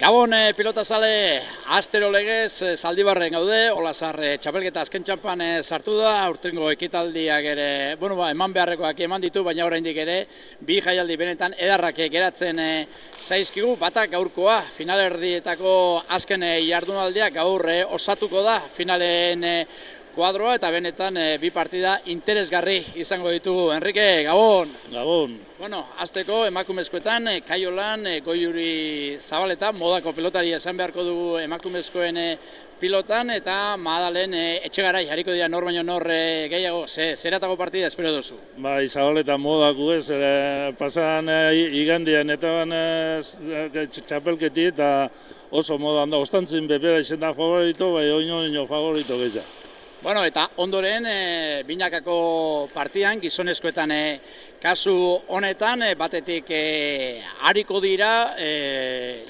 Gabon pilotazale, astero legez Zaldibarren gaude, Olasar txapelketa azken txampan sartu da, aurtengo ekitaldiak ere, eman beharrekoak eman ditu, baina oraindik ere, bi jaialdi benetan edarrak geratzen zaizkigu, batak gaurkoa, finalerdietako azken jardunaldiak gaur osatuko da, finalen kuadroa eta benetan bi partida interesgarri izango ditugu. Enrique, Gabon! Gabon! Azteko emakumezkoetan, Kaiolan, Goiuri Zabaleta, modako pilotari esan beharko dugu emakumezkoen pilotan, eta Madalen Etxegarai, hariko dira nor baino nor gehiago, zeratako partida espero duzu? Bai, Zabaleta modako ez, pasan igandian eta txapelketi eta oso modan da, ostantzin bepera izen da favorito, bai oino favorito gehiago. Eta ondoren, binakako partidan, gizonezkoetan kasu honetan, batetik hariko dira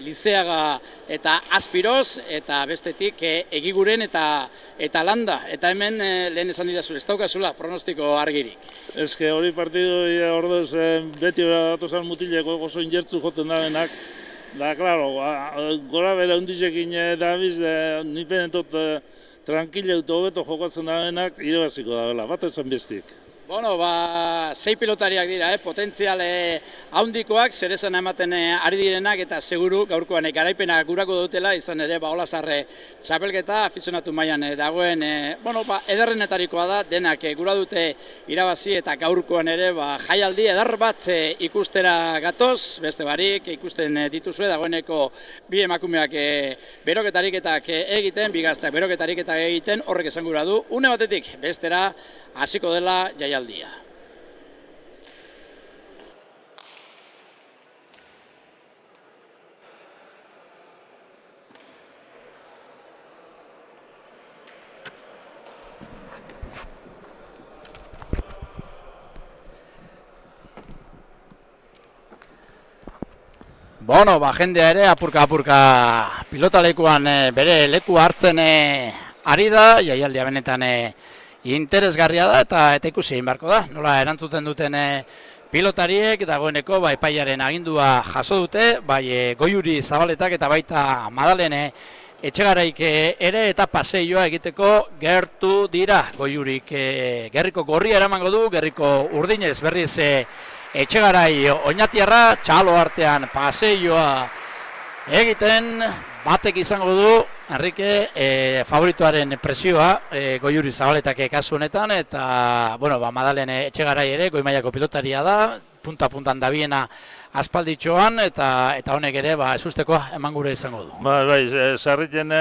Lizeaga eta Aspiroz, eta bestetik Egiguren eta Landa. Eta hemen lehen esan didazu, ez daukazula pronostiko argirik. Ezke hori partidu orduz beti datozan mutileko oso injertzu joten da benak. Da, klaro, gora bera hundizekin dabiz, nipen entot tranquila eta hobeto jokatzen da benak, irabaziko da bela, bat esan bestik. Sei pilotariak dira, potentzial handikoak, zer esan ematen ari direnak, eta seguru gaurkoan garaipena gurako dutela, izan ere Olasar txapelketa afizionatu mailan dagoen, ederrenetarikoa da, denak gura dute irabazi eta gaurkoan ere jaialdi edar bat ikustera gatoz, beste barik ikusten dituzue dagoeneko bi emakumeak beroketariketak egiten, bi gazteak beroketariketak egiten, horrek esan gura du, une batetik bestera hasiko dela jaialdia. Jendea ere apurka pilotalekuan bere leku hartzen ari da, jaialdia benetan interesgarria da eta ikusi egin beharko da. Nola erantzuten duten pilotariek dagoeneko epaiaren agindua jaso dute, bai Goiuri Zabaletak eta baita Madalen Etxegaraik ere eta paseioa egiteko gertu dira. Goiurik gerriko gorria eramango du, gerriko urdinez berriz Etxegarai oinatiarra, txalo artean paseioa egiten, batek izango du, Enrique, favorituaren presioa Goiuri Zabaletak kasu honetan, eta, Madalen Etxegarai ere, goi-mailako pilotaria da, punta-puntan dabiena aspalditxoan, eta honek ere, esusteko eman gure izango du. Bai, sarriten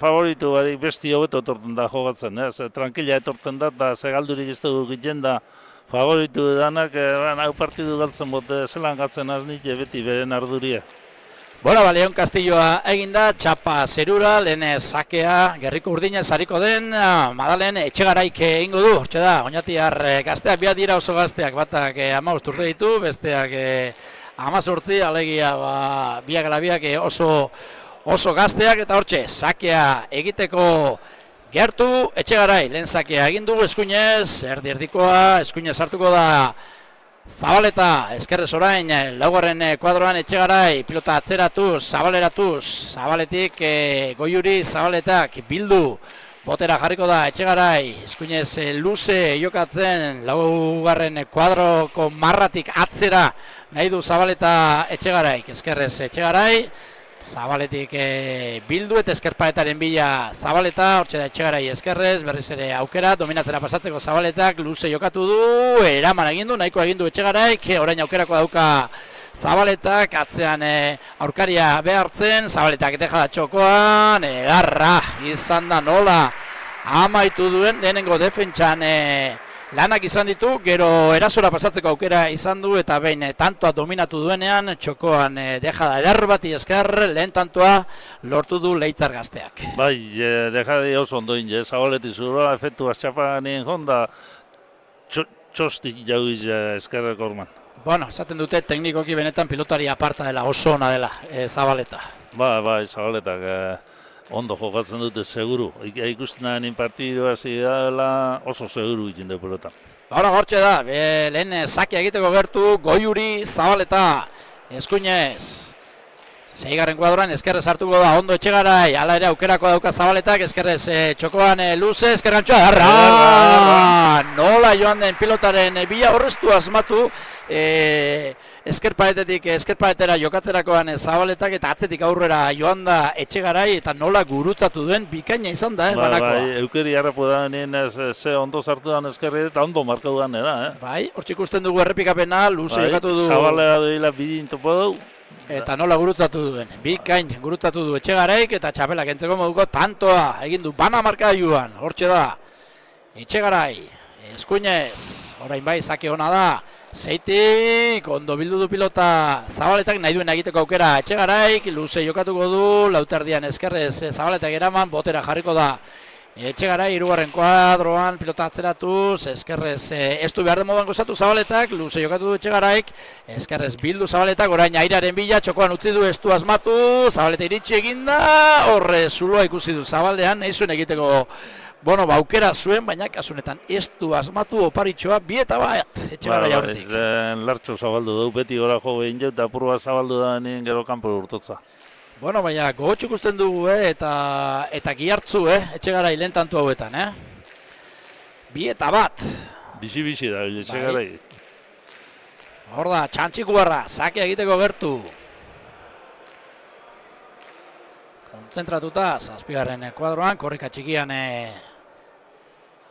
favoritu barik besti hobeto etorten da jogatzen, tranquila etorten da, eta segaldurik ez dugu egiten da, favoritu danak, hau partidu galtzen bote, zelan gatzen aznik, beti beren arduria. Leon Castilloa eginda, txapa zerura, lehen sakea, gerriko urdinez hariko den, Madalen Etxegaraik egingo du, hortxe da, oinatiar gazteak, biak dira oso gazteak, batak 15 urte ditu, besteak 18, alegia biak alabiak oso gazteak, eta hortxe, sakea egiteko gertu Etxegarai, lehen sakea egin dugu eskuinez, erdi-erdikoa, eskuinez hartuko da Zabaleta, eskerrez orain, laugarren kuadroan Etxegarai, pilota atzeratuz, zabaleratuz, Zabaletik Goiuri Zabaletak bildu, botera jarriko da Etxegarai, eskuinez luze jokatzen, laugarren kuadroko marratik atzera nahi du Zabaleta Etxegaraik, eskerrez Etxegarai, Zabaletik bildu eta eskerpaetaren bila Zabaleta, hortxe da Etxegarai eskerrez, berriz ere aukera, dominatzera pasatzeko Zabaletak, luze jokatu du, eraman egindu, nahiko egindu Etxegaraik, orain aukerako dauka Zabaletak, atzean aurkaria behartzen, Zabaletak deja da txokoan, garra izan da nola amaitu duen, lehenengo defentsan lanak izan ditu, gero erasora pasatzeko aukera izan du, eta behin tantoa dominatu duenean, txokoan deja da eder bati esker, lehen tantoa lortu du Leitzar gazteak. Bai, deja da oso ondoin, Zabaleti zurua efektu aztxapaganien honda, txostik jauiz eskerreko orman. Esaten dute teknikoki benetan pilotari aparta dela, oso ona dela Zabaleta. Bai, Zabaletak ondo jokatzen dute seguru. Ikusten da partidua hasi dela oso seguru egiten du pelotan. Hortxe da, lehen sakia egiteko gertu Goiuri Zabaleta eskuinez. Seigarren kuadroan eskerrez hartuko da ondo Etxegarai, hala ere aukerako dauka Zabaletak, eskerrez txokoan luze, eskerrantxoa, arra! Nola joan den pilotaren bila horreztu asmatu, eskerparetera jokatzerakoan Zabaletak eta atzetik aurrera joan da Etxegarai eta nola gurutzatu duen bikaina izan da, banakoa. Bai, eukeri harrapu da nien ze ondo sartu dan eskerri eta ondo markau dan, Bai, hortxe ikusten dugu errepikapena, luze jokatu du. Zabalera duela bidin topo dugu. Eta nola gurutzatu duen, bikain gurutzatu du Etxegaraik eta txapelak entzeko moduko tantoa egin du bana markagailuan, hortxe da. Etxegarai, eskuinez, orain bai zake ona da, zeitik, ondo bildu du pilota Zabaletak nahi duen egiteko aukera Etxegaraik, luze jokatuko du, lauterdian eskerrez Zabaletak eraman, botera jarriko da. Etxegarai, hirugarren kuadroan, pilota atzeratuz, eskerrez ez du behar den moduan gozatu Zabaletak, luze jokatu du Etxegaraik, eskerrez bildu Zabaletak, orain airaren bila, txokoan utzi du ez du asmatu, Zabaleta iritsi eginda, horre zuloa ikusi du Zabaldean, nahi zuen egiteko, aukera zuen, baina kasunetan ez du asmatu oparitxoa, bi eta bat, Etxegarai aurretik. Lartxo zabaldu du, beti gora jo behin jau, eta apurua zabaldu da nien gero kanpo urtotza. Baina gogotxuk ikusten dugu, eta gihartzu, Etxegarai lehen tantu hauetan, Bi eta bat. Bizi da, Etxegarai. Hor da, txantxikuarra, sake egiteko gertu. Kontzentratuta, zazpigarren kuadroan, korrika txikian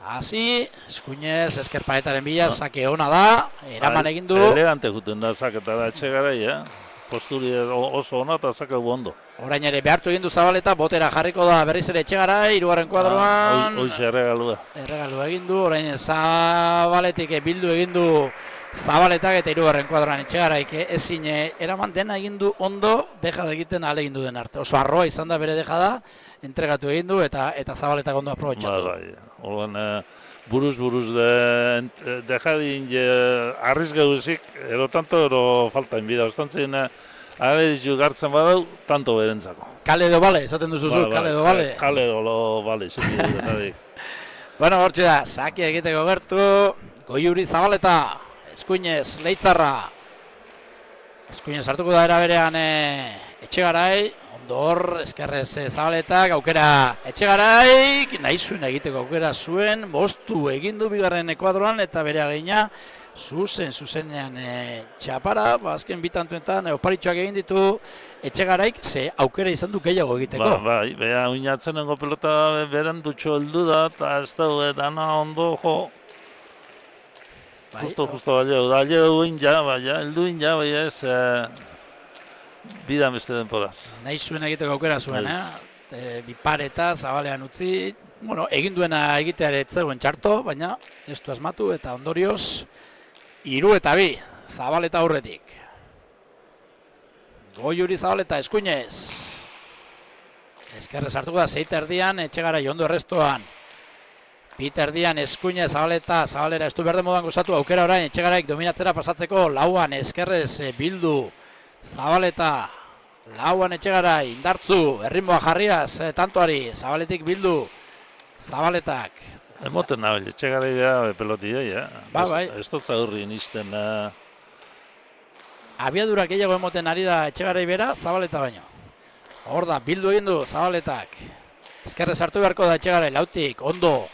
hasi, eskuinez, eskerparetaren bila, sake ona da, eraman egin du. Elegante juten da saketara Etxegarai, posturi oso ona eta sakeu ondo. Orain ere behartu egin du Zabaleta, botera jarriko da berriz ere Etxegarai, hirugarren kuadroan. Hoxe erregalua. Erregalua egin du, orain Zabaletik bildu egin du Zabaletak eta hirugarren kuadroan Etxegaraik ezin eraman dena egin du ondo, deja da egiten ale egin du den arte. Oso arroa izan da bere deja da, entregatu egin du eta Zabaletak ondo aprobetxatu. Buruz dejadin arriz gehuzik, ero tanto ero falta inbida. Ostantzien, are ditu gartzen badau, tanto berentzako. Kale edo bale, esaten duzuzu, kale edo bale. Kale edo bale, Hortxe da, saki egiteko gertu, Goiuri Zabaleta, eskuinez, Leitzarra. Eskuinez hartuko da eraberean Etxegarai, ondor, eskerrez Zabaletak, aukera Etxegaraik, nahi zuen egiteko aukera zuen, moztu egindu bigarren kuadroan eta bere agina zuzenean txapara, azken bitantuetan oparitxoak egin ditu Etxegaraik, ze aukera izan du gehiago egiteko. Bai, beha uinatzen nengo pelota beren dutxo heldu da, eta ez da dana ondo jo. Justo baleo, da aleo inja, heldu inja, ez bidan beste denporaz. Nahi zuen egiteko aukera zuen, bipareta, Zabalean utzi, egin duena egiteare etzegoen txarto, baina ez du asmatu eta ondorioz, 3 eta 2, Zabaleta aurretik. Goiuri Zabaleta eskuinez. Eskerrez hartuko da, 6 erdian, Etxegarai ondo errestoan. 2 erdian eskuinez Zabalera ez du berde moduan gozatu, aukera orain Etxegaraik dominatzera pasatzeko, lauan eskerrez bildu Zabaleta, lauan Etxegarai, indartzu, erritmoa jarriaz, tantoari, Zabaletik bildu, Zabaletak. Emoten nabil, Etxegarai da pelotia, Bai. Ez dutza hurri nizten. Abiadura gehiago emoten ari da Etxegarai bera, Zabaleta baino. Hor da, bildu egin du Zabaletak. Ezkerrez hartu beharko da Etxegarai, lautik, ondo.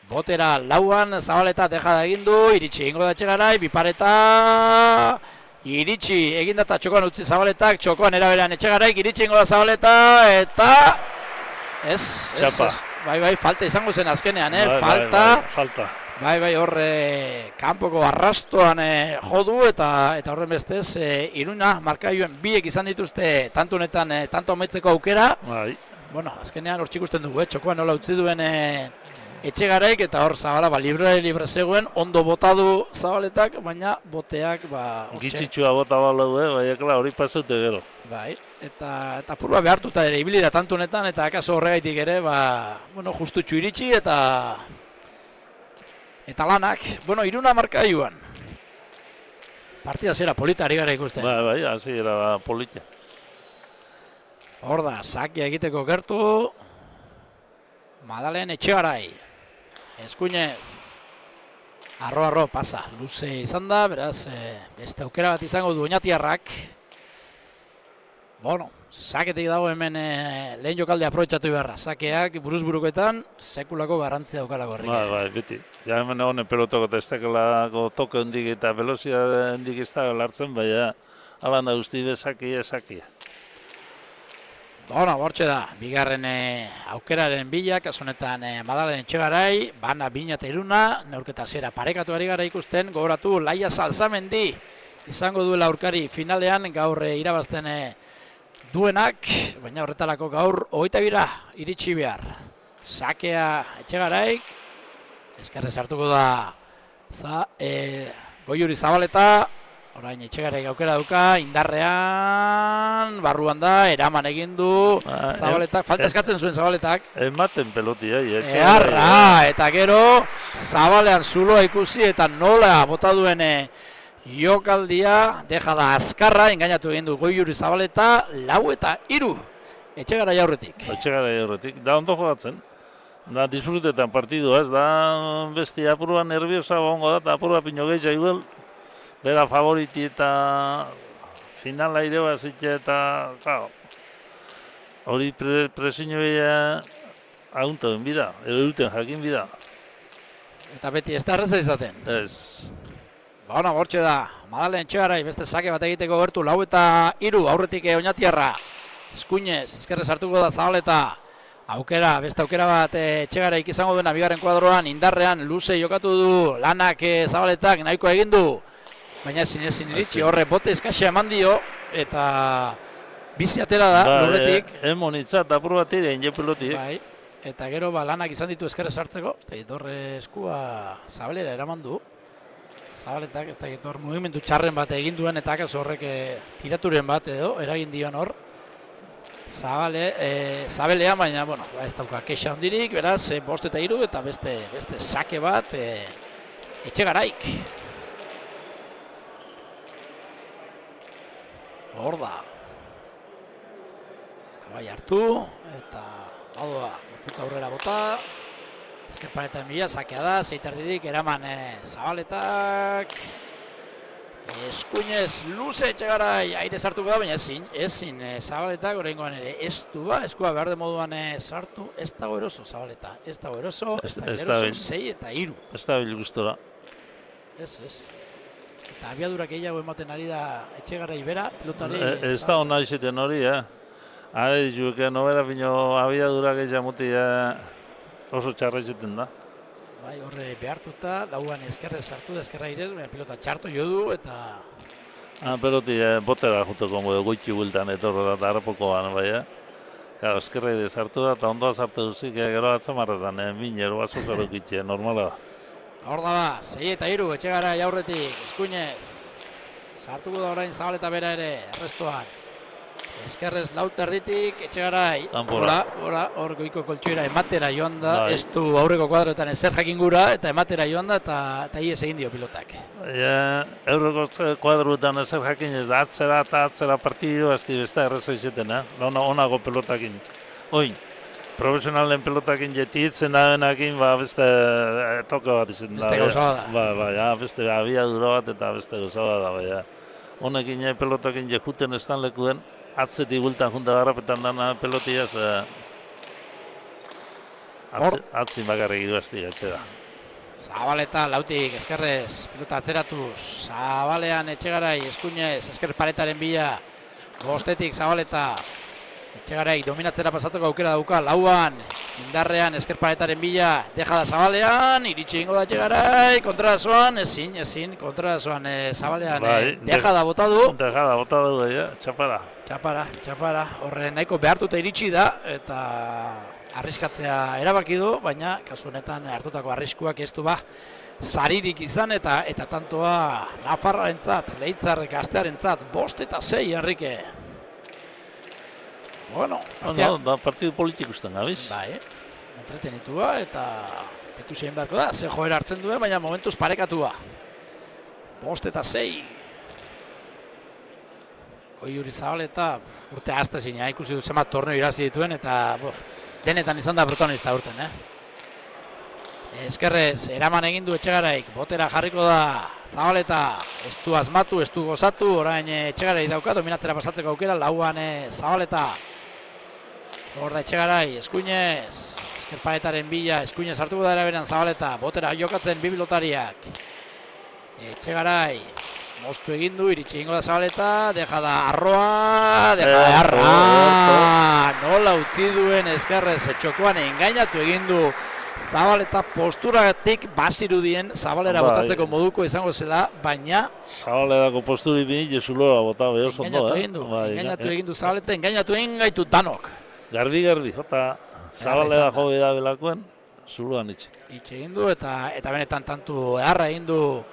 Botera, lauan, Zabaleta deja da egin du, iritsi egingo da Etxegarai, bipareta... Iritsi eginda eta txokoan utzi Zabaletak, txokoan eraberean Etxegaraik, iritsi ingo da Zabaleta, eta... Bai, falta izango zen azkenean, falta. Bai, horre kanpoko arrastoan jodu eta horren bestez, Iruna markaioen biek izan dituzte tanto honetan, tanto amaitzeko aukera. Azkenean hor txikusten dugu, txokoan nola utzi duen Etxegaraik eta hor Zabala libre zegoen, ondo botadu Zabaletak, baina boteak Gitzitsua bota balau, baina hori pasaute gero. Bai, eta purba behartuta ere ibili da tanto honetan, eta akaso horregaitik ere, justutxu iritsi eta lanak, Iruna markaioan. Partida zera polita ari gara ikusten. Bai, hasi era polita. Hor da, sakia egiteko gertu, Madalen Etxegarai. Eskuinez, arro pasa, luze izan da, beraz, beste aukera bat izango du Oñatiarrak. Bueno, saketik dago hemen lehen jokalde aprobetxatu beharra. Sakeak buruz-burukoetan sekulako garrantzia daukalako herrik. Bai, beti. Ja hemen honen pelotoko eta ez dakelako toke hondik eta velozia hondik ez da lartzen, baina alan da guzti bezakia. Bueno, bortxe da, bigarren aukeraren bila, kasunetan Madalen Etxegarai, bana bina eta iruna, neurketa zera parekatu ari gara ikusten, gogoratu Laia Salzamendi izango duela aurkari finalean, gaur irabazten duenak, baina horretalako gaur 22 iritsi behar. Sakea Etxegaraik, eskerrez hartuko da Goiuri Zabaleta, orain Etxegaraik aukera duka, indarrean, barruan da, eraman egin du, Zabaletak, falta eskatzen zuen Zabaletak. Ematen pelotia, Eharra, eta gero, Zabalean zuloa ikusi eta nola bota duen jokaldia, deja da azkarra, engainatu egin du Goiuri Zabaleta, 4-3, Etxegarai aurretik. Etxegarai aurretik, da ondo jogatzen. Da disfrutetan partidua, ez da beste apurua nerviosa gongo da, eta apurua pino gehiago igual. Bera favoriti eta finala ireba zitxe eta, claro, hori presiño bera aguntoen bida, edo duten jakin bida. Eta beti ez da erreza izaten. Ez. Baina, bortxe da, Madalen Etxegarai beste sake bat egiteko gertu, 4-3 aurretik Oñatiarra. Eskuinez, ezkerrez hartuko da Zabaleta. Aukera, beste aukera bat Etxegaraik izango duena bigarren kuadroan, indarrean, luze jokatu du, lanak Zabaletak nahiko egin du. Baina ezin iritsi, horre bote eskaxea eman dio, eta bizi atera da, lurretik. Emonitzat, apur bat ere, ine pelotik. Bai, eta gero lanak izan ditu ezkerrez hartzeko, ez da horre eskua Zabalera eraman du. Zabaletak, ez da hor mugimendu txarren bat egin duen, eta akaso horrek tiraturen bat edo, eragin dion hor. Zabelea, baina, bueno, ez dauka kexa hondirik, beraz, 5-3 eta beste sake bat Etxegaraik. Hor da. Bai hartu, eta badoa, gorputza aurrera bota. Ezkerparetan bila, sakea da, zeitardidik, eraman Zabaletak. Eskuinez, luze Etxegarai, aire sartuko da, baina ezin Zabaletak, oraingoan ere, ez du ba, eskua behar de moduan sartu, ez dago eroso Zabaleta, ez dago eroso, ez dago eroso, 6-3. Ez da bil gustora. Ez. Eta abiadurak gehiago ematen ari da Etxegarai bera, pilotari... Ez da hona izaten hori, Are dizuek, nobera pino abiadurak gehiago muti oso txarra izaten da. Bai, horre behartuta, lauan eskerrez sartu da eskerra irez, baina pilota txarto jo du eta... Peloti botera juteko goitxi bueltan etorro da harrapokoan, bai, Claro, eskerra irez sartu da, eta ondoa sartu duzik, gero atzamarretan, minero azokaro kitxe, normala da. Hor da ba, 6-3, Etxegarai aurretik, eskuinez. Sartuko da orain Zabaleta bera ere, errestoan. Eskerrez lauterditik, Etxegarai. Gora, hor goiko koltsoira ematera joan da, ez du aurreko kuadroetan ezer jakin gura, eta ematera joan da, eta ies egin dio pilotak. Aurreko kuadroetan ezer jakin ez da, atzera partidu, ez di besta erreza izaten, onago pelotakin. Oin, profesionalen pelotakin jetitzen dabenakin, beste toke bat izaten da. Beste gauza da. Beste abiadura bat eta beste gauza bat da. Honekin pelotakin jekuten estan lekuen, atzetik gultan junta garrapetan dana pelotiaz, atzin bakarrik iruazti gatxera. Zabaleta lautik, eskerrez, pilota atzeratuz, Zabalean Etxegarai, eskuinez, esker paretaren bila, bostetik Zabaleta, Etxegarai dominatzera pasatzeko aukera dauka, lauan, indarrean, esker paretaren bila, deja da Zabalean, iritsi ingo da Etxegarai, kontrarazoan, ezin, kontrarazoan Zabalean, deja da botadu. Deja da botadu, txapara. Txapara, horre nahiko behartuta iritsi da, eta arriskatzea erabaki du, baina kasu honetan hartutako arriskuak ez du ba saririk izan eta tantoa Nafarrarentzat, Leitzarrek Gaztearentzat 5-6 Enrique. Bueno, partidu politiko usten gabiz. Bai, entretenitua eta ikusi egin beharko da, ze joera hartzen duen, baina momentuz parekatua. 5-6. Goiuri Zabaleta urte hastezina ikusi du zenbat torneo irazi dituen eta denetan izan da protagonista urten, Eskerrez, eraman egin du Etxegaraik, botera jarriko da Zabaleta, ez du asmatu, ez du gozatu, orain Etxegarai dauka, dominatzera pasatzeko aukera, lauan Zabaleta. Hor da Etxegarai, eskuinez, eskerparetaren bila, eskuinez hartuko da eraberan Zabaleta, botera jokatzen bi pilotariak. Etxegarai, moztu egin du, iritsi egingo da Zabaleta, deja da arroa, nola utzi duen Eskerrez, txokoan engainatu egin du Zabaleta posturatik bazirudien Zabalera botatzeko moduko izango zela, baina Zabalerako posturi bini Jesulora bota behar zondo, engainatu egin du Zabaleta, engainatu egin gaitu danok. Gardi, jota Zabalera jo beda belakoen, zuluan itxe. Itxe egin du eta benetan tantu eharra egin du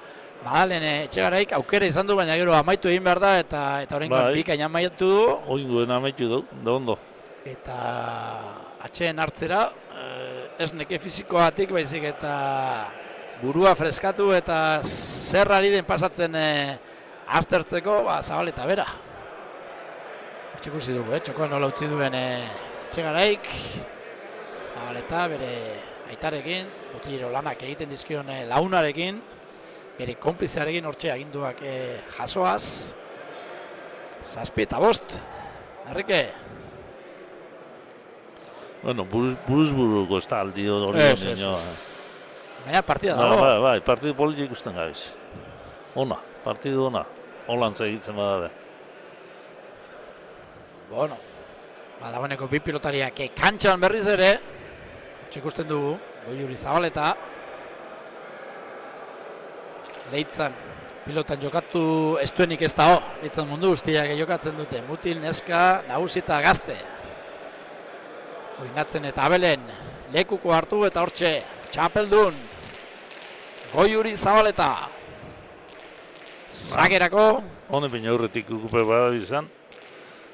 Madalen Etxegaraik, aukera izan du, baina gero amaitu egin behar da, eta horrengoan bikain amaitu du. Oinguen amaitu du, da ondo. Eta atxeen hartzera, ez neke fizikoatik, baizik eta burua freskatu eta zer ari den pasatzen aztertzeko, Zabaleta bera. Ikusi dugu, txokoan nola utzi duen Etxegaraik, Zabaleta bere aitarekin, botilero lanak egiten dizkion launarekin, bere konplizearekin hortxe aginduak jasoaz, 7 eta 5, Enrique. Bueno, buruz-buruko ez da aldi hori nioa. Baina partida dago. Bai, partidu politik ikusten gabiz. Ona, partidu ona. Holantza egitzen badabe. Bueno, dagoeneko bi pilotariak kantxan berriz ere, ikusten dugu, Goiuri Zabaleta, Leitzan, pilotan jokatu ez duenik ez da Leitzan mundu guztiak jokatzen dute, mutil, neska, nagusi eta gazte. Oinatzen eta Abelen, lekuko hartu eta hortxe, txapeldun, Goiuri Zabaleta. Zagerako. Hone baina aurretik ukupe bada izan,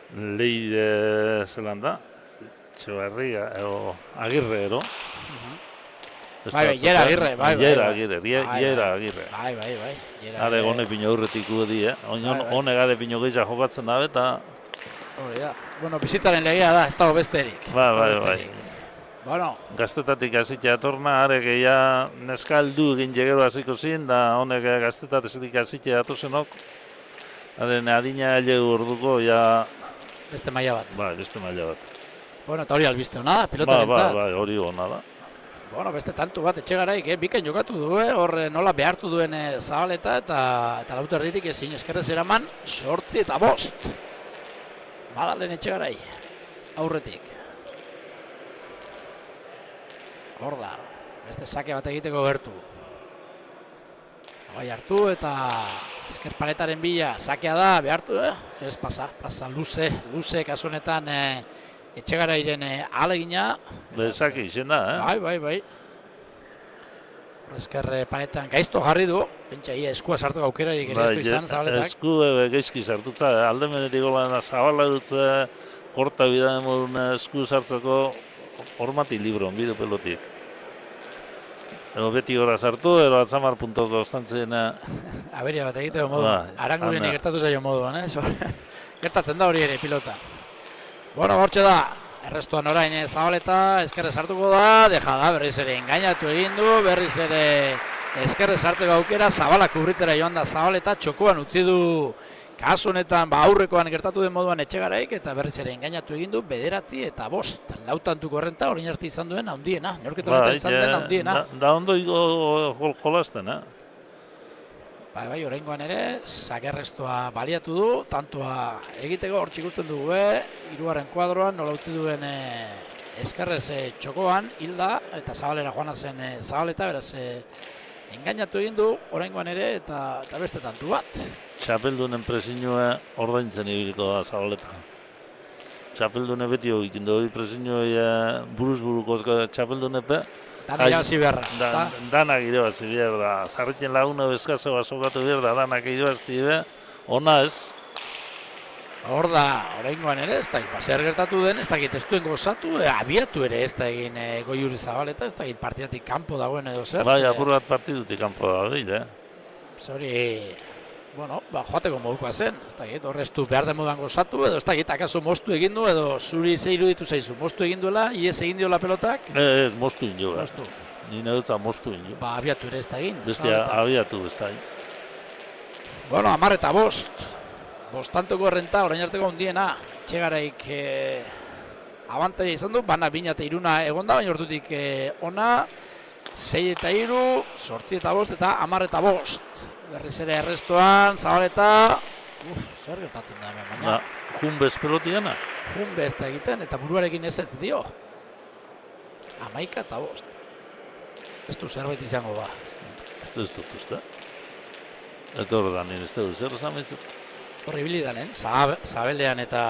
Leire zelanda, Txebarria, Agirre ero. Jera Agirre, Jera Agirre. Bai. Hare hone pino aurretik udi, hone gade pino gehiago jokatzen dabe eta... Bueno, bizitaren legea da, ez dago besterik. Bai. Bueno. Gaztetatik hasitza atorna, harek egia neskaldu egin jegero hasiko zin, da honek gaztetatik hasitza atozenok. Haren adina alegu orduko, ja... Beste maila bat. Bai, beste maila bat. Bueno, eta hori albiste hona, pilotaren zat. Bai, hori hona da. Bueno, beste tantu bat Etxegaraik, bikain jokatu du, hor nola behartu duen Zabaleta, eta lauterditik ezin Eskerrez eraman, 8 eta 5. Madalen Etxegarai, aurretik. Hor da, beste sake bat egiteko gertu. Bai hartu eta eskerpaletaren bila sakea da, behartu, ez pasa luze kasunetan Etxegarairen alegina. Sake izen da, Bai. Eskerparetan gaizto jarri du, pentsa eskua sartu aukerarik ere ez du izan Zabaletak. Esku geizki sartutza, alde menetik gola Zabala dutze, korta bidaren modun esku sartzeko hormati libron, bide pelotik. Ero beti gora sartu, ero atzamar.ko ostantzen... Aberia bat egiteko moduan, Arangurien gertatu zaio moduan, gertatzen da hori ere pilotan. Bueno, hortxe da, errestuan orain Zabaleta, Eskerrez hartuko da, deja da, berriz ere engainatu egin du, berriz ere Eskerrez harteko aukera, Zabala kubritzera joan da Zabaleta, txokoan utzi du kasu honetan aurrekoan gertatu den moduan Etxegaraik, eta berriz ere engainatu egin du 9 eta 5, lautantuko errenta, orain arte izan duen handiena, neurketa honetan izan den handiena. Da ondo jolasten, Bai, oraingoan ere, sakerrestua baliatu du, tantoa egiteko, hortxe ikusten dugu, hirugarren kuadroan, nola utzi duen Eskerrez txokoan, hilda, eta Zabalera joana zen Zabaleta, beraz, engainatu egin du, oraingoan ere, eta beste tantu bat. Txapeldunen presinua ordaintzen ibiliko da Zabaleta. Txapeldune beti egiten du, presinua buruz-buruko txapeldunepe, Danak irabazi beharra, ezta? Danak irabazi behar da. Zarritzen laguna bezkazo basokatu behar da, danak irabazi behar, ona ez. Hor da, oraingoan ere, ez dakit, zer gertatu den, ez dakit, ez duen gozatu, abiatu ere ez da egin Goiuri Zabaleta, ez dakit, partidatik kanpo dagoen edo zer. Bai, apur bat partidutik kanpo da, Zori, bueno, joateko modukoa zen, ez dakit, horreztu behar den moduan gozatu, edo ez dakit, akaso moztu egin du, edo zuri ze iruditu zaizu, moztu egin duela, ies egin diola pelotak? Ez, moztu egin duela. Nina dutza moztu egin. Ba, abiatu ere ez da egin. Bestia Zabaleta. abiatu ez da egin. Bueno, 10 eta 5. Bostantoko errenta, orain arteko handiena. Etxegaraik abantaia izan du, bana 2 eta 3 egonda, baina ordutik ona. 6 eta 3, 8 eta 5 eta 10 eta 5. Berriz ere errestoan, Zabaleta. Zer gertatzen da hemen, baina. Junbez pelotiana? Junbe ez da egiten, eta buruarekin ezetz dio. 11 eta 5. Ez du zerbait izango ba. Ez dut uste. Eta hor da, nire ez dut zer zamitzen. Horri bilidanen, zabelean eta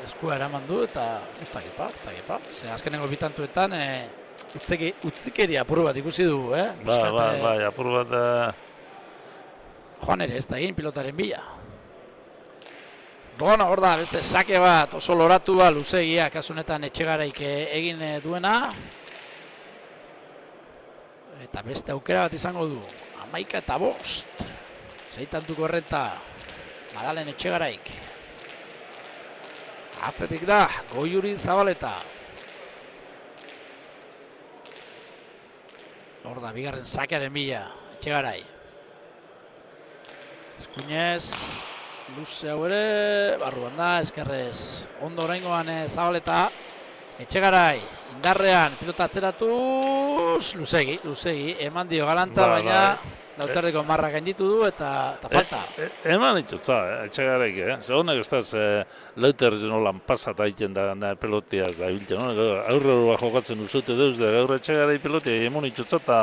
eskua eraman du, eta ez dakipa. Ze azkenengo bitantuetan utzikeria apur bat ikusi dugu, Bai, apur bat... Joan ere ez da egin pilotaren bila. Bueno, hor da, beste sake bat oso loratua luzegia, kasunetan Etxegaraik egin duena. Eta beste aukera bat izango du, 11 eta 5. Zeitantuko errenta, Madalen Etxegaraik. Atzetik da, Goiuri Zabaleta. Hor da, bigarren sakearen bila, Etxegarai. Eskuinez, luze hau ere, barruan da, eskerrez. Ondo oraingoan Zabaleta. Etxegarai, indarrean, pilota atzeratuz, luzegi, eman dio galanta, baina Lauterdiko marra gainditu du eta falta. Eman itutza, Etxegaraik, ze honek ez da, Lauterdi nolan pasat haiten da pelotiaz da ibiltzen, aurrera jokatzen usute deuz, da gaur Etxegarai pelotia eman itutza eta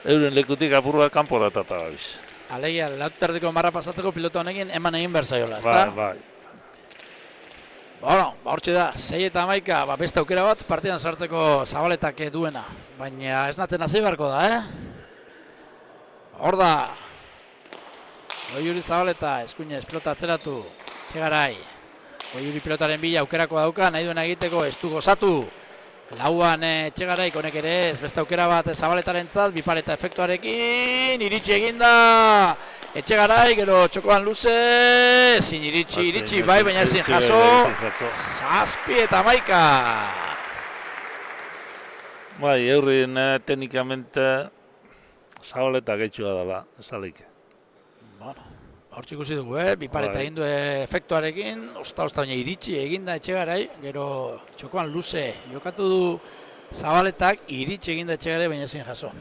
euren lekutik apurua kanporatata gabiz. Alegia, Lauterdiko marra pasatzeko pilota honekin eman egin berzaiola, ezta? Bai. Bueno, hortxe da, 6 eta 11, beste aukera bat, partidan sartzeko Zabaletak duena. Baina ez natzen hasi beharko da, Hor da, Goiuri Zabaleta, eskuinez pilota atzeratu, Etxegarai. Goiuri pilotaren bila aukerako dauka, nahi duena egiteko, ez du gozatu. Lauan Etxegaraik honek ere ez, beste aukera bat Zabaletarentzat, bipareta efektuarekin, iritsi eginda. Etxegarai, gero txokoan luze, ezin iritsi bai, baina ezin jaso. 7 eta 11. Bai, eurrin teknikamente Zabaleta gehitxua dela, esalik. Bueno, hortxe ikusi dugu, bipareta egin du efektuarekin, osta baina iritsi eginda Etxegarai, gero txokoan luze jokatu du Zabaletak, iritsi eginda Etxegarai, baina ezin jaso.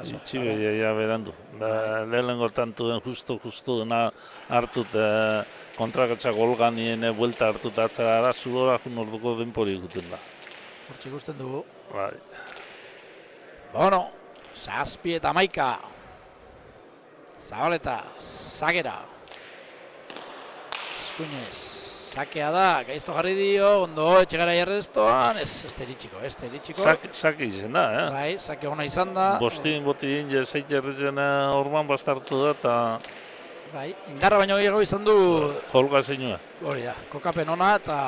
Iritsi behia berandu. Lehenengo tantuen justu hartut kontrakatza golganien buelta hartut atzera ara, zudora jun orduko denpori egiten da. Hortxe ikusten dugu. Bai. Bueno, 7 eta 11. Zabaleta, Zagera. Eskuinez, sakea da, gaizto jarri dio, ondo Etxegarai errestoan, ez teritsiko. Sake izen da, Bai, sake ona izan da. Botin, jezeit erretzen orman bastartu da, eta... Bai, indarra baino gehiago izan du... Kolga zeinua. Hori da, kokapen ona eta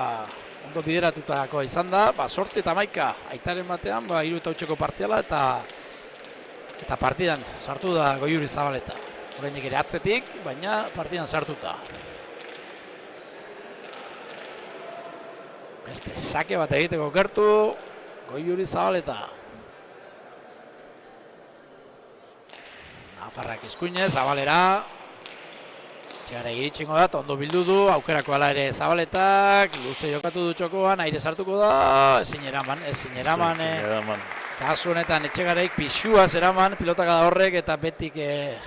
ondo bideratutako izan da, 8 eta 11, aitaren batean, 3 eta 8ko partziala eta partidan sartu da Goiuri Zabaleta. Horreinik ere atzetik, baina partidan sartuta. Beste sake bat egiteko gertu, Goiuri Zabaleta. Nafarrak eskuinez, Zabalera. Etxegarai iritsingo da, ondo bildu du, aukerako ala ere Zabaletak, luze jokatu du txokoan, aire sartuko da, ezin eraman. Kasu honetan Etxegaraik pixua zeraman pilotaka da horrek eta betik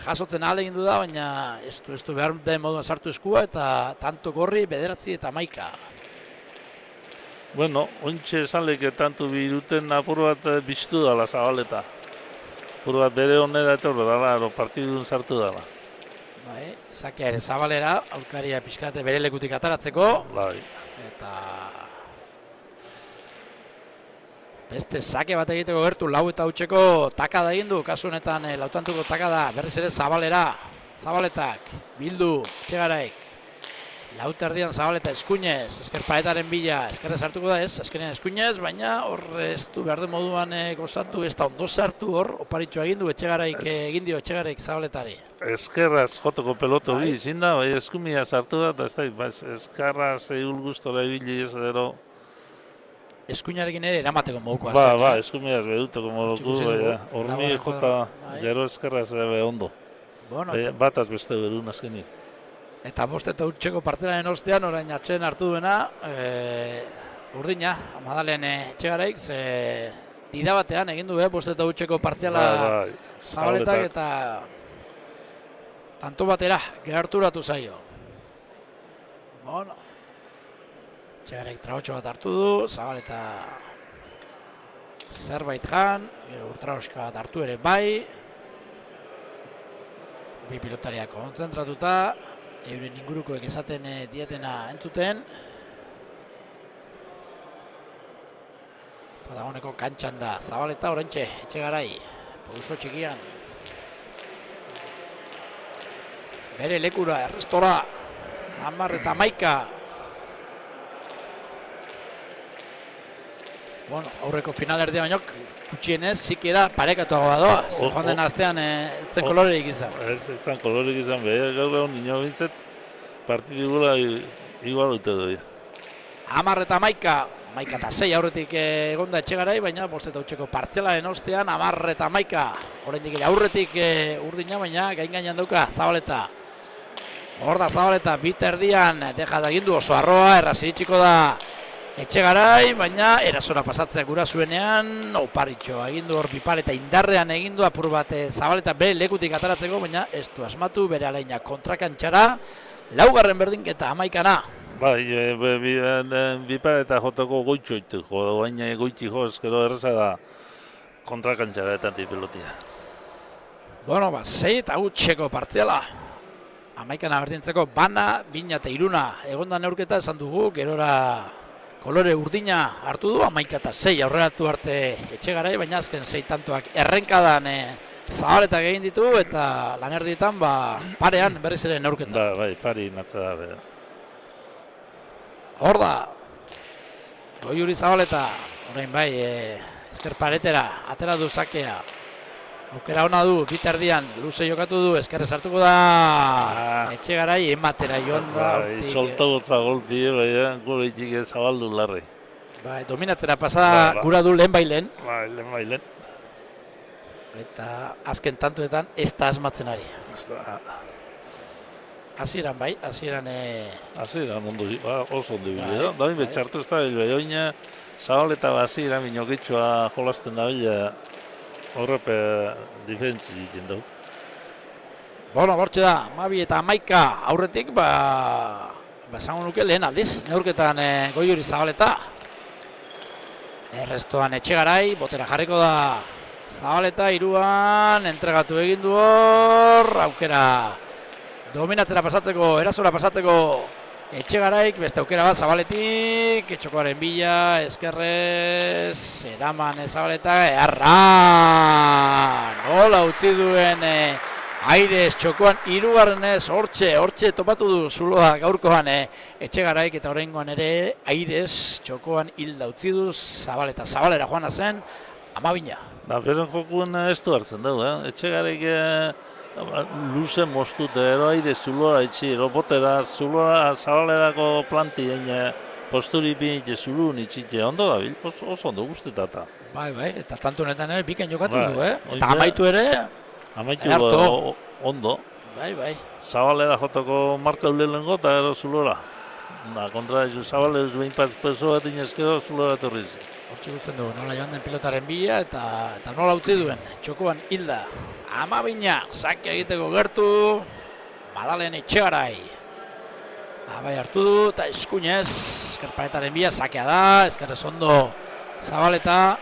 jasotzen ahalegindu da, baina ez du behar den moduan sartu eskua eta tanto gorri 9 eta 11. Bueno, ointxe esanlek tanto biruten apur bat biztu dala Zabaleta. Apur bat bere onera eta horre dala, partidun sartu dala. Bai, sakea ere Zabalera, aurkaria pixkate bere lekutik ataratzeko. Bai. Eta... Beste sake bat egiteko gertu, 4 eta 8ko takada egin du, kasu honetan lautantuko takada, berriz ere Zabalera, Zabaletak, bildu, Etxegaraik, Lauterdian Zabaleta eskuinez, esker paretaren bila, eskerrez hartuko da ez, eskenean eskuinez, baina hor ez du behar den moduan gozatu, ez da ondo sartu hor, oparitxoa egin du, Etxegaraik egin dio Etxegaraik Zabaletari. Eskerraz jotoko peloto bi izin da, bai eskumia sartu da, eta ez da, eskerraz egul guztora ibili ez ero. eskuinarekin ere eramateko modukoa Ba, zen. eskumiaz behuteko moduko, Ikusi dugu, hormi laboren jota bai. gero eskerraz be ondo. Bueno, Bataz beste berun azkenik. eta 5-8 partzelaren ostean, orain atxeden hartu duena, urdina, Madalen Etxegaraik, dida batean egin du 5-8 partziala Zabaletak eta tanto batera gerturatu zaio. Bueno, Etxegaraik trahotxo bat hartu du, Zabaleta zerbait jan, gero urtraoska bat hartu ere bai. Bi pilotariak kontzentratuta, euren ingurukoek esaten dietena entzuten. Eta dagoeneko kantxan da Zabaleta, oraintxe, Etxegarai, pauso txikian. Bere lekura, errestora, 10-11. Bueno, aurreko finalerdia baino, gutxienez, zikera parekatuagoa doa. Joan den astean, etzen kolorerik izan. Ez zan kolorerik izan, gaur egon nino bintzet, partidu gula igual dute doi. 10-11, 11-6 aurretik egonda Etxegarai, baina 5-8 partzelaren ostean, 10-11. Oraindik ere aurretik urdina, baina gain-gainean dauka Zabaleta. Hor da Zabaleta, biterdian, deja da gindu oso arroa, erraz iritsiko da Etxegarai, baina erasora pasatzea gura zuenean, oparitxo egindu hor Bipaleta indarrean egindu apur bat Zabaleta bere lekutik ataratzeko, baina ez du asmatu bere alaina kontrakantxara, 4. berdinketa 11. Bai, Bipaleta jotako goitxo ituko, baina goitxi jo, eskero erreza da kontrakantxara eta antipelotia. Bueno, 6-8 partziala. 11 berdintzeko bana, bina eta iruna egonda neurketa esan dugu, gerora kolore urdina hartu du, 11-6 aurreratu arte Etxegarai, baina azken 6 tantoak errenkadan Zabaletak egin ditu eta lanerdietan parean berriz ere neurketa. Bai, pari natza da bera. Hor da, Goiuri Zabaleta, orain bai, esker paretera, atera du sakea. Aukera ona du, biterdian, luze jokatu du, eskerrez hartuko da Etxegarai, ematera joan da. Solta gotza golpi, gure itxik zabaldu larri. Dominatzera pasa gura du lehen bailen. Lehen bailen. Eta azken tantuetan ez da asmatzen ari. Hasieran bai, hasieran oso ondo bile. Dain betxartu ez da, Baioina, Zabaleta hasieran minokitxoa jolasten da bila. Horrepe diferentzi egiten dugu. Bueno, bortxe da, 12-11 aurretik, esango nuke lehen aldiz, neurketan Goiuri Zabaleta. Errestoan Etxegarai, botera jarriko da Zabaleta, iruan, entregatu egin du hor, aukera dominatzera pasatzeko, erasora pasatzeko Etxegaraik, beste aukera bat Zabaletik, etxokoaren bila, eskerrez, eraman Zabaleta, erran! Nola utzi duen Aires txokoan, hirugarrenez, hortxe topatu du zuloa gaurkoan Etxegaraik, eta oraingoan ere Aires txokoan hilda utzi du Zabaleta. Zabalera joana zen, 12. Beren jokuen ez du hartzen dugu, Etxegaraik luze moztut, ero Aires zulora itxi, robotera zulora Zabalerako plantien posturi binitxe zulun itxitxe, ondo da bil, oso ondo guztetata. Bai, eta tanto honetan ere bikain jokatu du, eta amaitu ere, amaitu ondo. Bai. Zabalera jotako marka ulelengo eta ero zulora. Kontra dizu Zabaleruz behin peso bat inezkero zulora torriz. Hortxe guztien dugu, nola joan den pilotaren bila eta nola utzi duen, txokoan hilda. 12, sake egiteko gertu, Madalen Etxegarai. Abai hartu du eta eskuinez, eskerparetaren bila, sakea da, eskerrez ondo Zabaleta.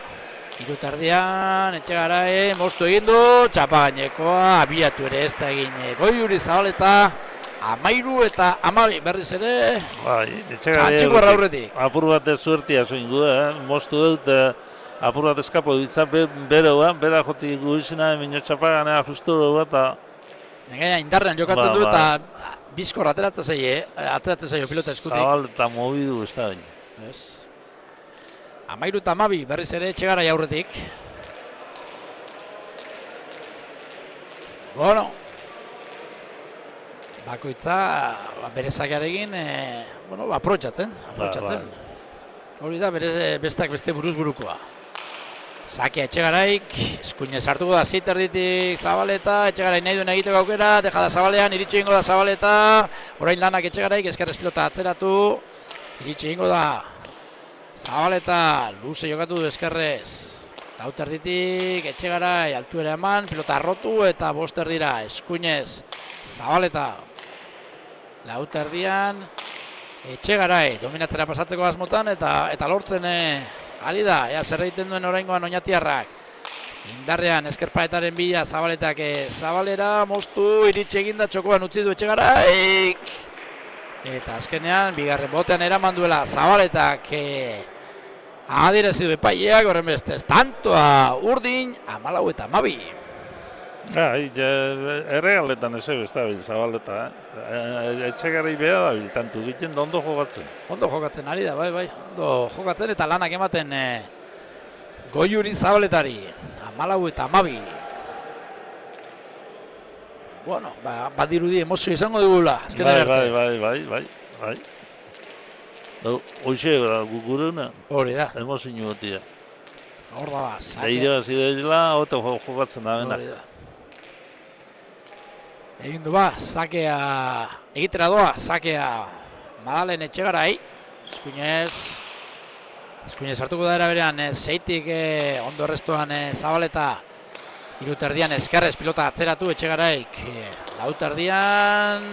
Hiruterdian, Etxegarai, moztu egin du, txapa gainekoa, abiatu ere ez da egin Goiuri Zabaleta. 13 eta 12 berriz ere, txantxiko erraurretik. Apur bat zuertia zoin gu, moztu dut, apur bat eskapo ditza beroa, bera jotik guzina, minio txapaganea justu dugu eta... Negaina indarrean jokatzen du eta bizkor ateratzen zaio pilota eskutik. Zabaleta mobidu ez da baina. 13 eta 12 berriz ere Etxegarai aurretik. Bueno, bakoitza bere zakearekin aprobetxatzen. Hori da, besteak beste buruzburukoa. Sake Etxegaraik, Eskuinez hartuko da ziterditik Zabaleta, Etxegarai nahi duen egiteko aukera, deja da Zabalean, iritsi ingo da Zabaleta, orain lanak Etxegaraik, eskerrez pilota atzeratu, iritsi ingo da Zabaleta, luze jokatu du eskerrez. Lauterditik, Etxegarai, altuera eman, pilota arrotu eta boster dira, Eskuinez, Zabaleta. Lauterdian, Etxegarai, dominatzera pasatzeko asmotan eta lortzen ari da, ea zer egiten duen oraingoan oñatiarrak. Indarrean eskerpaetaren bila Zabaletak Zabalera, moztu, iritsi eginda txokoan utzi du Etxegaraik. Eta azkenean, bigarren botean eraman duela Zabaletak adierazi du epaileak, horren bestez, tantoa urdin, 14 eta 12. Erregaletan ez estabil Zabaleta, Etxegarai beha dabil, tantu egiten da ondo jokatzen. Ondo jokatzen ari da, bai, ondo jokatzen eta lanak ematen Goiuri Zabaletari, 14 eta 12. Bueno, badirudi emozio izango dugula, azkenean arte. Bai. Hoxe, guguruna. Hori da. Emozio batia. Hor da ba, sake. Eira zidela, oto jokatzen da bena. Hori da. Egin du ba, sakea, egitera doa, sakea Madalen Etxegarai, Eskuinez hartuko da eraberean, zeitik ondo errestuan Zabaleta, iruterdian eskerrez pilota atzeratu Etxegaraik, lauterdian,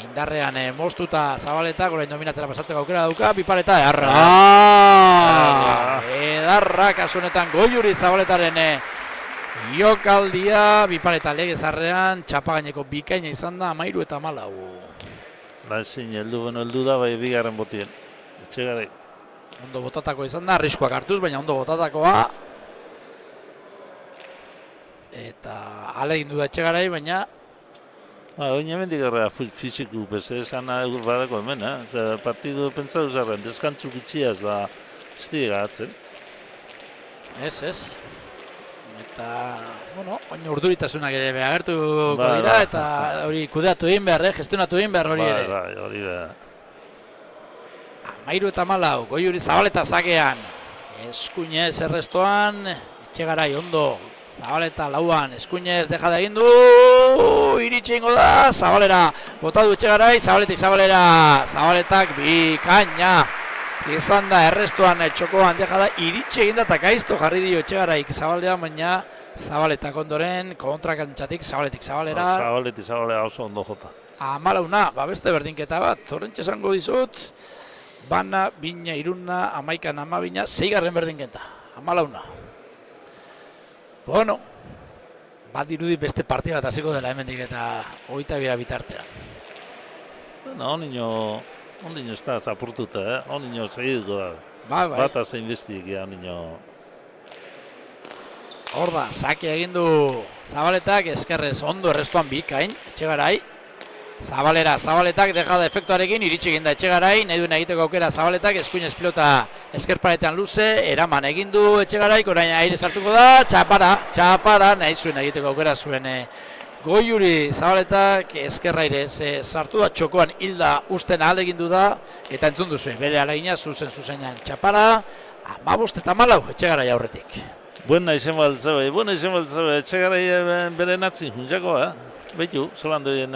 indarrean moztuta Zabaleta, orain dominatzera pasatzeko aukera dauka, bipaleta, edarra, kasu honetan Goiuri Zabaletaren jokaldia, bipaleta legezarrean, txapagaineko bikaina izan da, 13 eta 14. Ezin, heldu da, bai bigarren botien. Etxegarai. Ondo botatako izan da, arriskuak hartuz, baina ondo botatakoa. Eta alegin du da Etxegarai, baina... Oin hemen digarra fiziku, esan badako hemen, partidu pentsatu zarren, deskantzu gutxiaz da estiga atzen. Ez. Eta, bueno, oin urduritasunak ere agertuko dira, eta hori kudeatu egin behar, gestionatu egin behar hori ere. Bai, hori da. 13 eta 14, Goiuri Zabaleta sakean, Eskuinez errestoan, Etxegarai ondo, Zabaleta lauan, Eskuinez deja da egin du, iritsi ingo da, Zabalera, bota du Etxegarai, Zabaletik Zabalera, Zabaletak bikaina. Izan da errestuan txokoan deja da, iritsi eginda eta gaizto jarri dio Etxegaraik Zabalean, baina Zabaletak ondoren, kontrakantxatik Zabaletik Zabalera. Zabaletik Zabalera oso ondo jota. 14, beste berdinketa bat, zorrentxe esango dizut, bana, bina, iruna, 11, 12, 6 berdinketa, 14. Bueno, bat dirudi beste partida bat hasiko dela hemendik eta 22 bitartean. Bueno, ondino ez da zapurtuta, ondino segituko da. Bai. Bata zein bestik, ondino. Hor da, sake egin du Zabaletak, eskerrez ondo errestuan bikain, Etxegarai. Zabaletak deja da efektuarekin, iritsi egin da Etxegarai, nahi duen egiteko aukera Zabaletak, Eskuinez pilota eskerparetean luze, eraman egin du Etxegaraik, orain aire sartuko da, txapara, nahi zuen egiteko aukera zuen Goiuri Zabaletak eskerraire sartu da txokoan hilda usten ahalegindu da eta entzun duzu, bere alegina zuzenean txapara, 15 eta 14 Etxegarai aurretik. Buena izan baltzabe, Etxegarai bere natzin juntzako, behitu, zolan duen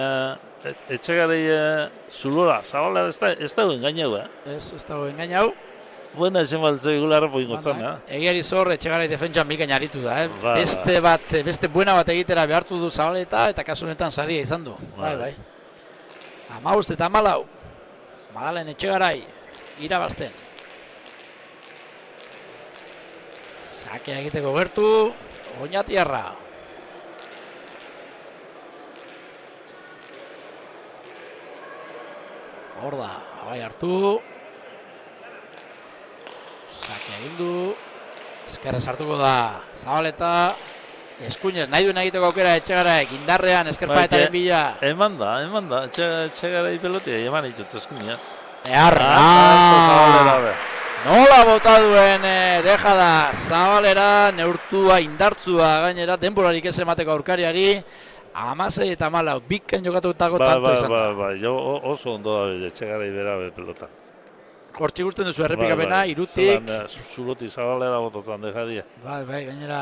Etxegarai zulora, Zabalera ez dago engainau, Ez dago engainau. Buena izan baltzabe gularra poingo zan, Egiari zor, Etxegarai defentsan bikain aritu da, beste buena bat egitera behartu du Zabaleta eta kasu honetan saria izan du. Bai. 15 eta 14, Madalen Etxegarai, irabazten. Sakea egiteko gertu, Oñatiarra. Hor da, abai hartu. Sakea egin du. Eskerrez hartuko da Zabaleta. Eskuinez nahi duen egiteko aukera Etxegaraik indarrean eskerpaetaren bila. Eman da. Etxegarai pelotia, eman itxotz eskuinez. Nola bota duen, deja da Zabalera, neurtua, indartzua gainera, denborarik ez emateko aurkariari. 16 eta 14, bikain jokatutako tanto izan da. Bai, oso ondo da Etxegarai bera pelota. Hortxe ikusten duzu errepikapena, irutik. Zuroti zabalera botatzen dejadia. Bai, gainera,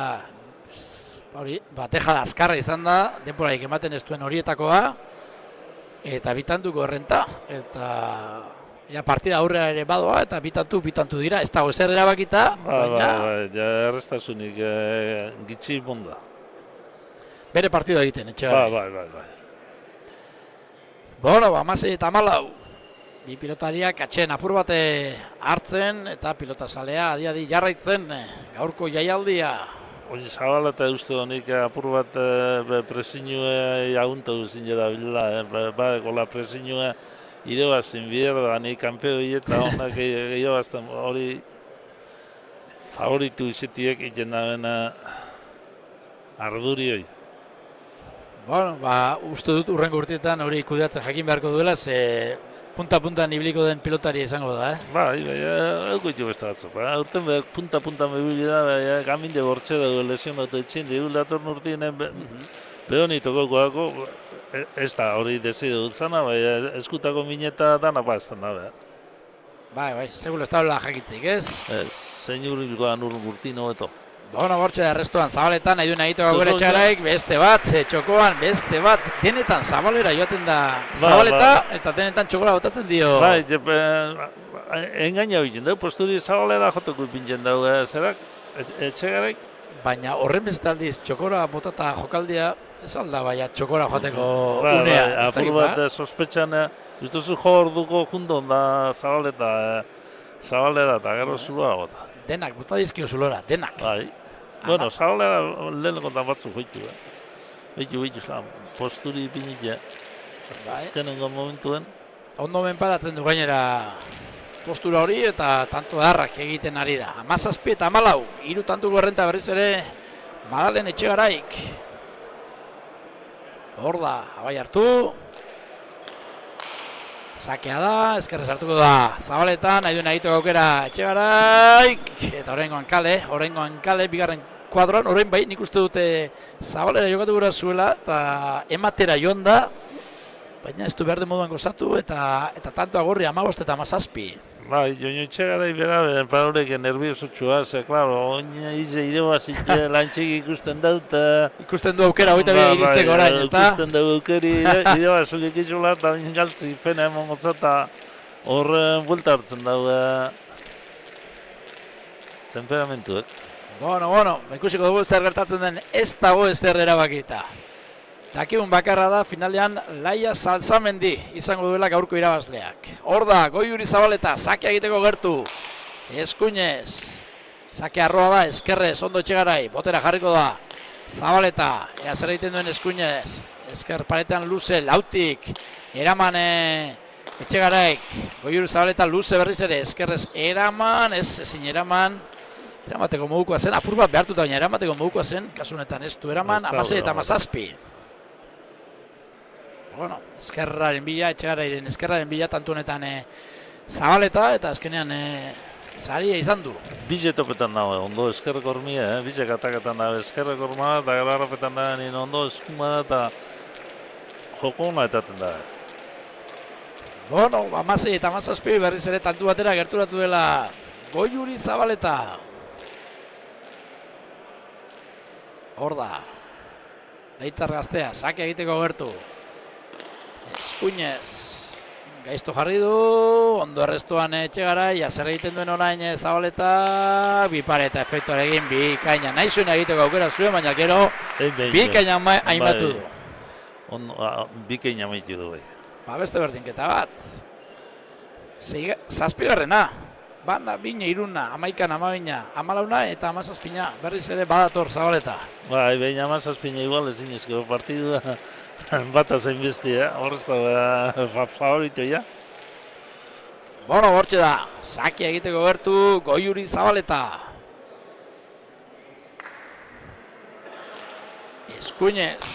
hori, tejada azkarra izan da, denboraik ematen ez duen horietakoa, eta bitantuko errenta, eta ja, partida aurrera ere badoa, eta bitantu dira, ez dago ezer erabakita, baina... Ja, errestasunik gitxi monda. Bere partida egiten, etxegarai. Bai. Bueno, 16 eta 14. Bi pilotariak atxen apur bate hartzen eta pilotasalea adi jarraitzen gaurko jaialdia. Hori zabala eta uste honik apur bat presinue jaunta duzin da bila, badekola presinue irabazin bider da, ni kanpeo eta honak irabazten hori favoritu izetiek egiten da ardurioi. Bueno, uste dut urrengo urteetan hori kudeatzen jakin beharko duela, ze punta-puntan ibiliko den pilotaria izango da, Bai, eukoitu beste batzuk. Urten behar punta-puntan bibili da, gaminde bortxe dago lesionatu etxin, digul dator nurtinen behonitoko goako, ez da hori desidu dut zana, eskutako mineta dana bazten da. Bai, seguro ez da jakitzik, ez? Zein urbilgoan urtino eto. Bueno, bortxe da restoan zabaletan, nahi du nahitoko gure txaraik, beste bat, txokoan, beste bat, denetan zabalera joaten da zabaleta, eta denetan txokola botatzen dio. Bai, engaina egiten dugu, posturi zabalera jotoko ipintzen dugu, zerak, etxegaraik? Baina horren beste aldiz, txokora botata jokaldia, ez alda baina txokora joateko unea. Apur bat sospetxan, ez duzu jo orduko jundon da zabalera eta gero zuloa bota. Denak, bota dizkio zulora, denak. Bai. Bueno, zabalera lehen kontan batzuk hoitu. Hoitu, posturi ipinitea. Azkenengo momentuen. Ondo menparatzen du gainera postura hori eta tanto darrak egiten ari da. 17 eta 14, 3 tantuko errenta berriz ere Madalen Etxegaraik. Hor da, abai hartu. Sakea da, ezkerrez hartuko da zabaletan, nahi duen egiteko aukera Etxegaraik. Eta horrengoan kale, bigarren kuadroan, horrein bai, nik uste dute zabalera jokatu gura zuela, eta ematera joan da, baina ez du behar den moduan gozatu, eta tanto agorri 15 eta 17. Bai, joan Etxegarai bera, horrek nerviosutxua, ze, klaro, oin ize irebazitxe lantxik ikusten daut. Ikusten du aukera, hogeita bia iristeko orain, ez da? Ikusten du aukeri irebazulik izula, eta galtzi pena emon gotza, eta horren buelta hartzen dago temperamentuek. Bueno, ikusiko dugu zer gertatzen den, ez dago ezer erabakita. Dakigun bakarra da, finalean Laia Salzamendi izango duela gaurko irabazleak. Hor da, Goiuri Zabaleta, sakea egiteko gertu. Eskuinez, sakea arroa da, eskerrez, ondo Etxegarai, botera jarriko da. Zabaleta, ea zer egiten duen Eskuinez. Esker paretean luze, lautik, eraman Etxegaraik. Goiuri Zabaleta luze berriz ere, eskerrez eraman, ezin eraman. Eramateko modukoa zen, apur bat behartuta baina eramateko modukoa zen, kasunetan ez du eraman, 16 eta 17. Bueno, eskerraren bila, Etxegarairen eskerraren bila, tantu honetan Zabaleta, eta azkenean saria izan du. Bizetopetan dago, ondo eskerrek hormia, bizek ataketan dago eskerrek hormia, eta gero harrapetan dago nien ondo eskuma da, eta joko hona etaten dago. Bueno, 16 eta 17 berriz ere tantu batera gerturatu dela Goiuri Zabaleta. Hor da, Leitzar Gaztea, sake egiteko gertu. Eskuinez, gaizto jarri du, ondo errestuan Etxegarai, zer egiten duen orain Zabaleta, bipareta efektuarekin bikaina. Nahi zuen egiteko aukera zuen, baina gero bikaina hainbatu du. Bikaina maitu du. Beste berdinketa bat. 7. Bana, bine, iruna, 11, 12, 14 eta 17, berriz ere badator Zabaleta. Bai, behin 17 igual ezin ezko partidua bat azain bestia, horrez da favorito ja. Bueno, bortxe da, sakea egiteko gertu Goiuri Zabaleta. Eskuinez.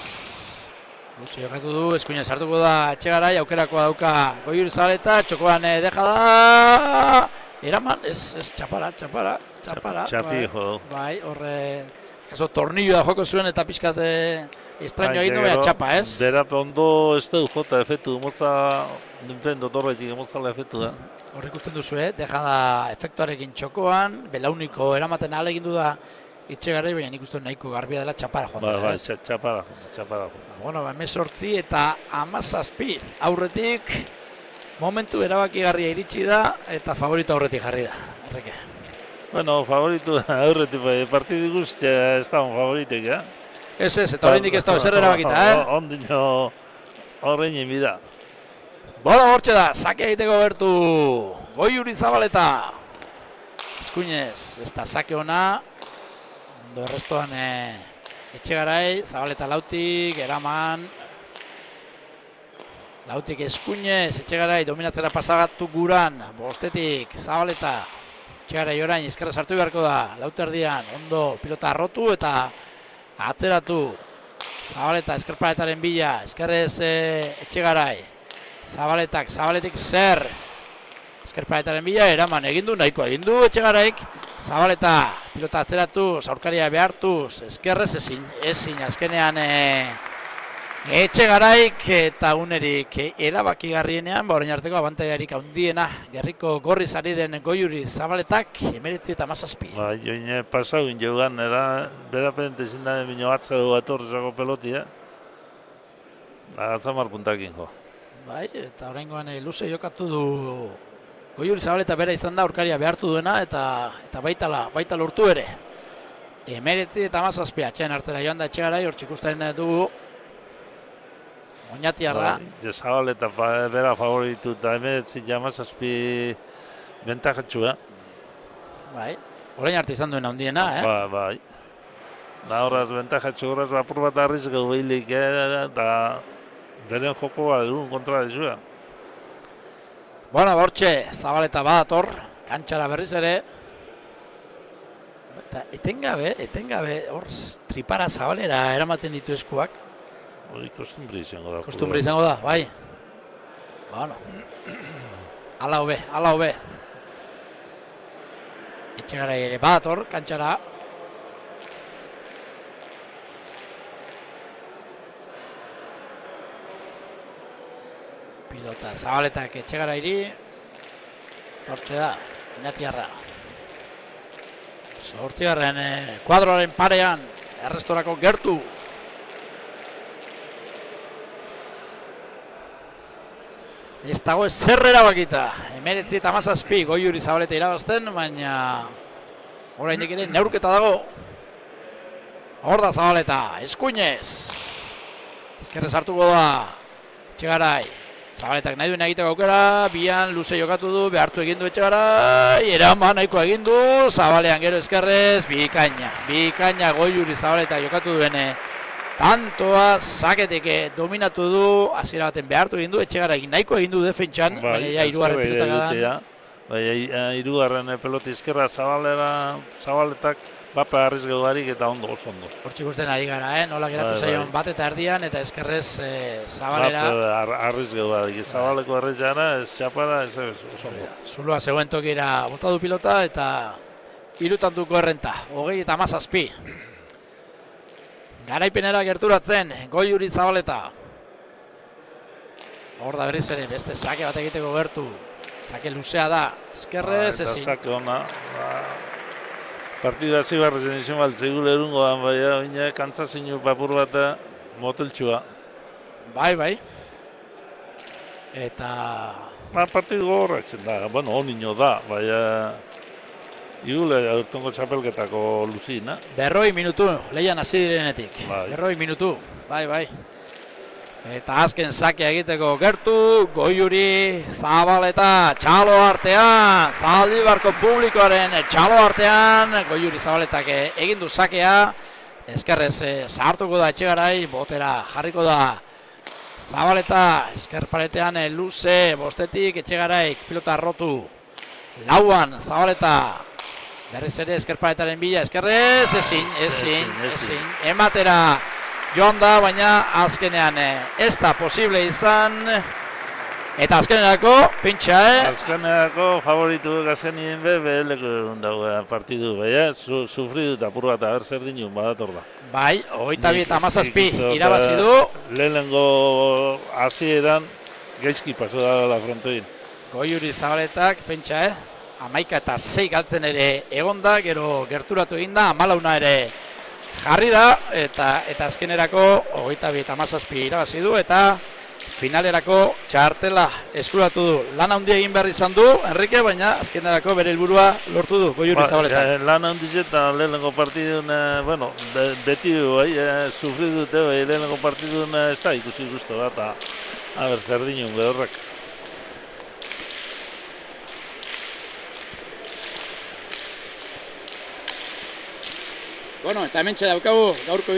Luze jokatu du, Eskuinez hartuko da Etxegarai, aukerakoa dauka Goiuri Zabaleta, txokoan deja da. Eraman, ez txapara. Txapi jo. Bai, horre, tornilloa joko zuen eta pixkat Estraño egin du bea txapa, ez? Berape ondo ez du jota efektu, motza nintzen dotorretik motzala efektu da. Hor ikusten duzu, deja da efektuarekin txokoan, belauniko eramaten ahal egin du da Etxegarai, baina nik uste nahiko garbia dela txapara joan dela, ez? Txapara. Bueno, 18 eta 17 aurretik momentu erabakigarria iritsi da eta favorito aurretik jarri da. Erreke. Bueno, favorito aurretik, partidu guztia ez da favoritek, Ez, eta horreindik ez da ezer erabakita, Ondino horrein bida. Bola hortxe da, sake egiteko bertu Goiuri Zabaleta. Eskuinez, ez da sake ona. Ondo errestoan Etxegarai, Zabaleta Lautik, eraman. Lautik eskuinez, Etxegarai dominatzera pasagatu guran. Bostetik, Zabaleta. Etxegarai orain, ezkerra sartu beharko da. Lauterdian, ondo pilota arrotu eta atzeratu. Zabaleta eskerpaletaren bila, eskerrez Etxegarai. Zabaletik zer. Eskerpaletaren bila, eraman egindu, nahiko egindu Etxegaraik. Zabaleta, pilota atzeratu, aurkaria behartuz, eskerrez ezin azkenean Etxegaraik eta unerik erabakigarrienean, orain arteko abantaiarik handiena, gerriko gorriz ari den Goiuri Zabaletak, 19 eta 17. Ba, joine pasau jogan, berapente zindaren bino atzero atorrezako pelotia. Atzamar puntakin jo. Bai, eta oraingoan luze jokatu du Goiuri Zabaleta bera izan da aurkaria behartu duena eta baita lortu ere. 19 eta 17 atxean hartzera joan da Etxegarai, hor txikusten dugu Oñatiarra. Zabaleta bera favoritu eta 19 eta 17 bentajatxua. Bai, orain arte izan duena handiena, Bai. Da horraz bentajatxu horraz apur bat arrizko behilik eta beren jokoa egun kontra dizua. Bueno, bortxe, Zabaleta badator, kantxara berriz ere. Eta etengabe, hor tripara Zabalera eramaten ditu eskuak. Hori kostumbri izango da. Kostumbri izango da, bai. Bueno, ala hobe. Etxegarai ere badator, kantxara. Pilota Zabaletak Etxegarairi. Hortxe da, Oñatiarra. Zortzigarren kuadroaren parean, errestorako gertu. Ez dago ezer erabakita. 19 eta 17 Goiuri Zabaleta irabazten, baina oraindik ere neurketa dago. Hor da Zabaleta, eskuinez. Ezkerrez hartuko da Etxegarai. Zabaletak nahi duen egiteko aukera, bian luze jokatu du, behartu egin du Etxegarai, eraman nahiko egin du, Zabalean gero ezkerrez, bikaina Goiuri Zabaleta jokatu duen tantoa, saketik dominatu du, hasiera baten behartu egin du, Etxegarai nahiko egin du defentsan, baina hirugarren pilotak baina hirugarren peloti izkerra Zabaletak bapa arrizgau barik eta oso ondo. Hortxe ikusten ari gara, nola geratu zaion bat eta erdian, eta ezkerrez Zabalera. Arrizgau barik, Zabaleko arrizara, ez txapara, ez oso ondo. Zulua zegoen tokira bota du pilota eta irutantuko errenta, 20 eta 17. Garaipenera gerturatzen, Goiuri Zabaleta. Hor da berriz ere, beste sake bat egiteko gertu. Sake luzea da, ezkerrez ezin. Eta sake ona. Partidu hasi barrezen izan baltzegule erungoan, baina kantzazinu papur bat moteltxua. Bai. Eta... Partidu gogorratzen da, onino da, baina... Igule aurtengo txapelketako luzina. 40 minutu, lehian hasi direnetik. 40 minutu, bai. Eta azken sake egiteko gertu, Goiuri Zabaleta, txalo artean, Zaldibarko publikoaren txalo artean, Goiuri Zabaletak egin du sakea, ezkerrez zahartuko da Etxegarai, botera jarriko da Zabaleta, ezker paretean luze, bostetik Etxegaraik, pilota arrotu, lauan Zabaleta, berriz ere ezker paretaren bila, ezkerrez, ezin, ematera joan da, baina azkenean ez da posible izan. Eta azkenerako, pintxa, Azkenerako favoritu gazenien beheleko dago partidu, baina sufridu eta apur bat ager zer dinun badator da. Bai, 27-17 irabazi du. Lehenengo hasieran gaizki paso da la frontoin. Goiuri Zabaletak, pentsa, 11-6 galtzen ere egonda, gero gerturatu egin da, 14 ere jarri da, eta azkenerako 27-17 irabazi du, eta finalerako txartela eskuratu du. Lan handia egin behar izan du, Enrique, baina azkenerako bere helburua lortu du, Goiuri Zabaletak. Lan handiz eta lehenengo partidun, bueno, beti sufri dute, lehenengo partidun ez da ikusi guztu da, eta aber zer dinun behorrak. Bueno, eta hementxe daukagu gaurko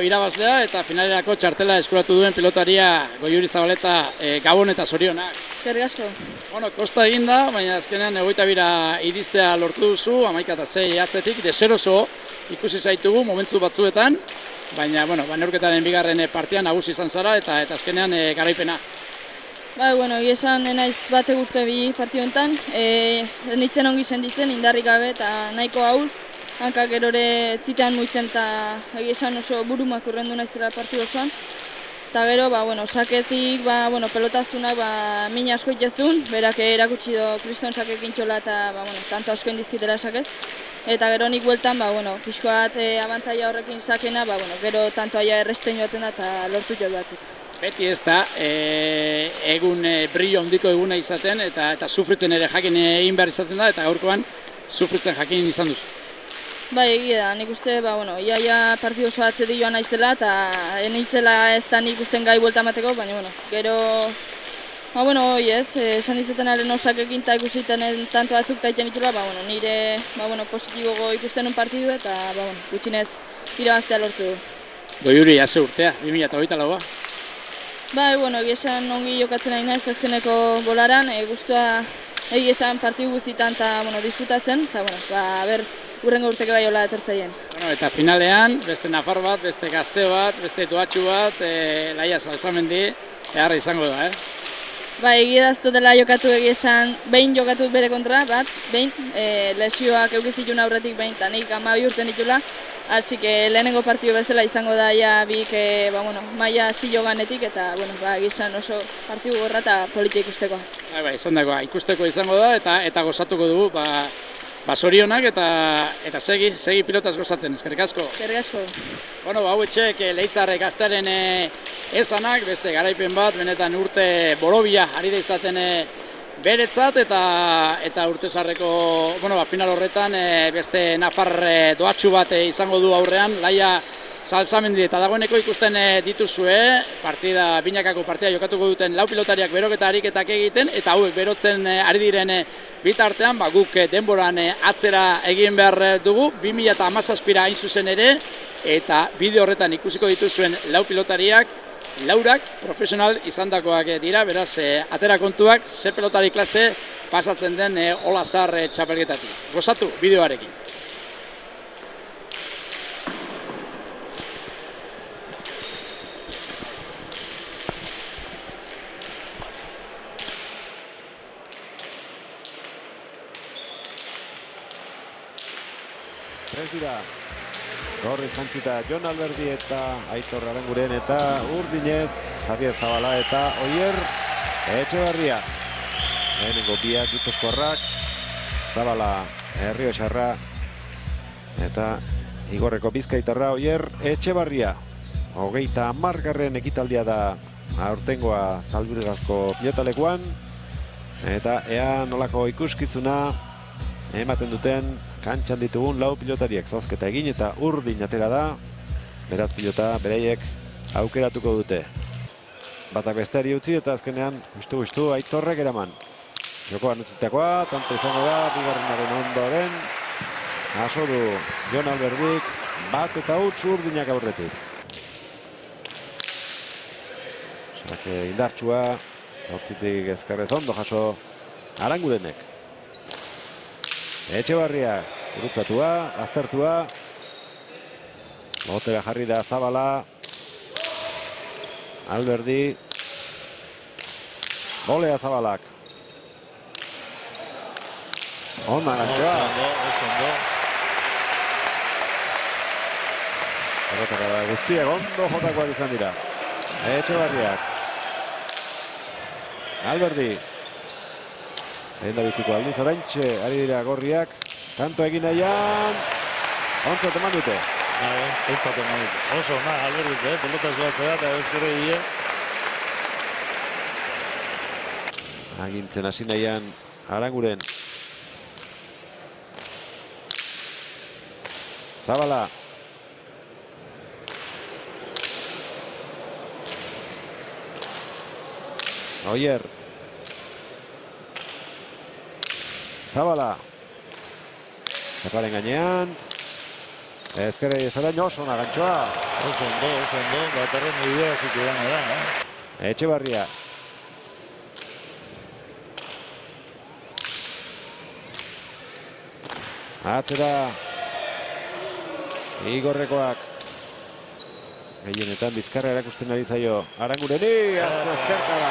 irabazlea eta finalerako txartela eskuratu duen pilotaria Goiuri Zabaleta, Gabon eta zorionak. Eskerrik asko. Bueno, kosta egin da, baina azkenean 22 iristea lortu duzu, 11-6 atzetik, deseroso ikusi zaitugu momentu batzuetan, baina, bueno, neurketaren bigarren partian nagusi izan zara eta azkenean garaipena. Bai, bueno, esan naiz bate guztu bi partiduntan, nitzen ongi senditzen, indarrik gabe eta nahiko ahul. Hankak erore etzitean muitzen eta esan oso burumak urrendu naizela partidu osoan. Eta gero, saketik, pelotazunak min asko itezun, berak erakutsi do kriston sakekin txola eta tanto asko indizkitela sakez. Eta gero nik bueltan, pixko bat abantaia horrekin sakena, gero tanto aia erresten joaten da eta lortu jot batzuk. Beti ez da, egun brillo handiko eguna izaten eta sufritzen ere jakin egin behar izaten da eta gaurkoan sufritzen jakin izan duzu. Bai, egia da, nik uste, iaia partidu oso atzedi joan naizela eta enitzela ez da nik usten gai buelta emateko, baina, gero, hoi ez, esan dizetenaren osakekin eta ikusiten tanto batzuk taiten itula, nire, positibogo ikusten un partidu eta, gutxinez, irabaztea lortu du. Goiuri, haze urtea, 2024a? Bai, egia esan ongi jokatzen nahi naiz azkeneko bolaran, guztua egia esan partidu guztitan eta, disfrutatzen, eta, urrengo urteke bai hola etortzaien. Eta finalean, beste nafar bat, beste gazte bat, beste doatxu bat, Laia Salsamendi, eharra izango da, Bai, egia da dela jokatu egia esan, behin jokatut bere kontra, behin, lesioak eukizitun aurretik behin, eta nik 12 urten ditula, alzik lehenengo partidu bezala izango da, bik, maia zilo ganetik, eta, egia esan oso partidu gorra eta politia ikusteko. Bai, izan dagoa, ikusteko izango da, eta gozatuko dugu, zorionak eta segi pilotaz gozatzen, eskerrik asko. Eskerrik asko. Hau etxek Leitzarrek gaztearen esanak, beste garaipen bat, benetan urte borobia ari da izaten beretzat eta urtezarreko final horretan beste nafar doatxu bat izango du aurrean, Laia Salsamendi eta dagoeneko ikusten dituzue, binakako partida jokatuko duten lau pilotariak beroketa ariketak egiten, eta hauek berotzen ari diren bitartean, guk denboran atzera egin behar dugu, 2017 hain zuzen ere, eta bideo horretan ikusiko dituzuen lau pilotariak, laurak profesional izandakoak dira, beraz, atera kontuak, ze pelotari klase pasatzen den Olazar txapelketatik. Gozatu bideoarekin. Tres dira, Gorri Zantzita, Jon Alberdi eta Aitor Aranguren eta Urdinez, Javier Zabala eta Oier Etxebarria. Lehenengo biak Gipuzkoarrak, Zabala Errioxarra eta Igorreko Bizkaitarra Oier Etxebarria. 30. ekitaldia da aurtengoa Zaldibarko pilotalekuan eta ea nolako ikuskizuna ematen duten kantxan ditugun lau pilotariek zozketa egin eta Urdin atera da, beraz pilota beraiek aukeratuko dute. Batak besteari utzi eta azkenean gustu Aitorrek eraman. Jokoan utzitakoa, tanto izango da, bigarrenaren ondoren, aso du Jon Alberdik, bat eta utz Urdinak aurretik. Sake indartsua, hortzitik ezkerrez ondo jaso Arangurenek. Etxebarria, urutzatua, aztertua. Botera jarri da Zabala. Alberdi. Golea Zabalak. Ona gantxoa. Oso ondo. Horretara da guztiak ondo jotakoak izan dira. Etxebarriak. Alberdi. Lehen da biziko aldiz oraintxe, ari dira gorriak. Kanto egin nahian. Ontzat eman dute. Ontzat eman dute. Oso, Alberdi, pelota esbatzea eta ezkere hile. Agintzen hasi nahian Aranguren. Zabala. Oier. Zabala. Zaparen gainean. Ezkere ezaren oso nagantxoa. Oso ondo, batarren bidea zituan edan, Etxebarria. Atzera. Igorrekoak. Gehienetan bizkarra erakusten ari zaio. Arangureni, azkerkara.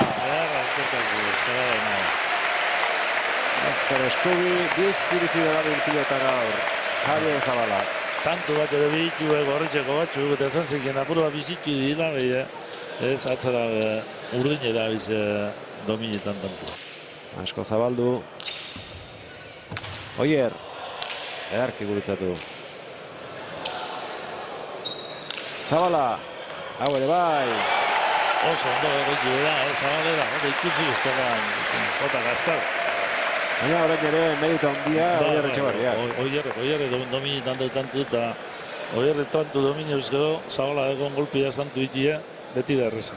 Azkar eskubi, bizi dara pilota gaur. Javier Zabala. Tanto bat ere bihitu gorritxeko batzuk, eta esan ziken apurua bizitu dira, ez atzera urdine da biz dominetan tanto. Asko zabaldu. Oier. Edarki gurutzatu. Zabala. Hau ere bai. Oso ondo egoitu da, Zabalera, ikusi bezala jota gaztar. Baina horrek ere merito handia Oier Etxebarriak. Oier dominetan dut tantu eta Oier tantu dominio euskero, Zabala egon golpia tantu itia, beti da erreza.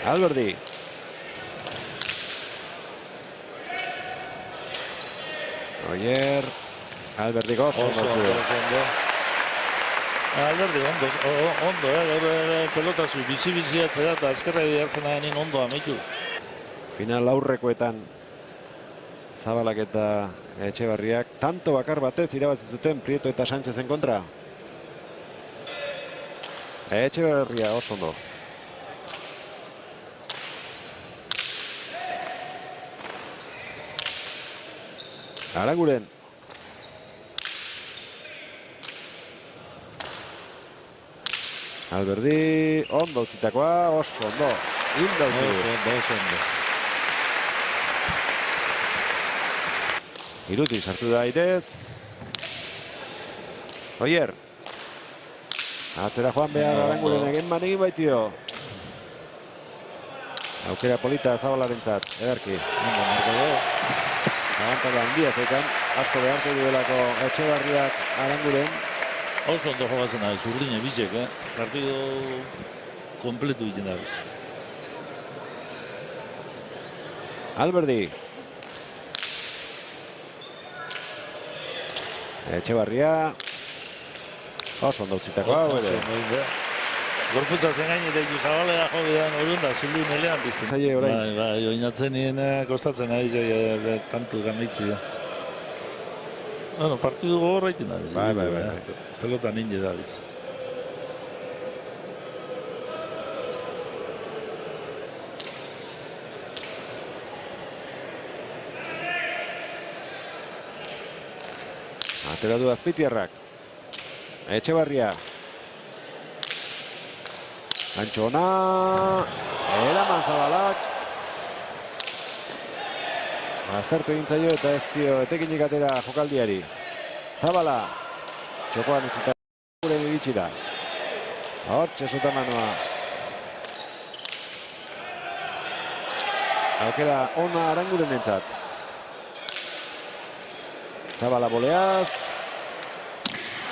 Alberdi. Oier. Alberdi oso ondo. Alberdi ondo, pelota zu bizi atzera eta azkerra hartzen ahenin ondo amaitu. Final aurrekoetan Zabalak eta Etxebarriak tanto bakar batez irabazi zuten Prieto eta Sánchezen kontra. Etxebarria oso ondo. Aranguren. Alberdi, ondo utzitakoa, oso ondo. Oso ondo. Iruti sartu da airez. Oier. Atzera joan behar Aranguren egin egin baitio. Aukera polita Zabalarentzat, edarki. Abantada handia zeikan, asko behartu duelako Etxebarriak Aranguren. Oso ondo jogatzen da, urdine bizek, partido kompletu egiten da. Alberdi. Etxebarria. Oso ondo utzitako hau ere. Gorputza zen gain eta iku Zabalera jogean orduan da, zilu nelean pizten. Zaila orain. Bai, oinatzen nien kostatzen ari zai tantu gamitzi da. Bueno, partidu gogorra iten da. Bai. Pelota ninde da biz. Atera du Azpitiarrak. Etxebarria. Antxo ona. Eraman Zabalak. Aztertu egin zaio eta ez dio etekinik atera jokaldiari. Zabala. Txokoan utzita guren iritsi da. Hortxe sotamanoa. Aukera ona Aranguren entzat. Zabala boleaz.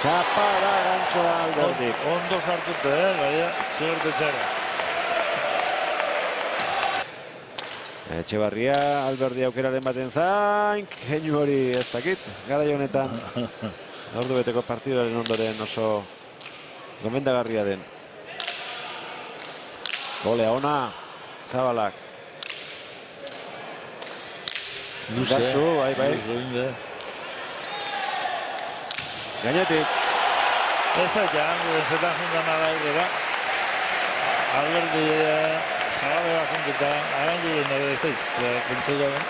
Txapara gantxoa Alberdik. Ondo sartute, baina zuerte txarra. Etxebarria, Alberdi aukeraren baten zain. Keinu hori ez dakit, garai honetan. Ordu beteko partidoaren ondoren oso gomendagarria den. Golea ona, Zabalak. Gatsu, bai. Gainetik. Ez da, zetan juntan ara aurrera. Alberdi Zabale bajunketa, Aranguren ere ez daiz, kentzeu gaben.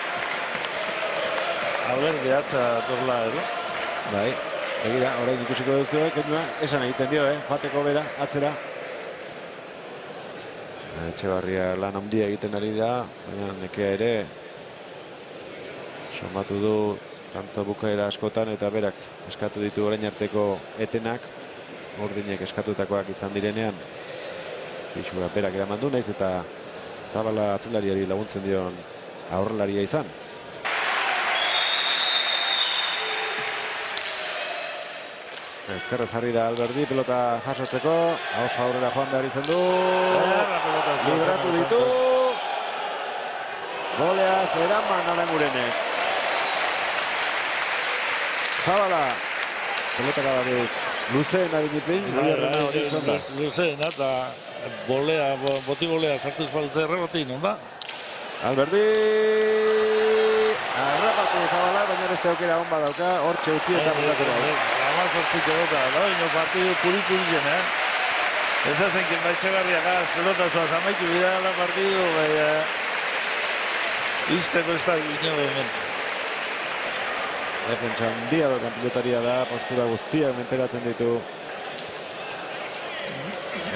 Albert behatza torla, Bai, egira, orain ikusiko duzu, kenua, esan egiten dio, joateko bera, atzera. Etxebarria lan handia egiten ari da, baina nekea ere somatu du tanto bukaera askotan eta berak eskatu ditu orain arteko etenak, Urdinek eskatutakoak izan direnean pixura berak eraman du, naiz eta Zabala atzelariari laguntzen dion aurrelaria izan. Ezkerrez jarri da Alberdi, pelota jasotzeko, oso aurrera joan behar izan du, lideratu ditu, goleaz eraman Arangurenek. Zabala, pelota gadarik luzeen adinipin, goierrena hori izan da. Luzeen, eta boti bolea sartuz baltze errebotin, onda? Alberdi, arrapatu Zabala, baina beste aukera hon badauka, hortxe utzi eta pelatu da. Sortziko gota, ino partidu puri-puri esa zenkin Etxebarria gaz, pelota zoaz amaitu bidala partidu, izteko ez da ino hemen. Defentsa handia dokan pilotaria da, postura guztiak menteratzen ditu.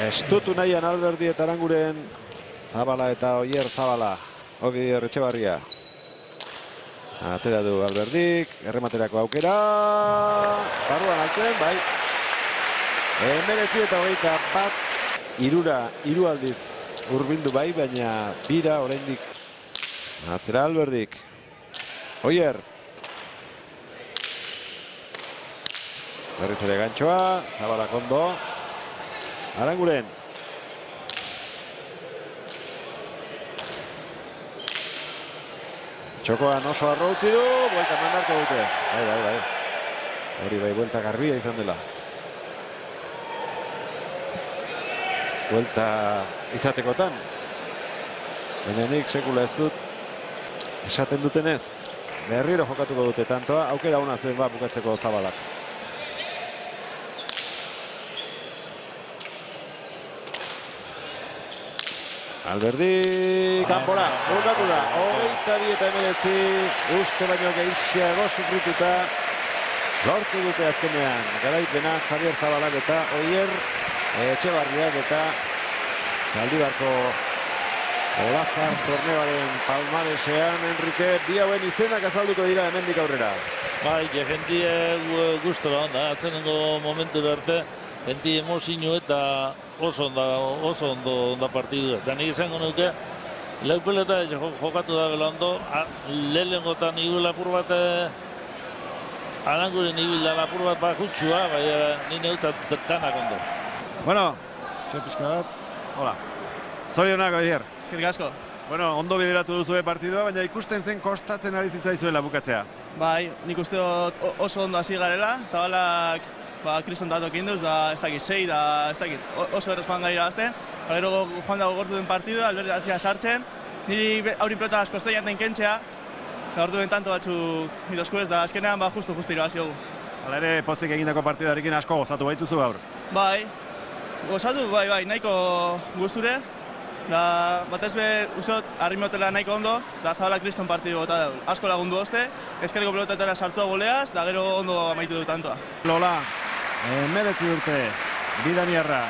Estutu nahian Alberdi eta Aranguren, Zabala eta Oier Zabala, Oier Etxebarria. Atera du Alberdik, errematerako aukera, barruan altzen, bai. 19-21, hiru aldiz hurbildu bai, baina bira oraindik. Atzera Alberdik, Oier. Berriz ere gantxoa, Zabala kondo, Aranguren. Txokoan oso arro utzi du, buelta mandarko dute. Bai. Hori bai, buelta garbia izan dela. Buelta izatekotan. Baina nik sekula ez dut esaten dutenez. Berriro jokatuko dute tantoa, aukera ona zuen bukatzeko Zabalak. Alberdi, kanpora, bukatu da, 22-19, uste baino gehiago sufrituta, lortu dute azkenean, garaipena Javier Zabalak eta Oier Etxebarriak eta Zaldibarko Olazar torneoaren palmaresean, Enrique, bi hauen izenak azalduko dira hemendik aurrera. Bai, jentie gustora onda, atzenengo momentu arte, jentie emozio eta oso ondo partidu. Eta nik izango nuke, lau pelota jokatu da gela ondo, lehenengotan ibil lapur bat, Aranguren ibil da lapur bat bajutsua, baina nire utzat danak ondo. Bueno, txepizka bat, hola. Zorionak, Oier. Eskerrik asko. Bueno, ondo bideratu duzue partidua, baina ikusten zen kostatzen ari zitzaizuela bukatzea. Bai, nik uste dut oso ondo hasi garela, Zabalak kriston datok induz, da ez dakit, sei, da ez dakit, oso errez joan garira bazten. Gero joan dago gortu den partidua, Alberdi atzia sartzen, niri aurri pelota asko esteinaten kentzea, da gortu den tanto batzuk idosku ez, da azkenean justu irabazi dugu. Hala ere, pozik egindako partidarekin asko gozatu baituzu gaur. Bai, gozatu, bai, nahiko gusture. Da, batez be, uste dut, arrimotela nahiko ondo, da Zabala kriston partidu gota daul. Asko lagundu oste, ezkerreko pelotetara sartua goleaz, da gero ondo amaitu du tantoa. Lola, 19 urte, bidaniarra.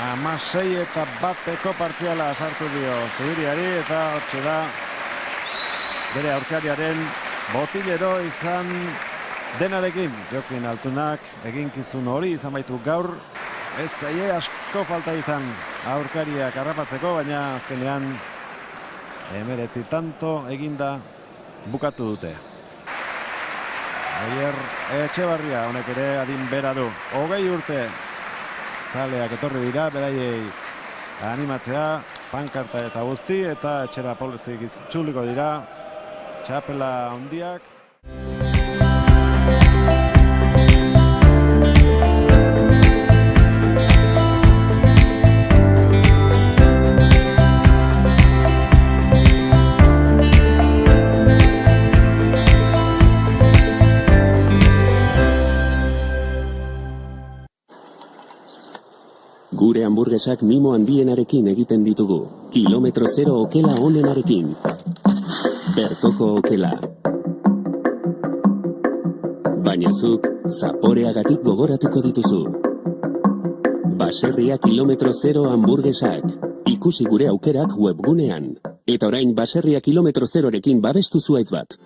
16-1 partziala sartu dio Zubiriari eta hortxe da bere aurkariaren botilero izan denarekin. Jokin Altunak eginkizun hori izan baitu gaur. Ez zaie asko falta izan aurkariak harrapatzeko, baina azkenean 19 tanto eginda bukatu dute. Oier Etxebarria honek ere adin bera du. 20 urte zaleak etorri dira, beraiei animatzea, pankarta eta guzti, eta etxera polizik itzuliko dira, txapela handiak. hamburguesak mimo handienarekin egiten ditugu. Kilometro zero okela onenarekin. Bertoko okela. Baina zuk, zaporeagatik gogoratuko dituzu. Baserria kilometro zero hamburguesak. Ikusi gure aukerak webgunean. Eta orain baserria kilometro zerorekin babestu zuaitz bat.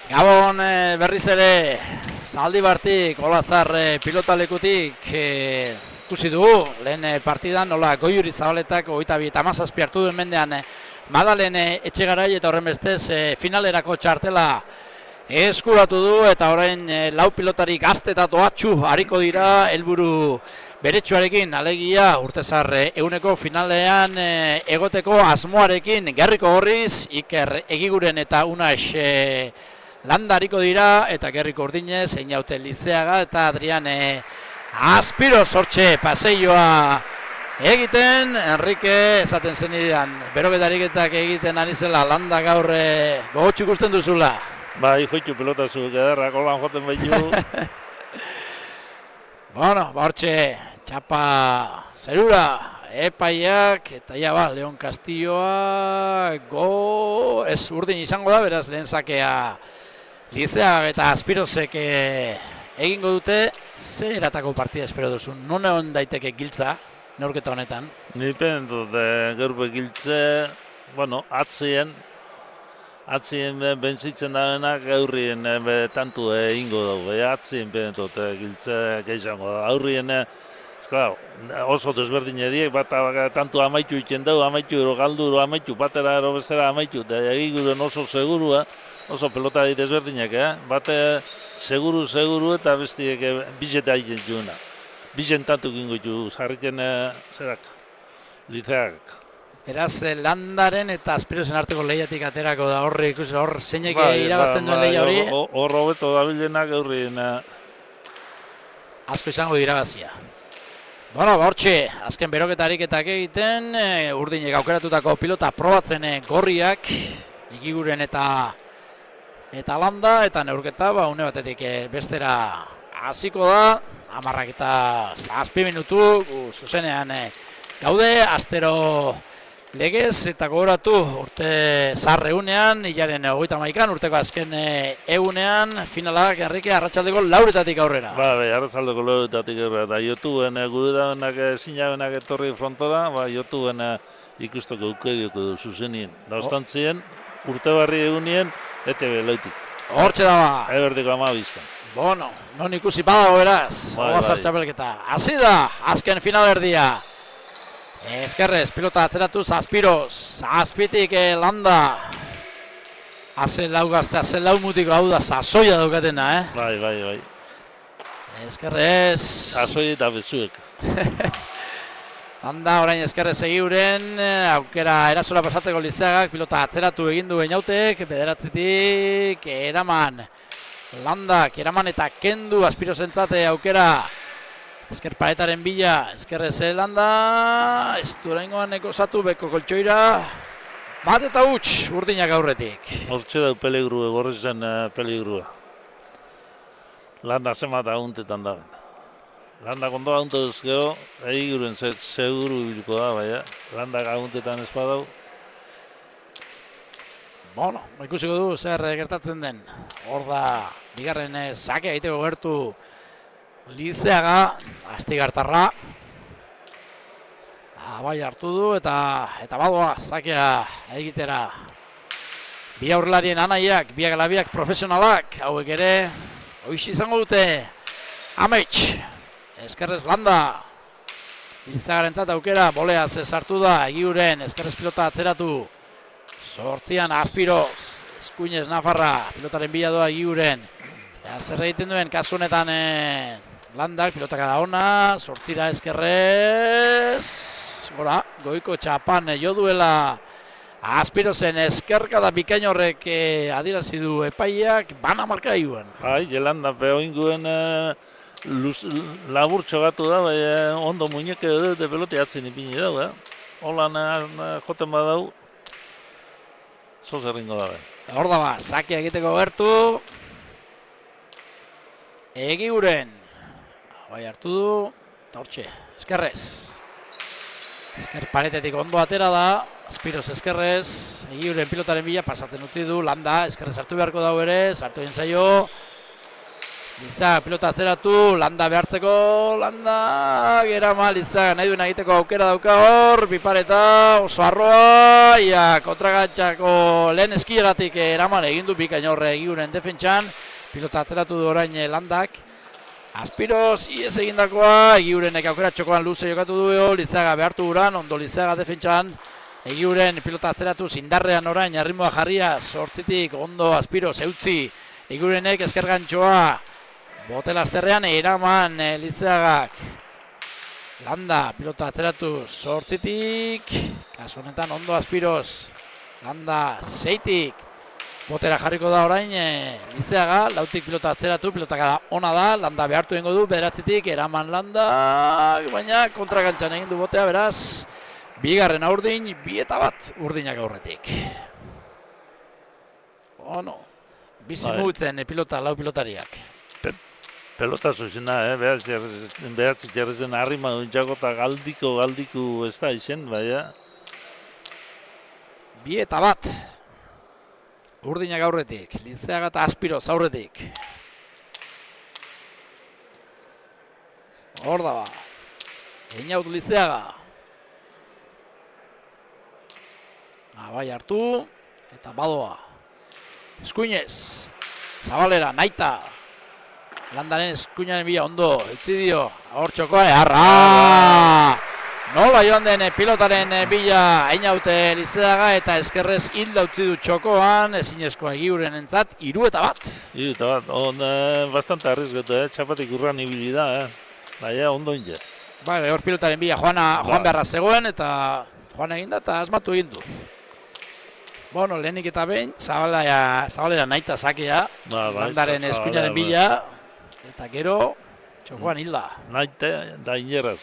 Gabon berriz ere Zaldibartik, Olazar pilotalekutik ikusi dugu lehen partidan, nola Goiuri Zabaletak 22-17 hartu duen mendean Madalen Etxegarai eta horren bestez finalerako txartela eskuratu du eta orain lau pilotari gazte eta doatxu hariko dira helburu beretsuarekin, alegia Urtezar eguneko finalean egoteko asmoarekin. Gerriko Gorriz, Iker Egiguren eta Unax landariko dira eta Gerriko Urdinez, Einaute Lizeaga eta Adrian Aspiro sortxe paseioa egiten. Enrique esaten zenidan berobedariketak egiten ari zela, landa gaur gogotxu ikusten duzula. Bai, joitu pelotazuk ederrak holan joten behitu. Bueno, hortxe txapa zerura epaiak eta ja ba, Leon Castilloa ez urdin izango da, beraz lehen sakea Lizeaga eta Aspirozek egingo dute. Ze eratako partida espero duzu? Non egon daiteke giltza neurketa honetan? Nipen dut gaurbe giltze, bueno, atzien bentzitzen dabenak aurrien tantu egingo dugu. Atzien dut giltze gehiago da. Aurrien Claro, oso desberdin ediek, bat tantu amaitu iten dugu, amaitu ero galduro amaitu, batera ero bestera amaitu, eta egiguren oso segurua, oso pelota desberdinak, bate seguru eta bestiek bizeta egiten duena. Bizen tantu gingo ditu, jarriten zerak, liceak. Beraz, Landaren eta Aspirosen arteko lehiatik aterako da horri, ikusi hor zeinek irabazten duen lehia hori. Hor hobeto dabilenak eurrien. Asko izango irabazia. Bueno, hortxe, azken beroketarik egiten, urdinek aukeratutako pilota probatzen gorriak, Igiguren eta Landa, eta neurketa, une batetik bestera hasiko da, 10 eta 7 minutu, zuzenean gaude, astero legez eta gogoratu urte zahar egunean, hilaren 31an, urteko azken egunean, finalak Enrique arratsaldeko 4:00 aurrera. Arratsaldeko 4:00 aurrera, eta YouTubeen gure dabenak sinabenak etorri frontora, YouTubeen ikusteko aukerioko du zuzenien. Da ostantzien, urte barri egunien, ETV lautik. Hortxe daba. Eberdiko 12. Bueno, non ikusi badago beraz, Ogazar txapelketa. Hasi da, azken finalerdia. Eskerrez, pilota atzeratuz Aspiros, Azpitik Landa. Azen lau gazte, azen lau mutiko, hau da, sasoia daukatena, Bai. Eskerrez. Sasoi eta bezuek. Landa, orain Eskerrez egiuren, aukera erasola pasateko Lizeagak, pilota atzeratu egindu Eñautek, bederatzitik, eraman. Landak, eraman eta kendu Aspirosentzate aukera. Esker paretaren bila, Eskerrez Landa, ez du oraingoan ekosatu beko koltsoira. Bat eta huts, urdinak aurretik. Hortxe dau peligrua, gorrezen peligrua. Landa zemat aguntetan da. Landa kondo aguntuz gero, egiguren seguru ibiliko da, baina. Landa aguntetan ez badau. Bueno, ikusiko du zer gertatzen den. Hor da, bigarren sake egiteko gertu Lizeaga, Astigartarra. Bai hartu du eta badoa sakea egitera. Bi aurrelarien anaiak, biak alabiak profesionalak, hauek ere, hoiz izango dute. Amets, Eskerrez Landa. Lizeagarentzat aukera, boleaz sartu da, Egiuren, Eskerrez pilota atzeratu. 8an Aspiroz, Eskuinez Nafarra, pilotaren bila doa Egiuren. Zer egiten duen, kasu honetan Landak, pilotaka da ona, 8 Eskerrez. Gora, goiko txapan jo duela Aspirozen eskerka da bikain horrek adierazi du epaiak, bana marka iguen. Bai, Landa peoinguen laburtxo gatu da, ondo muñeke dute pelote atzen ipini dau, Holan joten badau, zoz erringo da. Hor da ba, sake egiteko gertu. Egiuren. Bai hartu du, eta hortxe, Eskerrez. Esker paretetik ondo atera da, Aspiroz Eskerrez, Egiuren pilotaren bila pasatzen utzi du, Landa, Eskerrez hartu beharko dago ere, sartu egin zaio. Lizeaga pilota atzeratu, Landa behartzeko, Landa, gerama, Lizeaga nahi duen egiteko aukera dauka hor, bipareta, oso arroa, ia kontragatxako lehen eskileratik eraman egindu bikain horre Egiuren defentsan, pilota atzeratu du orain Landak. Aspiroz, iez egindakoa, Egiurenek aukera txokoan luze jokatu du, Lizeaga behartu uran, ondo Lizeaga defentsan. Egiuren pilota atzeratu indarrean orain, arritmoa jarria, 8tik, ondo Aspiroz, eutzi. Egiurenek eskergantxoa, botelazterrean eraman Lizeagak. Landa, pilota atzeratu 8tik, kasu honetan ondo Aspiroz. Landa, 6tik. Botera jarriko da orain Lizeaga, 4tik pilota atzeratu, pilotaka da ona da, Landa behartu egingo du, 9tik, eraman Landa, baina kontragantxan egin du botea, beraz, bigarren urdin, 2-1 urdinak aurretik. Ono, bizi mugitzen pilota, lau pilotariak. Pelota zuzena, behatzi jarrezen harrima duntxako eta galdiko ez da izen, baina. 2-1. Urdinak aurretik, Lizeaga eta Aspiroz aurretik. Hor da ba, Eñaut Lizeaga. Bai hartu, eta badoa. Eskuinez, Zabalera, Naita. Landaren eskuinaren bila ondo, utzi dio, hor txokoa, arra! Nola joan den pilotaren bila Einaute Lizeaga eta eskerrez hilda utzi du txokoan, ezinezkoa Egiuren entzat, 3-1. 3-1, bastante arriesgatu, txapatik urran ibili da, baina ondo inge. Bai, hor pilotaren bila joan beharra zegoen eta joan eginda eta asmatu egin du. Bueno, lehenik eta behin, zabalera nahita sakea, Landaren eskuinaren bila, eta gero txokoan hilda. Naite da ineraz,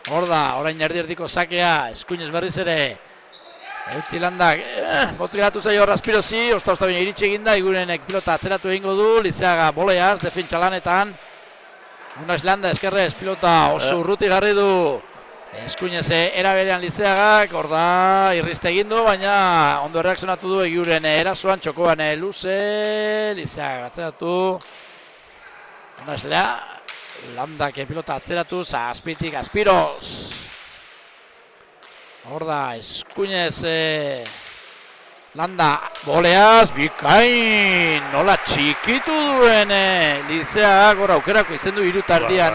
Hor da, orain erdi-erdiko sakea, eskuinez berriz ere, eutzi Landak, botzik geratu zaio hor Aspirozi, osta bine iritsi eginda, Egurenek pilota atzeratu egingo du, Lizeaga boleaz, defentsa lanetan, Unaz Landa eskerrez, pilota oso urruti garri du, eskuinez eraberean Lizeagak, hor da, irrizte egin du, baina ondo erreakzionatu du Eguren erasoan, txokoan luze, Lizeaga atzeratu, Unaz Landak pilota atzeratu, Azpitik Aspiroz. Hor da, eskuinez Landa boleaz, bikain, nola txikitu duen Lizeagak, hor aukerako izen du 3 tardian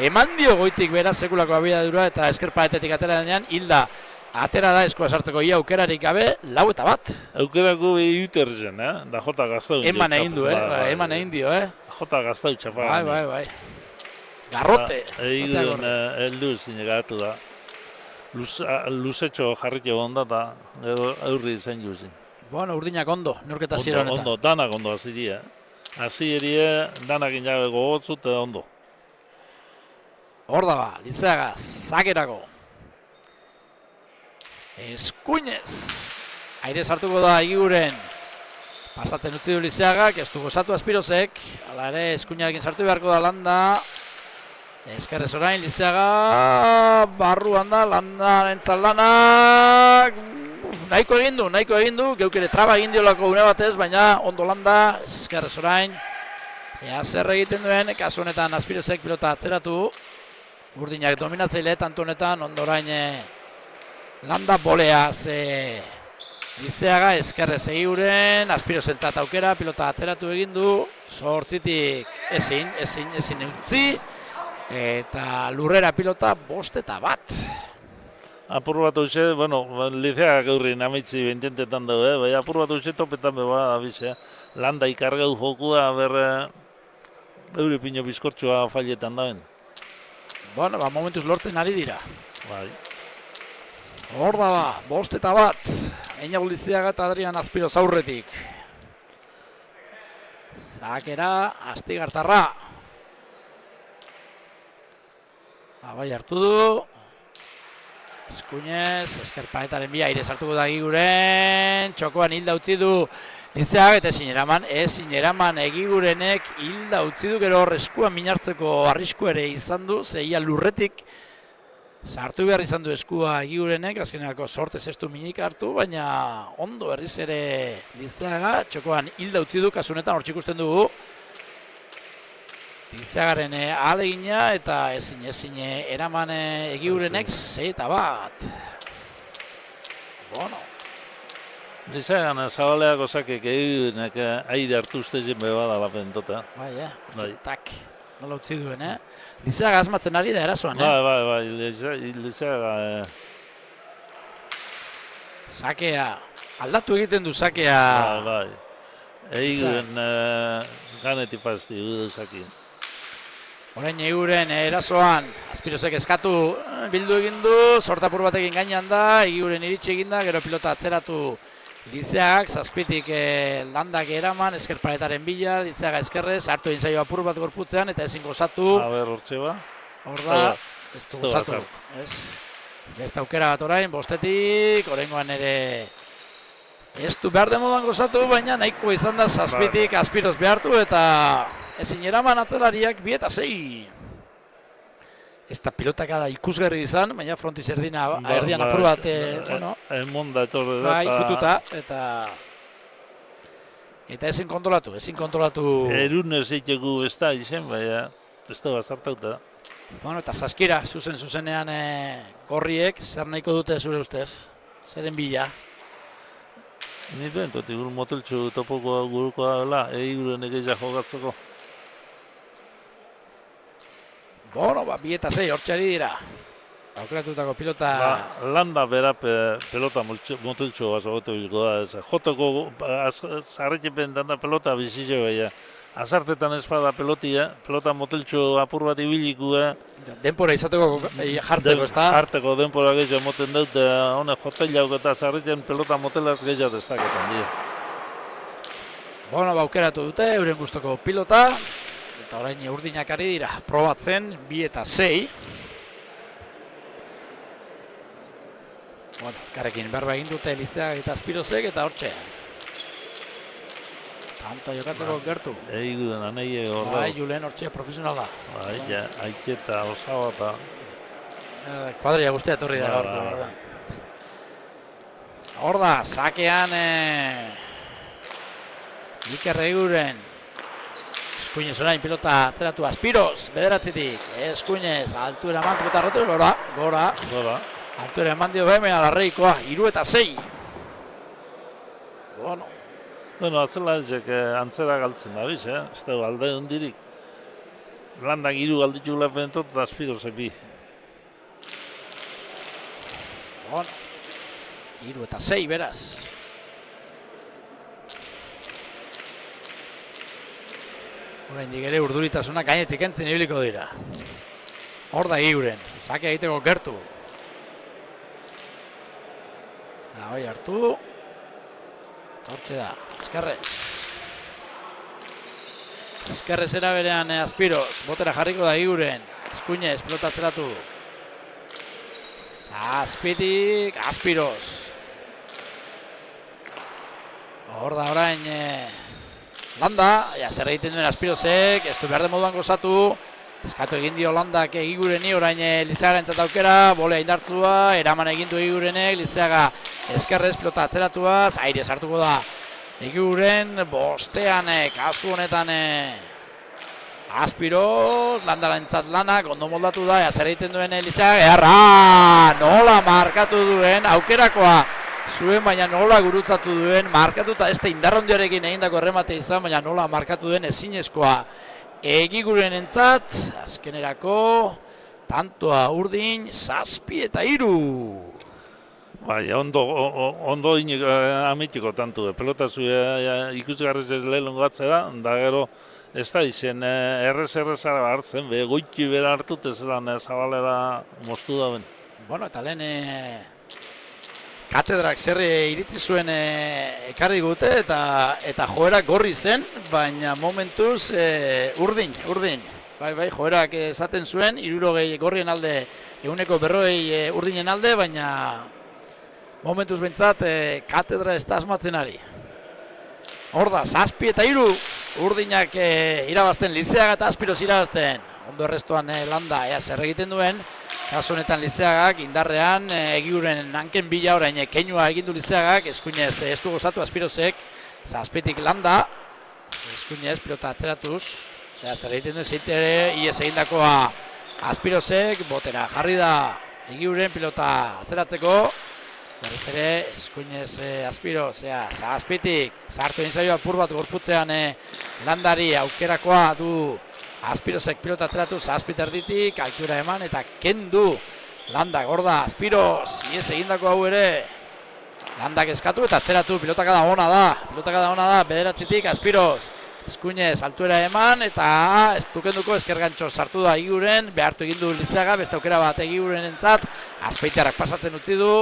eman dio goitik bera sekulako abiadura eta eskerpaetetik atera denean, hilda atera da eskoa sartzeko ia aukerarik gabe, 4-1. Aukerako behiuter zen, da jota gaztau. Eman egin du, eman egin dio, Jota gaztau txapagan. Bai. Garrote. Egin heldu zine gatu da. Luzetxo jarritxo onda eta aurri izan juzin. Bueno, urdinak ondo, neurketa zira honetan. Ondo, danak ondo hasi dira. Hasi erie, danak inabe gogotzu eta ondo. Hor da ba, Lizeaga, zakerako. Eskuinez. Aire sartuko da Eguren. Pasatzen utzi du Lizeagak, ez du gozatu Aspirozek. Hala ere, eskuinarekin sartu beharko da Landa. Eskerrez orain, Lizeaga, barruan da, Landaren lanak. Nahiko egin du, geuk ere traba egin diolako une batez, baina ondo Landa, eskerrez orain. Ea zer egiten duen, kasu honetan Aspirozek pilota atzeratu. Urdinak dominatzaile tanto honetan, ondo orain Landa boleaz Lizeaga, eskerrez Eguren, Aspirozentzat aukera, pilota atzeratu egin du, 8tik ezin utzi. Eta lurrera pilota 5-1. Apur bat hoxe, Lizeagak eurri namitzi bententetan dago, bai apur bat hoxe topetan beba abizea. Landa ikargau jokua eure pino bizkortxoa failetan daben. Bueno, momentuz lortzen ari dira. Bai. Hor da ba, 5-1. Einago Lizeaga eta Adrian Aspiroz aurretik. Zakera, Astigartarra. Bai hartu du. Eskuinez, eskerpaetaren bi aire sartuko da Eguren. Txokoan hilda utzi du Lizeagak eta ezin eraman Egurenek hilda utzi du, gero hor eskuan minartzeko arrisku ere izan du, zeia lurretik sartu behar izan du eskua Egurenek, azkeneako sortez ez du minik hartu, baina ondo berriz ere Lizeagak, txokoan hilda utzi du, kasunetan hor txikusten dugu. Lizeagaren alegina eta ezin eraman Egurenek 6-1. Bueno. Lizeagan zabaleako zakek Egurenek aire hartu ustezen beba da lapentota. Bai, tak. Nola utzi duen, Lizeaga asmatzen ari da erasoan, Bai, Lizeaga... Sakea, aldatu egiten du sakea. Bai. Eguren ganetik pasti du sakea. Orain Eguren erasoan, Aspirozek eskatu bildu egin du, sortapur batekin gainean da, Eguren iritsi egin da, gero pilota atzeratu Lizeagak, Azpitik Landak eraman, eskerparetaren bila, Lizeaga eskerrez, hartu egin zaio apur bat gorputzean, eta ezin gozatu. Hortxe ba? Hor da, ez du gozatu. Beste aukera bat orain, 5-tik, oraingoan ere ez du behar demodan gozatu, baina nahiko izan da Azpitik Aspiroz behartu, eta ezin eraman atzelariak 2-6. Ez da pilotaka da ikusgarri izan, baina frontiz erdian apur bat, Emonda etorre da. Ikututa, eta ezin kontrolatu. Erunez eitegu ez da izen, baina ez da bazartauta. Bueno, eta Saskira, zuzenean gorriek, zer nahiko dute zure ustez? Zeren bila? Ni bentot, igur moteltxu topokoa gurukoa dela, Egurenek egia jokatzeko. Bueno, 2 eta 6 hortxari dira. Aukeratutako pilota... Landa bera pelota motiltxo bat zagotu bilko da. Jotoko zarretepen danda pelota bizitxo baina. Azartetan espada pelotia, pelota motiltxo apur bat ibiliko. Denpora izateko jartzeko, ezta? Jarteko denpora gehiago moten dut, honek jotelauk eta zarretzen pelota motelaz gehiago destaketan dira. Bueno, aukeratu dute, euren gustoko pilota. Eta orain urdinak ari dira, probatzen, 2 eta 6. Bueno, karekin berba egin dute Lizeaga eta Azpirozek eta hortxe. Tanto jokatzeko gertu. Egu den aneie hor da. Bai, Julen hortxe profesionala. Bai, aiketa, osaba eta... Kuadria guztia etorri da gaur. Hor da, sakean... Iker Eguren. Eskuinez orain pilota atzeratu Azpiroz, bederatzitik. Eskuinez, altuera eman pilota rotu, gora. Altuera eman dio behemea Larreikoa, 3 eta 6. Bueno, atzela ezek antzera galtzen da, biz, ez da alde hundirik. Landak 3 galditu lapentot eta Azpiroz epi. 3 eta 6, beraz. Oraindik ere urduritasuna gainetik entzin ibiliko dira. Hor da Eguren, sake egiteko gertu. Bai hartu. Hortxe da, Ezkerrez. Ezkerrez eraberean Azpiroz, botera jarriko da Eguren. Eskuinez, pelota atzeratu. Azpitik, Azpiroz. Hor da orain... Landa, zer egiten duen Azpirozek, ez du behar den moduan gozatu. Eskatu egin dio Landak Egigureni, orain Lizeaga entzat aukera, bolea indartzua, eraman egin du Egigurenek, Lizeaga Ezkerrez pilota atzeratuaz, aire sartuko da Egiguren, bostean, kasu honetan Azpiroz, Landara entzat lanak, ondo moldatu da, zer egiten duen Lizeaga, nola markatu duen, aukerakoa zuen, baina nola gurutzatu duen, markatuta ez da indarrondioarekin egindako erremate izan, baina nola markatu duen ezinezkoa Egiguren entzat, azkenerako, tantoa urdin, 7 eta 3. Bai, ondo inik amitiko tantu, pelota zuen ikusgarriz ez lehenko atzera, da gero ez da izen errez-errezara hartzen, goiti bera hartut ez lan zabalera moztu da ben. Bueno, eta lehen katedrak zer iritzi zuen ekarri gute eta joerak gorri zen, baina momentuz urdin. Bai, joerak esaten zuen, 60 gorrien alde, 140 urdinen alde, baina momentuz bentsat katedra ez da asmatzen ari. Hor da, 7 eta 3, urdinak irabazten, Lizeaga eta Azpiroz irabazten. Ondo errestuan Landa, zer egiten duen. Kasu honetan Lizeagak indarrean, Egiguren hanken bila orain keinua egindu Lizeagak, eskuinez ez du gozatu Azpirozek, Azpitik Landa, eskuinez pilota atzeratuz, zer egiten duen zeitere, ies egindakoa Azpirozek, botera jarri da Egiguren pilota atzeratzeko, berriz ere, eskuinez Azpiroz, Azpitik, sartu egin zaio apur bat gorputzean Landari aukerakoa du Azpirozek pilota atzeratu, Azpit erditik, altura eman eta kendu. Landak, gorda, Azpiroz, ies egindako hau ere. Landak eskatu eta atzeratu, pilotakada ona da, bederatzitik, Azpiroz. Eskuinez, altuera eman eta ez dukenduko eskergantxo sartu da Egiguren, behartu egin du Lizeaga, beste aukera bat Egiguren entzat, Azpeitiarrak pasatzen utzi du.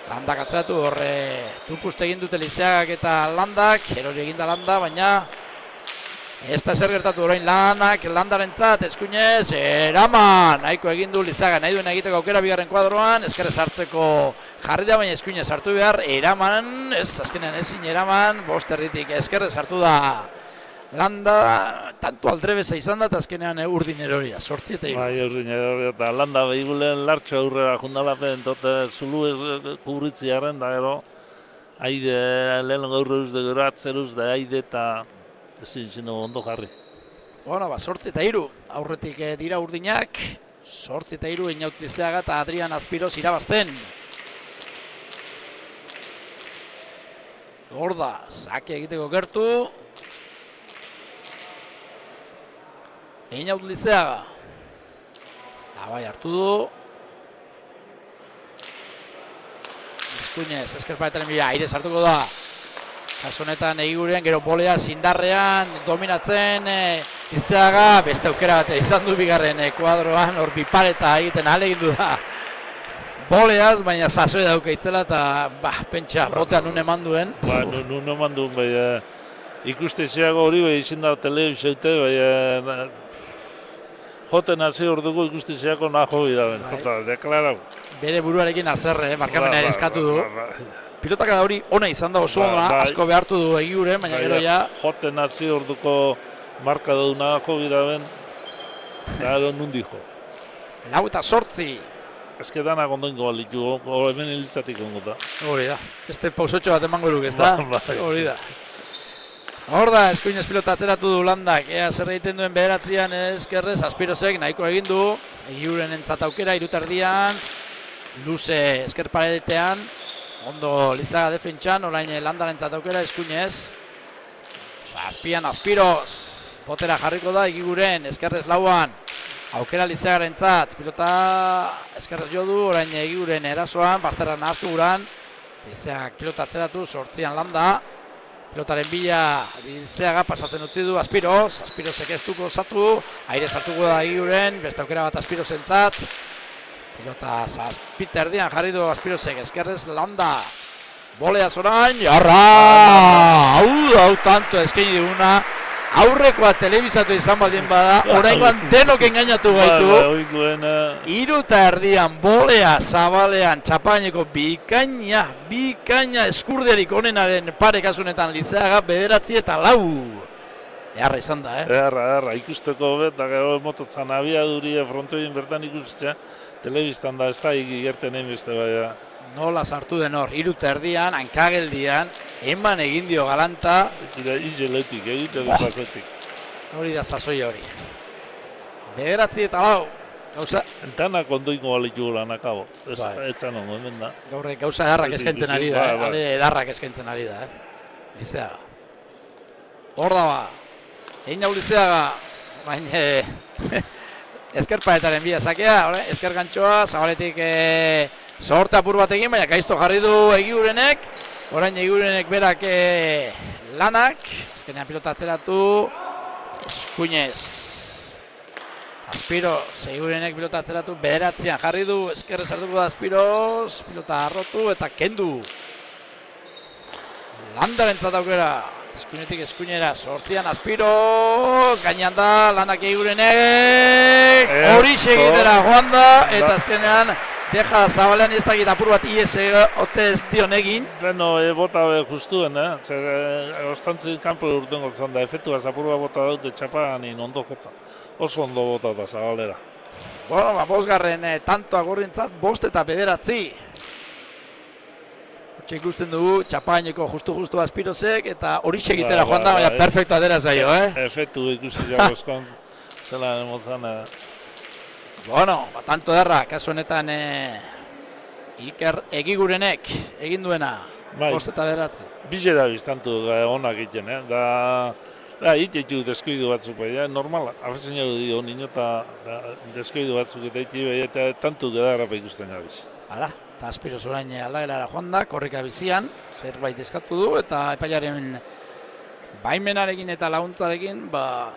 Landak atzeratu, horre tupuste egin dute Lizeagak eta Landak, erori eginda Landa, baina ez da zer gertatu orain Landarentzat, eskuinez, eraman, nahiko egin du Lizeaga, nahi duen egiteko aukera bigarren kuadroan, Ezkerrez hartzeko jarri da, baina eskuinez hartu behar, eraman, azkenean ezin eraman, bost erditik Ezkerrez hartu da Landa, tanto aldrebeza izan da, eta azkenean urdin eroria, 8 eta 3. Bai, urdin eroria, eta Landa behigulen lartxo aurrera jundalapen, tote zulu kubritziaren, da gero, haide lehen gaur eus de gero atzeruz, da haide eta ezin ondo jarri. Bueno, 8 eta 3, aurretik dira urdinak, 8 eta 3 Einaut Lizeaga eta Adrian Azpiroz irabazten. Hor da, sake egiteko gertu. Einaut Lizeaga. Bai, hartu du. Eskuinez, eskerparetaren bila, aire sartuko da. Kasu honetan Egiguren, gero bolea zindarrean, dominatzen, Lizeaga, beste aukera bat izan du bigarren kuadroan, hor bipareta egiten ahalegindu da. Boleaz, baina sasoi dauka itzela eta pentsa, botean nun eman duen. Nun eman duen, bai, ikusteziago hori, bai, izin da telebizeute, bai, joten hasi hor dugu ikusteziako naho bidaben, jota, deklarau. Bere buruarekin azerre, markamena ere eskatu du. Pilotaka da hori ona izan da oso ona, asko behartu du Egiguren, baina gero ja... Joten hasi hor duko marka dauna naho bidaben, da nundi jo. 4-8. Ez que danak ondoingo balitu, hemen hiltzatik ongo da. Hori da, beste pausotxo bat emango luk, ez da? Hori da. Hor da, eskuinez pilota atzeratu du Landak, ea zer egiten duen bederatzean eskerrez, Aspirosek nahiko egin du, Egiguren entzat aukera, iruterdian, luze eskerparetean, ondo Lizaga defentsan, orain Landaren entzat aukera, eskuinez. Zazpian Aspiros, botera jarriko da Egiguren, eskerrez lauan, aukera Lizagaren entzat, pilota eskerrez jo du, orain Egiguren erasoan, bazterra nahaztu guran, Lizagak pilota atzeratu, 8an Landa, pilotaren bila Lizeaga pasatzen utzi du Aspiros, Aspirosek ez duko osatu, aire sartuko da Egiguren, beste aukera bat Aspiros entzat, pilota zazpiterdian jarri du Aspirosek, eskerrez Landa, boleaz orain, jarra! Hau tanto eskaini diguna, aurrekoa telebizatu izan baldin bada, oraingoan denok engainatu gaitu. 3:30 bolea zabalean txapaineko bikaina eskurderik onenaren pare kasunetan Lizeaga 9-4. Eharra izan da, Eharra, ikusteko bet, eta gero mototzan abiaduria frontoien bertan ikustea, telebistan da ez da igerten egin beste baina. Nola sartu den hor, 3:30, hankageldian, eman egin dio galanta. Eta izeletik, egiten du pasetik. Hori da sasoi hori. 9-4. Gauza... Entanak ondoingo balitu lan akabo. Etzan ongo, hemen da. Gaurre, gauza edarrak eskaintzen ari da, ale edarrak eskaintzen ari da, Lizeaga. Hor da ba. Egin hau Lizeaga, baina eskerparetaren bila sakea, esker gantxoa, zabaletik sorte apur bat egin, baina gaizto jarri du Egigurenek, orain Egigurenek berak Lanak, azkenean pilota atzeratu, eskuinez. Aspiros, Egigurenek pilota atzeratu, 9-an jarri du, eskerrez hartuko da Aspiros, pilota harrotu eta kendu. Landarentzat aukera, eskuinetik eskuinera, 8an Aspiros, gainean da, Lanak Egigurenek, hori segitera joan da, eta azkenean, deja zabalean ez dakit apur bat ies ote ez dion egin. Beno, bota justuen, ostantzin kanpo urten gotzan da, efektua apur bat bota daute txapaganin ondo jota. Oso ondo bota da zabalera. Bueno, bosgarren tantoa gorrintzat, 5-9. Hortxe ikusten dugu, txapaineko justu Aspirosek, eta hori segitera joan da, baina perfecto atera zaio, Efektu ikusi jagozkon, zelan emotzan. Bueno, tanto derra, kasu honetan Iker Egigurenek egin duena, 5-9. Bizera biztantu onak egiten, da ititu deskoidu batzuk, normala, afezen jau dio nino eta deskoidu batzuk eta iti, eta tantu gedarrapa ikusten gabiz. Hala, eta Aspiros orain aldagelara joan da, korrika bizian, zerbait eskatu du, eta epaiaren baimenarekin eta laguntzarekin,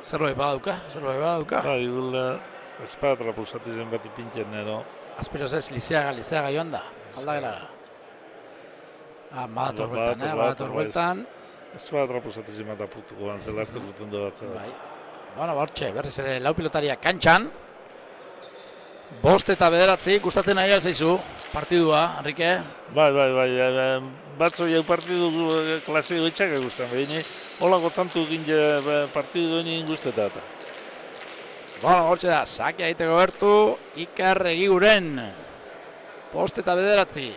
zerbait badauka. Espatra pulsatizen bat ipintzen ero. Aspiros ez, Lizeaga joan da, aldagelara. Badator bueltan. Espatra pulsatizen bat aputuko ban, zelazte duten du batzen. Bueno, bortxe, berriz ere lau pilotaria kantxan. 5-9, gustatzen nahi alzaizu, partidua, Enrique? Bai, batzo jau partidu klasiko itxak egustan, behini, holako tantu gine partidu egin guztetata. Bueno, hortxe da, sakea egiteko bertu, Iker Egiguren, 5-9.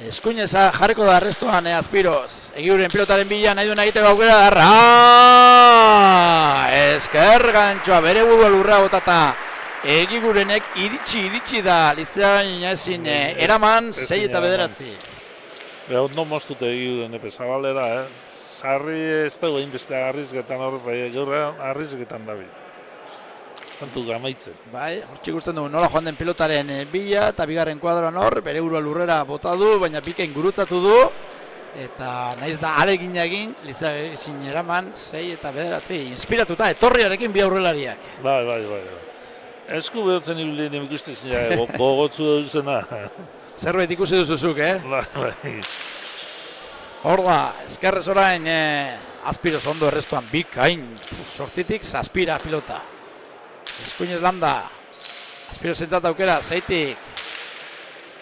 Eskuinez jarriko da arrestuan Aspiros, Egiguren pilotaren bila nahi duen egiteko aukera darra. Esker gantxoa bere burua lurra botata, Egigurenek iritsi da Lizeagan ezin eraman 6-9. Ondo moztute Egiguren epe zabalera, Sarri ez dago inbeste arrizketan hor, gaur arrizketan dabil. kantu gamaitzen. Bai, hortxe ikusten dugu nola joan den pilotaren bila eta bigarren kuadroan hor, bere burua lurrera bota du, baina bikain gurutzatu du. Eta naiz da alegin egin, Lizagirezin eraman, 6 eta 9, inspiratuta, etorriarekin bi aurrelariak. Bai. Esku behotzen ibilden ikusten gogotzu duzena. Zerbait ikusi duzuzuk, Bai. Hor da, eskerrez orain Aspiros ondo errestuan bikain, 8tik 7 pilota. Eskuinez landa, Aspiros zentzat aukera, 6tik.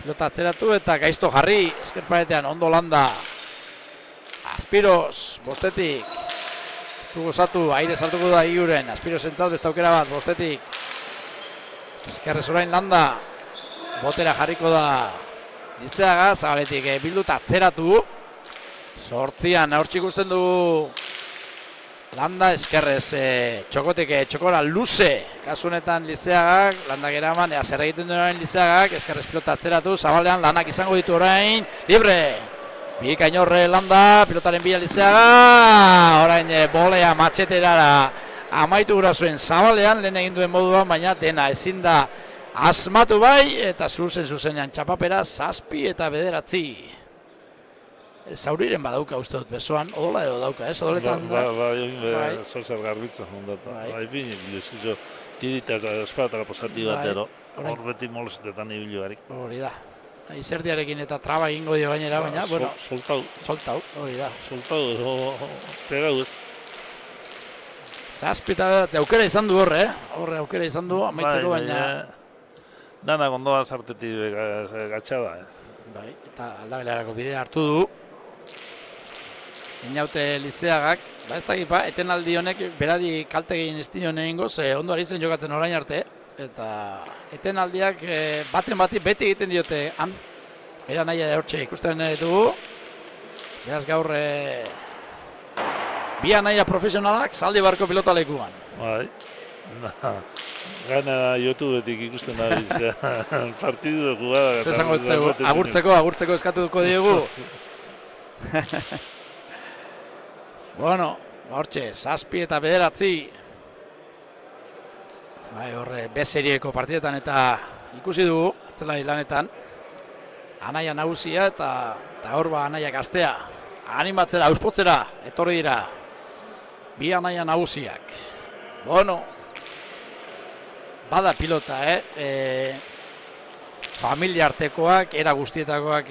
Pilota atzeratu eta gaizto jarri, eskerparetean ondo landa. Aspiros, 5tik. Ez du gozatu, aire saltuko da Iguren, Aspiros zentzat beste aukera bat, 5tik. Eskerrez orain landa, botera jarriko da Lizeaga, Zabaletik bilduta atzeratu. 8an, hortxe ikusten du landa, eskerrez txokotik txokora luze. Kasunetan Lizeagak, landak eraman, zer egiten duen orain Lizeagak, eskerrez pilota atzeratu, Zabalean lanak izango ditu orain, libre. Bikain horre landa, pilotaren bila Lizeaga, orain bolea matxeterara amaitu gura zuen Zabalean, lehen egin duen moduan, baina dena ezin da asmatu bai, eta zuzenean txapapera 7 eta 9. Zauriren badauka uste dut besoan, odola edo dauka, odoletan da? Bai, zozer garbitzen ondata. Bai, pinik, jo, tirita espatara posati batero, hor beti molestetan ibili barik. Hori da. Izerdiarekin eta traba egingo dio gainera, baina, bueno... Soltau, hori da. Soltau, pegau ez. 7 eta 9, aukera izan du horre, aukera izan du, amaitzeko baina... Dana gondoa zartetik gatxada, Bai, eta aldabelarako bidea hartu du. Inaute Lizeagak, ez dakipa, etenaldi honek berari kalte gehien ez dion egingo, ondo ari zen jokatzen orain arte, eta etenaldiak baten bati beti egiten diote han, bera nahi hortxe ikusten dugu, beraz gaur bi anaia profesionalak zaldi barko pilotalekuan. Bai, gana YouTubetik ikusten da partidu jugada. Zezango agurtzeko eskatuko diegu. Bueno, hortxe, 7 eta 9. Bai, horre, B-serieko partidetan eta ikusi dugu, atzelari lanetan. Anaia nagusia eta hor ba anaia gaztea. Animatzera, auspotzera, etorri dira. Bi anaia nagusiak. Bueno, bada pilota, familia artekoak, era guztietakoak,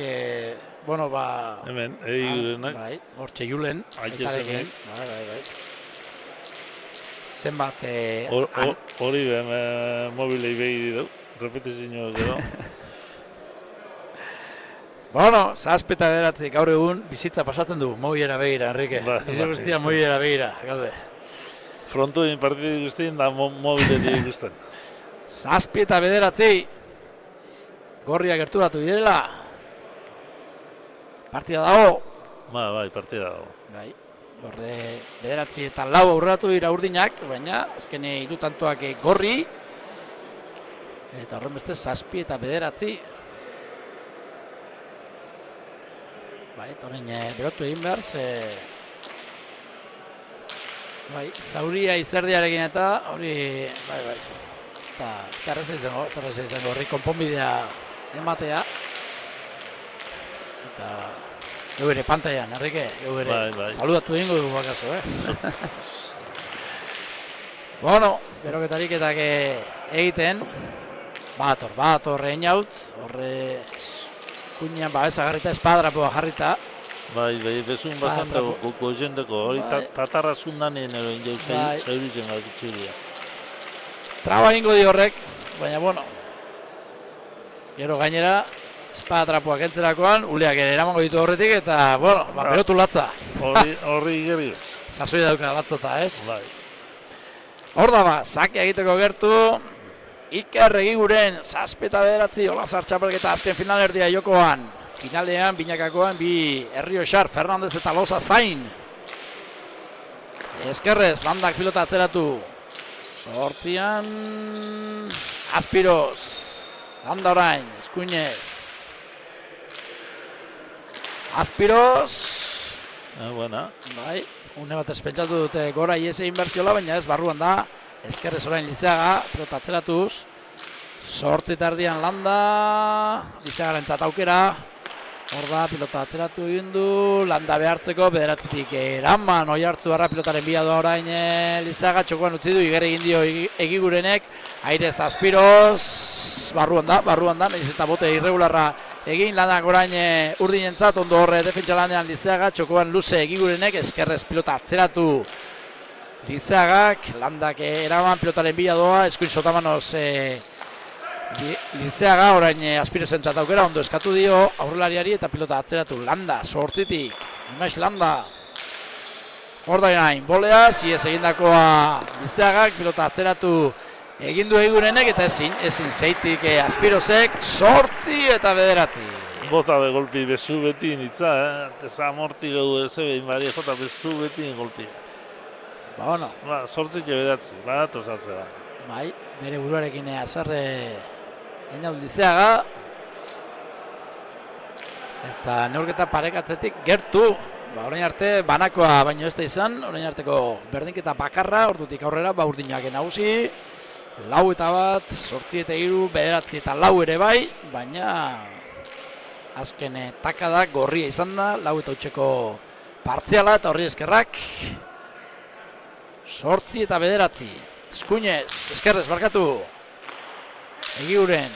bueno, ba... Hemen, Julenak. Bai, hortxe Julen. Aitezenek. Bai. Zenbat... Hori mobilei behiri du, repetizio gero. Bueno, 7 eta 9 gaur egun bizitza pasatzen du, mobilera begira, Enrique. Bizitza guztia mobilera begira, gaude. Frontuin partidu guztien da mobiletik ikusten. 7 eta 9, gorria gerturatu direla. Partida dago. Bai, partida dago. Bai, horre 9 eta 4 aurreratu dira urdinak, baina azken 3 tantoak gorri. Eta horren beste 7 eta 9. Bai, eta horrein berotu egin behar, bai, zauria izerdiarekin eta hori, bai. Eta erreza izango, horri konponbidea ematea. Eta eure pantailan, Enrique, eure saludatu egingo dugu bakaso, Bueno, beroketariketak egiten, bator einaut, horre kuinean babezagarrita, espadrapoa jarrita. Bai, bezun bastante gozendeko, hori tatarra zundanien eroin jau zauritzen galtitzuria. Traba egingo di horrek, baina, bueno, gero gainera, espadrapoak entzerakoan, uleak ere eramango ditu horretik, eta, bueno, berotu latza. Horri gerrioz. Zazoi dauka latzata, ez? Bai. Hor da ba, sakea egiteko gertu, Iker Egiguren 7 eta 9 Olazar txapelketa azken finalerdia jokoan. Finalean, binakakoan, bi Errioxar, Fernandez eta Loza zain. Eskerrez, landak pilota atzeratu. 8an, Aspiros, landa orain, eskuinez. Aspiros. Buena. Bai, une bat espentsatu dute gora iese inbertsiola, baina ez barruan da. Eskerrez orain Lizeaga, pelota atzeratuz. 8 tardian Landa, Lizeagarentzat aukera. Hor da, pilota atzeratu egin du, Landa behartzeko, bederatzitik eraman, oi hartzu barra pilotaren bila doa orain Lizeaga, txokoan utzi du, igere egin dio Egigurenek, Airez Aspiroz, barruan da, nahiz eta bote irregularra egin, Landak orain urdinentzat, ondo horre defentsa lanean Lizeaga, txokoan luze Egigurenek, eskerrez pilota atzeratu Lizeagak, Landak eraman pilotaren bila doa, eskuin sotamanoz Lizeaga orain Aspirozentzat aukera, ondo eskatu dio aurrelariari eta pilota atzeratu Landa, 8tik, Unais Landa. Hor da gain, bolea, ziez egindakoa Lizeagak, pilota atzeratu egindu Egigurenek eta ezin 6tik Aspirozek, 8 eta 9. Bota be golpi bezu beti nitza, Tesa amorti gau behin bari jota bezu beti golpi. Ba, bueno. 8 9, bat osatzea. Bai, bere buruarekin azarre Einaut Lizeaga. Eta neurketa parekatzetik gertu. Ba, orain arte banakoa baino ez da izan, orain arteko berdinketa bakarra, ordutik aurrera, ba urdinak nagusi. 4 eta 1, 8 eta 3, 9 eta 4 ere bai, baina azken takada gorria izan da, 4 eta 8ko partziala eta horri eskerrak. 8 eta 9. Eskuinez, eskerrez barkatu. Egiguren,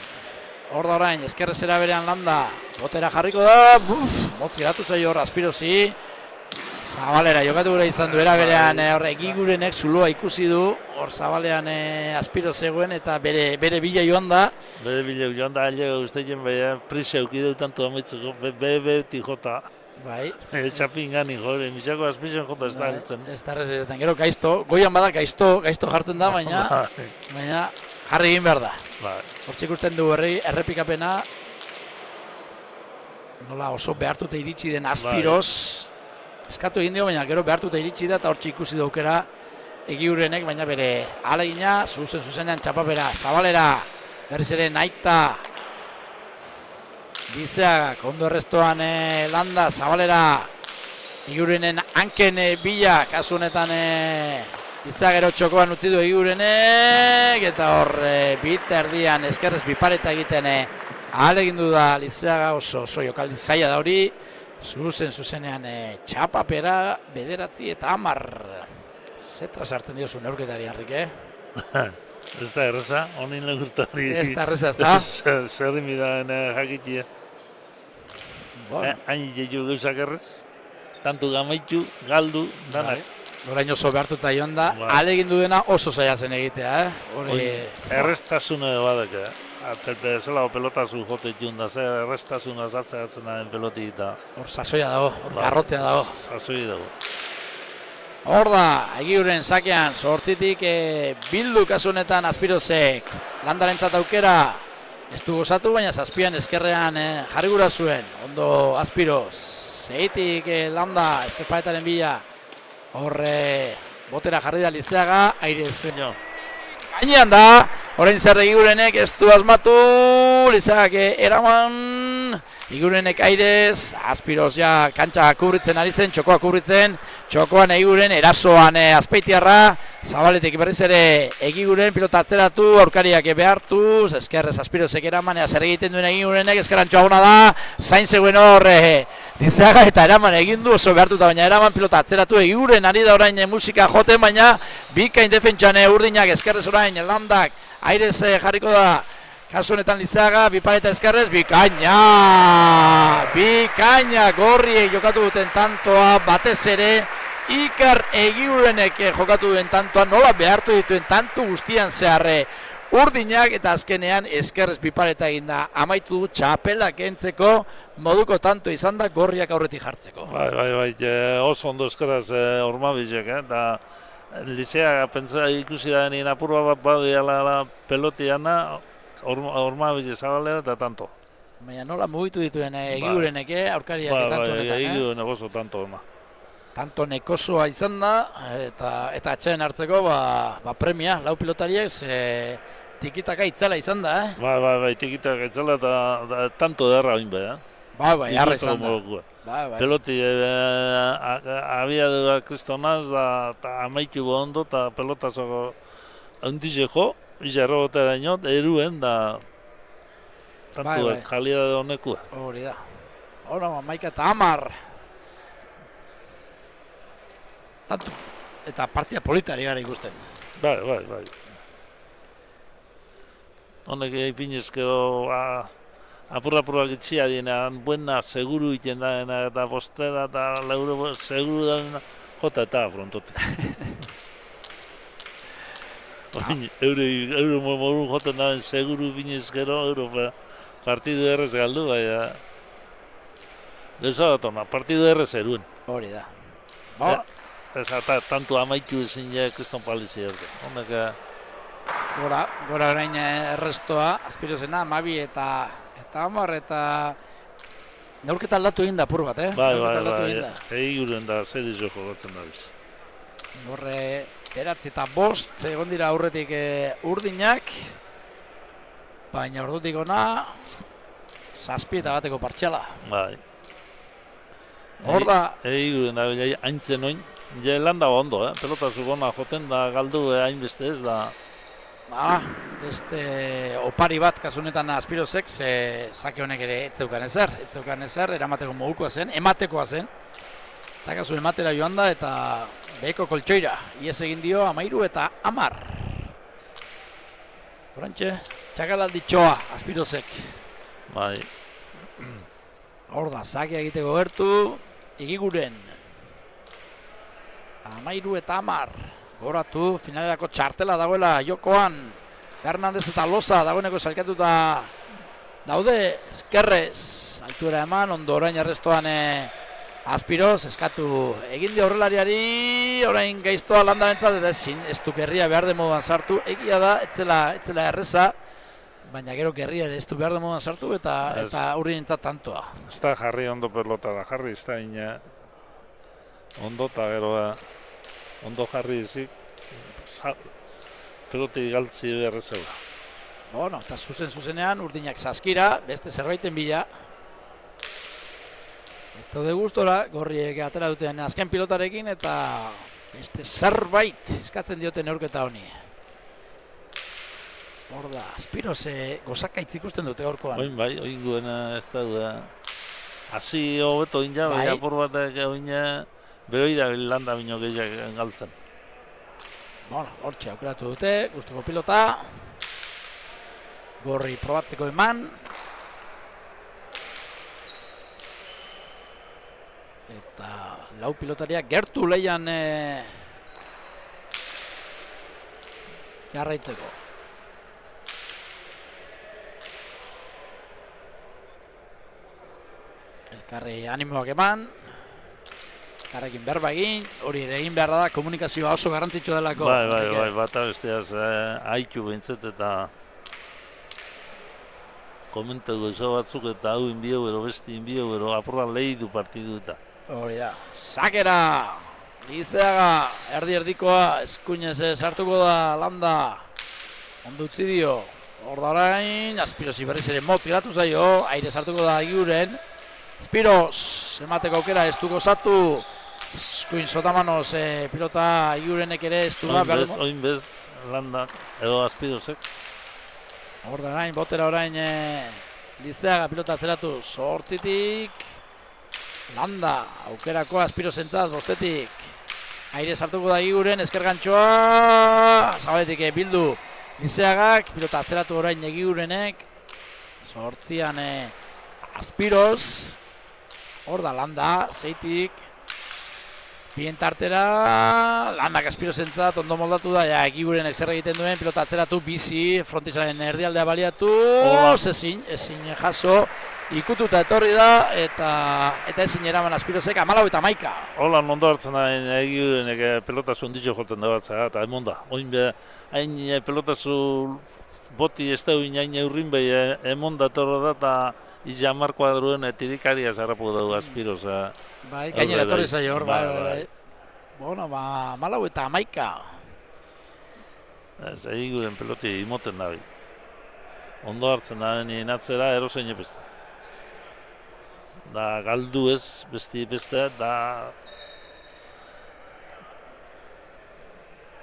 hor da orain, eskerrezera berean Landa, botera jarriko da, motz geratu zaio hor Aspirozi, Zabalera jokatu gure izan duera berean Egigurenek zuloa ikusi du, hor Zabalean Aspiroz zegoen eta bere bila joan da. Bere bila joan da, aile guztien baina prisa eukideu tanto amaitzeko, beti jota. Bai. Txapin gani jore, misako Aspizioen jota ez da hartzen. Ez da rezetan, gero gaizto, goian bada gaizto jartzen da, baina jarri egin behar da. Hortxe ikusten du errepikapena, nola oso behartuta iritsi den Aspiroz, eskatu egin dio, baina gero behartuta iritsi da eta hortxe ikusi daukera Egigurenek, baina bere ahalegina, zuzenean txapapera, Zabalera, berriz ere Naikta, Lizeagak, ondo errestoan Landa, Zabalera, Egigurenen hanken bila, kasu honetan Lizeagero txokoan utzi du Egigurenek, eta hor bit erdian eskerrez bipareta egiten ahalegindu da Lizeaga, oso jokaldi zaila da hori, zuzenean txapapera, 9 eta 10. Zetra sartzen diozu neurketari, Enrique? Ez da erreza, honin legurtari. Ez da erreza, ez da? Zerri midaen jakitia. Hain jeio gauzak errez, tantu gamaitu, galdu, danak. Orain oso behartuta joan da, ahalegindu dena oso zaila zen egitea, Errestasuna badaka, zela pelotazu jote jun da, errestasuna zatzeatzen da peloti eta. Hor sasoia dago, hor garrotea dago. Sasoia dago. Hor da, Egiguren sakean, 8tik bildu kasu honetan Aspirozek Landarentzat aukera, ez du gozatu, baina zazpian eskerrean jarri gura zuen, ondo Aspiroz, 6tik Landa, eskerpaetaren bila, horre botera jarri da Lizeaga, Airez gainean da, orain zer Egigurenek ez du asmatu, Lizeagak eraman, Egigurenek Airez, Aspiroz ja kantxa kubritzen ari zen, txokoa kubritzen, txokoan Egiguren erasoan Azpeitiarra, Zabaletik berriz ere Egiguren pilota atzeratu, aurkariak behartuz, eskerrez Aspirozek eraman, zer egiten duen Egigurenek, eskerrantxoa gona da, zain zegoen hor Lizeaga eta eraman egin du, oso behartuta, baina eraman pilota atzeratu, Egiguren ari da orain musika joten, baina bikain defentsan urdinak, eskerrez orain Landak, Airez jarriko da, kasu honetan Lizeaga, bipareta eskerrez, bikaina gorriek jokatu duten tantoa, batez ere, Ikar Egigurenek jokatu duen tantoa, nola behartu dituen tantu guztian zeharre urdinak, eta azkenean eskerrez bipareta eginda, amaitu du txapela kentzeko, moduko tanto izan da gorriak aurretik jartzeko. Bai, oso ondo eskerraz Ormabizek, eta Lizeaga pentsa ikusi da nien apurua bat badiala pelotiana, Ormabize Zabalera eta tanto. Baina nola mugitu dituen Egigurenek, aurkariak tanto honetan. Egigurenek oso tanto ona. Tanto nekosoa izan da, eta atxeen hartzeko premia, lau pilotariek, tikitaka itzala izan da. Bai, tikitaka itzala eta tanto derra hain behar. Bai, harra izan da. Peloti abiadura kristonaz, eta amaitu ondo, eta pelotazoko handizeko, izarro gotera inot, eruen da tantu Bai. kalidade honekua. Hori da. Hora, Maika eta 10. Tantu, eta partia politari gara ikusten. Bai. Honek ipinezkero apurra gitxia dienean, buena, seguru iten daena, eta bostera eta lauro seguru daena, jota eta frontote. Euro morun joten daen seguru ipinezkero, euro partidu errez galdu, baina gauza bat ona, partidu errez eruen. Hori da. Tantu amaitu ezin ja kriston palizi erte. Honek Gora orain errestoa, Azpirozena, 12 eta 10 eta neurketa aldatu egin da apur bat, Bai. Eguren da, zer izo jogatzen da biz. Horre, 9 eta 5 egon dira aurretik urdinak, baina ordutik ona 7 eta bateko partxala. Bai. Hor da, Eguren da, haintzen oin, ja landa ondo, pelota zugona joten da galdu hainbeste ez da. beste opari bat kasunetan Azpirozek, sake honek ere etzeukan ezer, eramateko modukoa zen, ematekoa zen. Eta kasu ematera joan da eta beheko koltsoira, ies egin dio 13 eta 10. Horantxe, txakalalditxoa Azpirozek. Bai. Hor da, sake egiteko gertu, Egiguren. 13 eta 10. Goratu, finalerako txartela dagoela jokoan. Fernandez eta Loza dagoeneko salkatuta daude, eskerrez. Altuera eman, ondo orain arrestoan Azpiroz, eskatu egin dio horrelariari, orain gaiztoa landarentzat, eta ez du gerria behar den moduan sartu. Egia da, etzela erreza, baina gero gerria ez du behar den moduan sartu, eta urrientzat tantoa. Ez da jarri ondo pelota da, jarri ez da ina ondo eta gero ondo jarri ezik, peloti galtzi berrezeula. Bueno, eta zuzenean urdinak saskira, beste zerbaiten bila. Ez daude gustora, gorriek atera duten azken pilotarekin, eta beste zerbait eskatzen dioten neurketa honi. Hor da, Azpiroz gozakaitz ikusten dute gaurkoan. Oin bai, oin guena ez da du. Hasi hobeto oin ja, bai apur batek oin beroida landa bino gehiak galtzen. Bueno, hortxe aukeratu dute, guztoko pilota. Gorri probatzeko eman. Eta lau pilotariak gertu leian jarraitzeko. Elkarri animoak eman. Elkarrekin berba egin, hori ere egin beharra da, komunikazioa oso garrantzitsua delako. Bai, bata besteaz haitu behintzet eta komentatu ezo batzuk eta hau inbio bero, beste inbio bero, apurra lehi du partidu eta. Hori da, sakera, Lizeaga, erdi-erdikoa, eskuinez sartuko da landa, ondo utzi dio, hor da orain, Azpirozi berriz ere motz geratu zaio, aire sartuko da Egiguren, Azpiroz, emateko aukera ez du gozatu, eskuin sotamanoz pilota Egigurenek ere ez du da. Oin bez, landa, edo Azpirozek. Hor da orain, botera orain Lizeaga pilota atzeratu, zortzitik, landa, aukerako Azpirozentzat, bostetik, aire sartuko da Egiguren, eskergantxoa, zabaletik bildu Lizeagak, pilota atzeratu orain Egigurenek, zortzian Azpiroz, hor da landa, zeitik, bien tartera, landak Azpirozentzat ondo moldatu da, Egigurenek zer egiten duen, pilota atzeratu, bizi, frontizaren erdialdea baliatu, ezin jaso, ikututa etorri da, eta ezin eraman Azpirozek 14 eta 11. Hola, ondo hartzen da, Egigurenek pelotazu onditxo jolten da batzea, eta emonda. Oin be, hain pelotazu boti ez da hain eurrin behi emonda torro da, eta izamar kuadruen tirikaria zarrapu dugu Azpiroz. Bai, gainera etorri zaio hor, bai. Bueno, 14 eta 11. Ez, Egiguren peloti imoten da. Ondo hartzen da, nien atzera erozein epeste. Da galdu ez, beste, da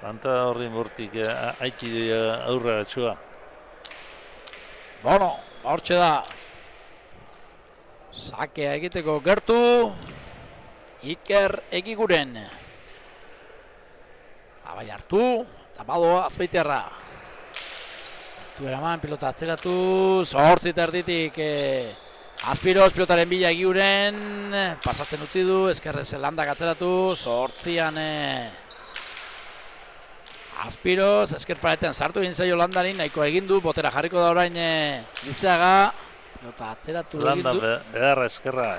Tanta horri mortik haitxi aurra atxua. Bueno, hortxe da. Sakea egiteko gertu. Iker Egiguren. Abai hartu. Eta badoa Azpeitiarra. Tu eraman, pilota atzeratu. Zortzi terditik. Aspiros pilotaren bila Egiguren. Pasatzen utzi du. Ezkerrez Landak atzeratu. Zortzian. Aspiros, esker paretan sartu egin zaio Landari, nahiko egin du, botera jarriko da orain Lizeaga. Pilota atzeratu egin du. Landa edarra eskerra,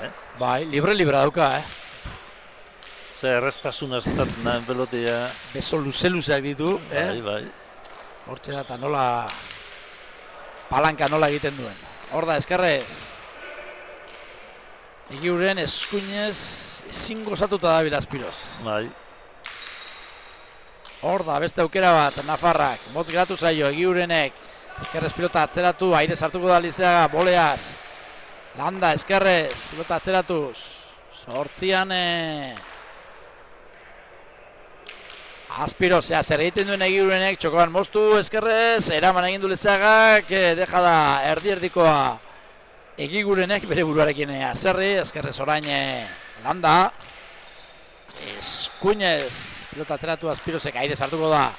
Bai, libre dauka, Ze errestasuna zetaten da pelotia. Beso luze-luzeak ditu, Bai. Hortxe da, eta nola palanka nola egiten duen. Hor da, eskerrez. Egiguren eskuinez ezin gozatuta da Aspiros. Bai. Hor da, beste aukera bat, Nafarrak, motz geratu zaio, Egigurenek, eskerrez pilota atzeratu, aire sartuko da Lizeaga, boleaz, Landa, eskerrez, pilota atzeratuz, sortzian, Aspiros, zer egiten duen Egigurenek, txokoan moztu, eskerrez, eraman egin du Lizeagak, deja da erdi-erdikoa Egigurenek, bere buruarekin azerri, eskerrez orain Landa, eskuinez, pilota atzeratu Aspirosek aire sartuko da.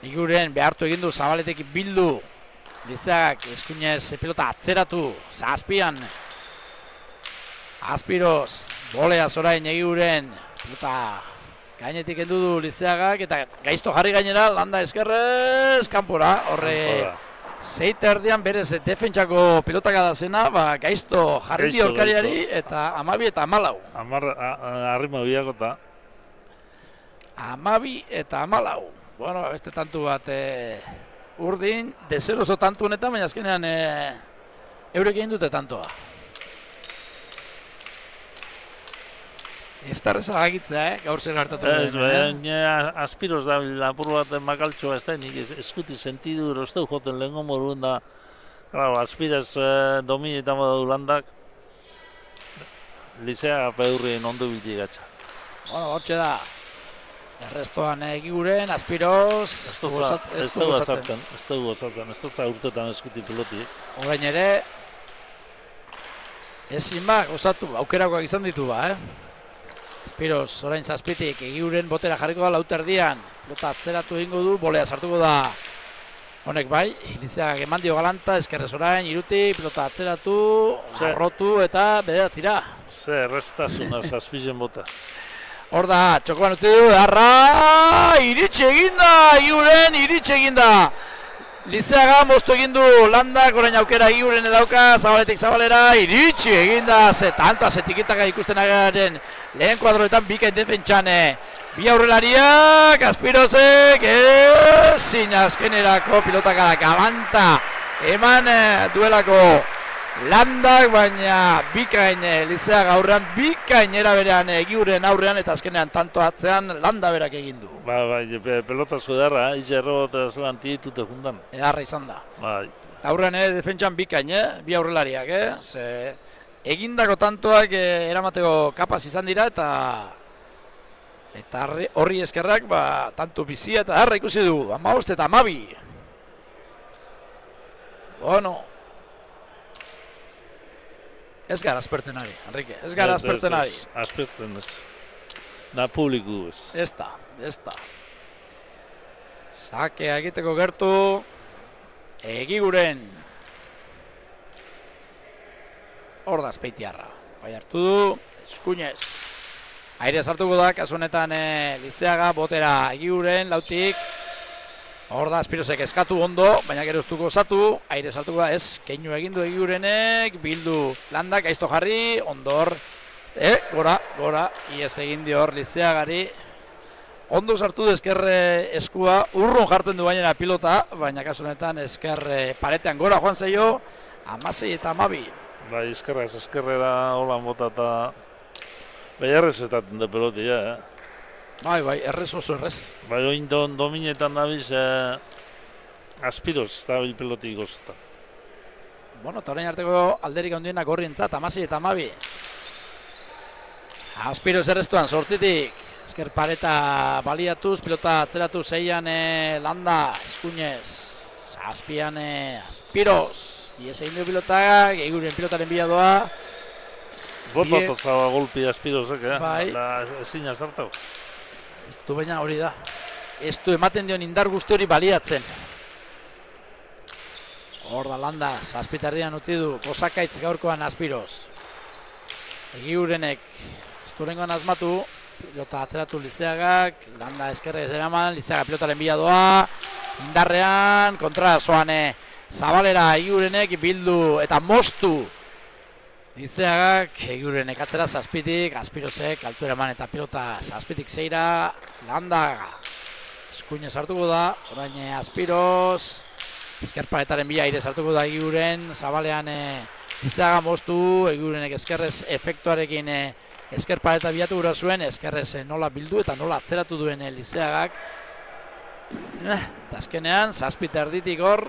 Egiguren behartu egin du, Zabaletek bildu. Lizeagak eskuinez pilota atzeratu, zazpian. Aspiros, boleaz orain Egiguren, pilota gainetik endu du Lizeagak, eta gaizto jarri gainera, Landa eskerrez, kanpora, horre... Zeit erdian berez defentsako pilotak adazena, gaizto jarri di aurkariari eta 12 eta 14. Arrima biako eta. 12 eta 14. Bueno, beste tantu bat urdin, dezeroso tantu honetan, baina azkenean eurek egin dute tantoa. Ez da reza gagitzea, gaur zer hartatu duen. Aspiros da lapur bat makaltxoa ez da, nik eskuti sentidu erosteu joten lehenko morun da. Claro, Aspiros domi eta modu Landak. Lizeaga peurrien ondo bildi gatsa. Bueno, hortxe da. Errestoan Egiguren, Aspiros... Ez dugu azartzen, ez dugu urtetan eskuti piloti. Orain ere, ezin gozatu, aukerakoak izan ditu Aspiros, orain zazpitik, Egiguren botera jarriko da lauterdian. Pilota atzeratu egingo du, bolea sartuko da. Honek bai, Lizeagak eman dio galanta, eskerrez orain, iruti, pilota atzeratu, arrotu eta bederatzira. Ze, errestasuna zazpizen bota. Hor da, txokoan utzi du, darra, iritsi eginda, Egiguren, iritsi eginda. Lizeaga moztu egin du Landak, orain aukera Egiguren edauka, Zabaletik Zabalera, iritsi eginda, tanta zetikitaka ikusten agaren lehen kuadroetan bikain defentsan. Bi aurrelariak, Aspirosek, ezin azkenerako pilotaka galanta eman duelako Landak, baina bikain Lizeaga aurrean, bikain eraberean Egiguren aurrean, eta azkenean tanto atzean Landa berak egin du. Pelotazo edarra, ize errobot zelan tiditute jundan. Edarra izan da. Aurrean defentsan bikain, bi aurrelariak, ze egindako tantoak eramateko kapaz izan dira, eta horri eskerrak, tanto bizia eta harra ikusi du, 15 eta 12. Bueno, ez gara aspertzen ari, Enrique, ez gara aspertzen ari. Aspertzen ez, da publiku ez. Ez da. Sakea egiteko gertu, Egiguren. Hor da Azpeitiarra, bai hartu du, eskuinez. Aire sartuko da, kasu honetan Lizeaga, botera Egiguren, lautik. Hor da Aspirosek eskatu ondo, baina gero estuko osatu, aire sartuko da, ez, keinu egindu Egigurenek, bildu Landak, gaizto jarri, ondor, gora, ies egin dior Lizeagari. Ondo sartu du esker eskua, urrun jartzen du gainera pilota, baina kasu honetan esker paretean gora joan zaio, 16 eta 12. Bai, eskerrera holan bota eta bai errezetaten da pelotia, Bai, errez oso errez. Bai, oin dominetan dabiz Aspiros eta bil pelotik gozta. Bueno, eta orain arteko alderik handienak horri entzat, 16 eta 12. Aspiros errestuan sortzitik, Ezker pareta baliatuz, pilota atzeratu zeian Landa, Eskuinez, zazpian Aspiros, ies egin du pilota, Eguren pilotaren bila doa. Botatot golpi Aspirosek, Bai. ezin azartau. Ez du baina hori da. Ez du ematen dion indar guzti hori baliatzen. Hor da Landa, zazpitardian utzi du, Kosakaitz gaurkoan Aspiros. Egurenek, ez du rengoan asmatu, pilota atzeratu Lizeagak, Landa eskerrez eraman, Lizeaga pilotaren bila doa, indarrean, kontra zoan Zabalera Egurenek bildu eta moztu Lizeagak, Egurenek atzera zazpitik, Aspirosek altuera eman eta pilota zazpitik zeira, Landa Eskuinez hartuko da, orain Aspiros, ezkerparetaren bila aire sartuko da Eguren, Zabalean Lizeaga moztu, Egurenek eskerrez efektuarekin ezkerpareta bilatu gura zuen, eskerrez nola bildu eta nola atzeratu duen Lizeagak. Eta azkenean, zazpita erditik hor,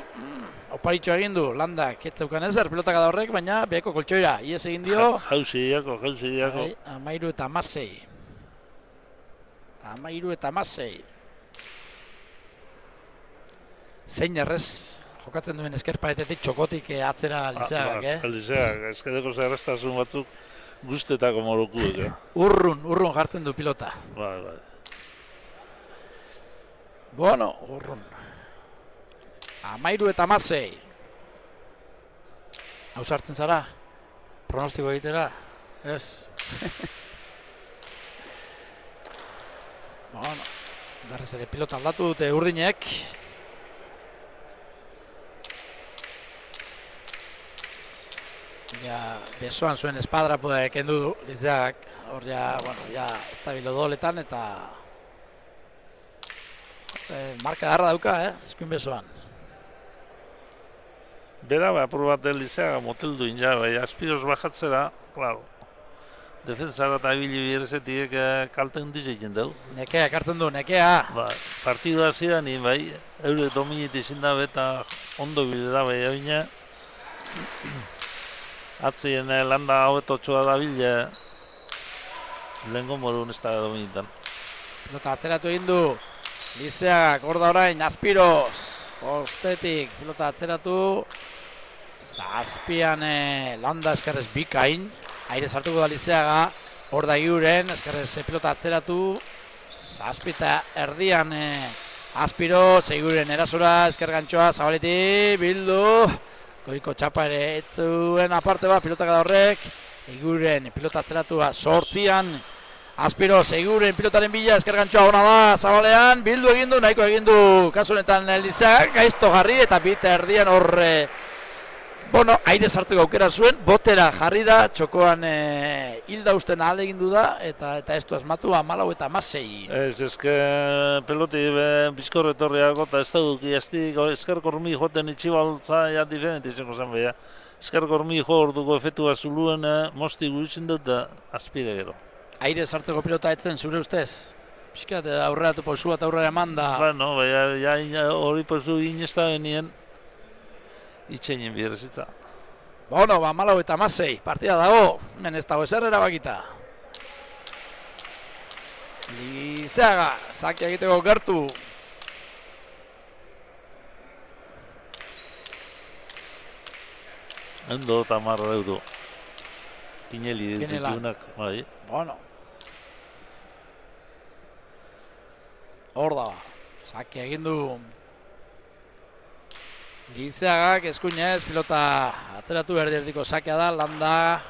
oparitxo egin du, Landak ez zeukan ezer, pilotak da horrek, baina beheko koltsoira, ies egin dio. Jauzi diako. 13 eta 16. 13 eta 16. Zein errez jokatzen duen ezkerparetetik txokotik atzera Lizeagak, Lizeagak, ezkedeko zerreztasun batzuk guztetako morokuek, Urrun jartzen du pilota. Bai. Bueno, urrun. 13 eta 16. Hau sartzen zara? Pronostiko egitera? Ez. Bueno, berrez ere pilota aldatu dute Urdinek. Ja, besoan zuen espadrapoa kendu du Lizeagak. Hor ja, estabilo doletan eta marka darra dauka, eskuin besoan. Bera, apur bat Lizeaga moteldu inja, bai, Aspiros bajatzera, klaro. Defensara eta ibili birezetik kalte hundiz egin dugu. Nekea, kartzen du, nekea. Ba, partidu hasi da ni, bai, eure dominit izin da eta ondo bide da, bai, abina. Atzien Landa hauetotxoa da bile, lehenko morun ez da dominitan. Pilota atzeratu egin du, Lizeagak, hor da orain, Aspiros, postetik, pilota atzeratu, zazpian Landa eskerrez bikain, aire sartuko da Lizeaga, hor da Eguren, eskerrez pilota atzeratu, zazpita erdian Aspiros, Eguren erasura, eskergantxoa, Zabaleti, bildu, goiko txapa ere etzuen aparte bat, pilotak da horrek, Eguren pilota atzeratua sortzian, Aspiros, Eguren pilotaren bila, eskergantxoa ona da, Zabalean, bildu egindu, nahiko egindu, kasu honetan Lizeagak, gaizto jarri eta bita erdian hor, aire sartzeko aukera zuen, botera jarri da, txokoan hilda usten ahal egindu da, eta ez du asmatu 14 eta 16. Ez, ezke peloti bizkor etorriako eta ez da duki, ezker kormi joten itxibaltza, ja diferente izango zen beha. Ezker kormi jo orduko efetua zuluen, mosti gurutzen dut da Aspire gero. Aire sartzeko pilota etzen zure ustez? Piskat aurreratu posu eta aurrera eman da. Bueno, hori posu inezta benien, itxeinen biderezitza. Bueno, 14 eta 16, partida dago, hemen ez dago ezer erabakita. Lizeaga, sakia egiteko gertu. Endo eta marra euro. Kineli ditutunak, bai. Bueno. Hor da, sakia egin du Lizeagak, eskuinez, pilota atzeratu erdiko sakea da, Landa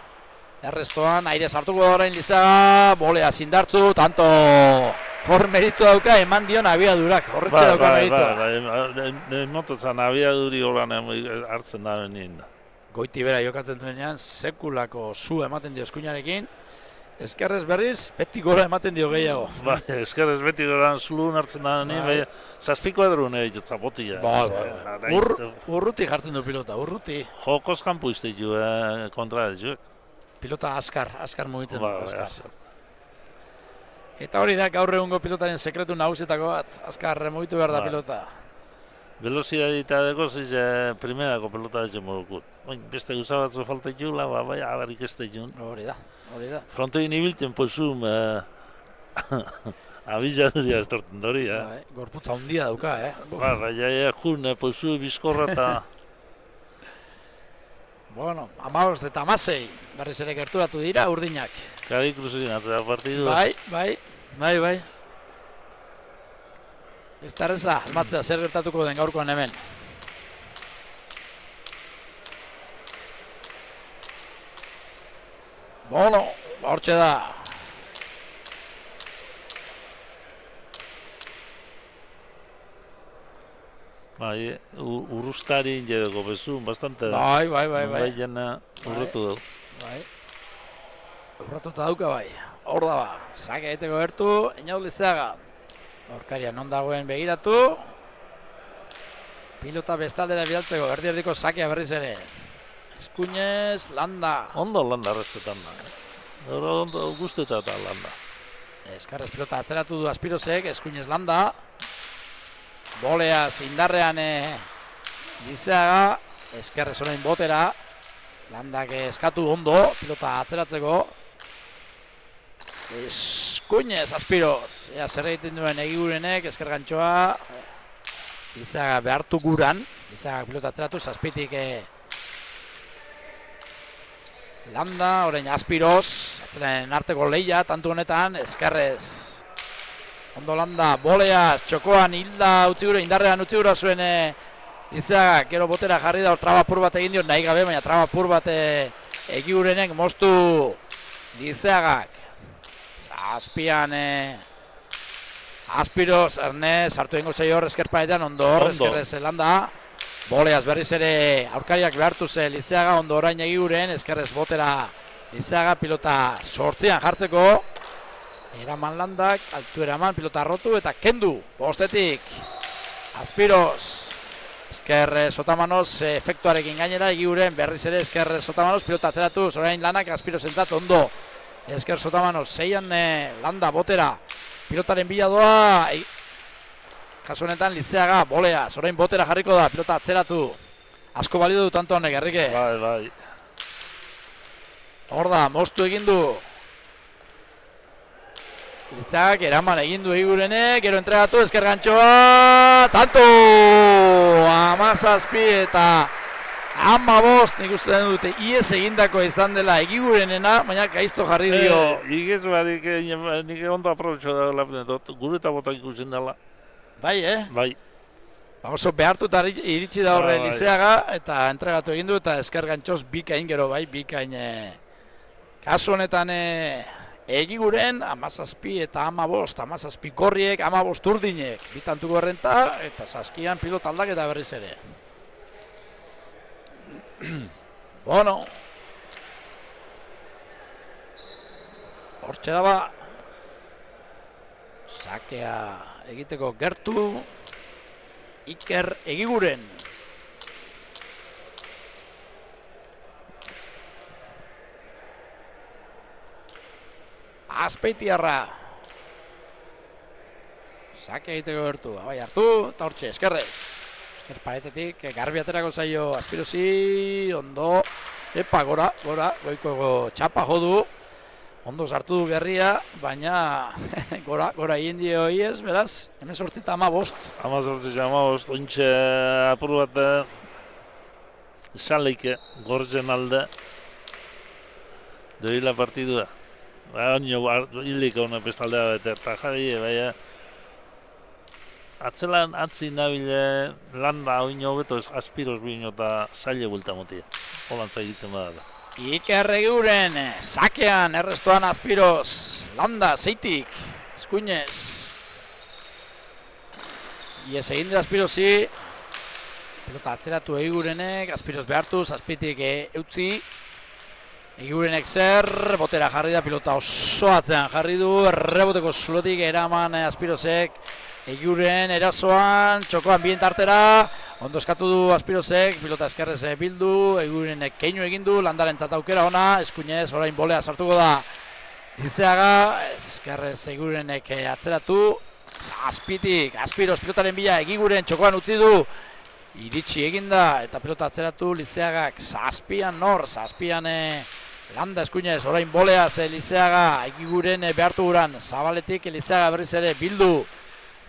errestoan, aire sartuko da orain Lizeaga, bolea zindartzu, tanto hor meritu dauka, eman dion abiadurak, horretxe dauka meritua. Mototzan abiaduri horan hartzen da benien da. Goiti bera jokatzen duenean, sekulako zu ematen dio eskuinarekin, eskerrez berriz, beti gora ematen dio gehiago. Ba, eskerrez beti gora zulun hartzen da benien, zazpiko edruen egitza botia. Urruti jartzen du pilota, urruti. Jokoz kanpu izte ju, kontra ez juek. Pilota askar mugitzen du, askar. Eta hori da gaur egungo pilotaren sekretu nagusietako bat, askar mugitu behar da pilota. Velozidadita deko ziz primerako pelota ez morokut. Beste guza batzu falta jula, abarik ez da jun. Hori da. Frontoin ibiltzen pozum, Abilladuria estorten dori, Gorputza handia dauka, Baina, june, poizu bizkorra eta... Bueno, 15 eta 16, berriz ere gerturatu dira urdinak. Kari Cruzin atzera partidua. Bai. Ez da erreza, matzea zer gertatuko den gaurkoan hemen. Bueno, hortxe da. Bai, urrustari injedeko bezu, bastante... Bai. Bai, jana urretu dugu. Bai. Urratuta dauka bai. Hor da ba, sake egiteko gertu, Inaud Lizeaga. Aurkaria non dagoen begiratu. Pilota bestaldera bidaltzeko, erdi-erdiko sakea berriz ere. Eskuinez, Landa. Ondo Landa arrestetan da. Ondo guztetan eta Landa. Eskarrez pilota atzeratu du Aspirosek, eskuinez Landa. Boleaz indarrean Lizeaga, eskerrez orain botera. Landak eskatu ondo, pilota atzeratzeko. Eskuinez Aspiroz, ea zer egiten duen Egigurenek, esker gantxoa. Lizeaga behartu guran, Lizeaga pilota atzeratu, zazpitik Landa, orain Aspiroz, atzeren arteko lehia, tantu honetan, eskerrez. Ondo Landa, boleaz, txokoan hilda utzi gure, indarrean utzi gura zuen Lizeaga, gero botera jarri da, traba apur bat egin dio, nahi gabe, baina traba apur bat Egigurenek moztu Lizeagak. Zazpian Aspiroz, Ernez, hartu egingo zei hor eskerpaetan, ondo hor, eskerrez Landa. Boleaz berriz ere aurkariak behartu ze Lizeaga, ondo orain Egiguren, eskerrez botera Lizeaga, pilota sortzian jartzeko. Eraman Landak, altu eraman, pilota rotu eta kendu, bostetik. Aspiroz, esker Sotamanoz efektuarekin gainera, Egiguren berriz ere esker Sotamanoz, pilota atzeratu, orain Lanak Aspiroz entzat ondo. Esker Sotamanoz, zeian Landa botera, pilotaren bila doa, kasu honetan Lizeaga, bolea, orain botera jarriko da, pilota atzeratu. Asko balio du tanto honek, Herrike. Bai. Hor da, moztu egin du. Lizeagak eraman egin du Egigurenek, gero entregatu, esker gantxoa, tanto! 17 eta 15, nik uste den dute, iez egindako izan dela Egigurenena, baina gaizto jarri dio. Igez barik, nik ondo aprobetxo da lapenetot, gure eta botak ikusten dela. Bai, Bai. Oso behartuta iritsi da horre Lizeaga, eta entregatu egin du, eta esker gantxoz bikain gero bai, bikain. Kasu honetan Egiguren 17 eta 15, 17 korriek, 15 urdinek, bitantuko errenta, eta saskian pilota aldaketa berriz ere. Bueno, hortxe daba, sakea egiteko gertu, Iker Egiguren. Azpeitiarra. Sake egiteko gertu, bai hartu, eta hortxe, eskerrez. Esker paretetik, garbi aterako zaio Aspirozi, ondo. Epa, gora, goiko txapa jodu. Ondo sartu du gerria, baina gora egin dio hiez, beraz, 18 eta 15. 18 eta 15, ointxe apur bat esan gortzen alde. Doila partidua. Baina hilik hona bestaldea bete, eta jarri, baina atzelan atzi nabile Landa oin hobeto Aspiroz bino eta zaile bulta motia. Holan zaigitzen bada da. Iker Egiguren, sakean errestoan Aspiroz, Landa, zeitik, eskuinez. Iez egin dira Aspirozi, pilota atzeratu Egigurenek, Aspiroz behartu, zazpitik eutzi. Egigurenek zer, botera jarri da, pilota oso atzean jarri du, erreboteko zulotik eraman Aspirozek. Egiguren erasoan, txokoan bien tartera, ondo eskatu du Aspirozek, pilota eskerrez bildu, Egigurenek keinu egin du, Landaren aukera ona, eskuinez, orain bolea sartuko da Lizeaga, eskerrez Egigurenek atzeratu, zazpitik, Aspiroz pilotaren bila, Egiguren txokoan utzi du, iritsi eginda eta pilota atzeratu Lizeagak zazpian Landa eskuinez, orain boleaz Lizeaga Egiguren behartu guran, Zabaletik Lizeaga berriz ere bildu.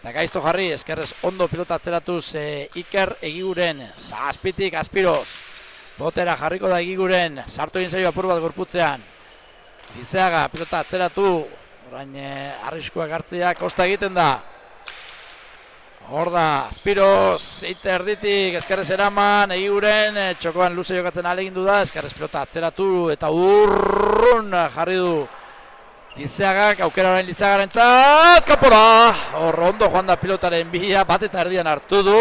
Eta gaizto jarri, eskerrez ondo pilota atzeratuz Iker Egiguren, Zazpitik Aspiroz. Botera jarriko da Egiguren, sartu egin zaio apur bat gorputzean. Lizeaga pilota atzeratu, orain arriskuak hartzea kosta egiten da. Hor da, Aspiroz, eite erditik, eskerrez eraman, Egiguren, txokoan luze jokatzen alegindu da, eskerrez pilota atzeratu eta urrun jarri du Lizeagak, aukera orain Lizeagaren txat, kapora! Hor ondo joan da pilotaren bila, bat eta erdian hartu du,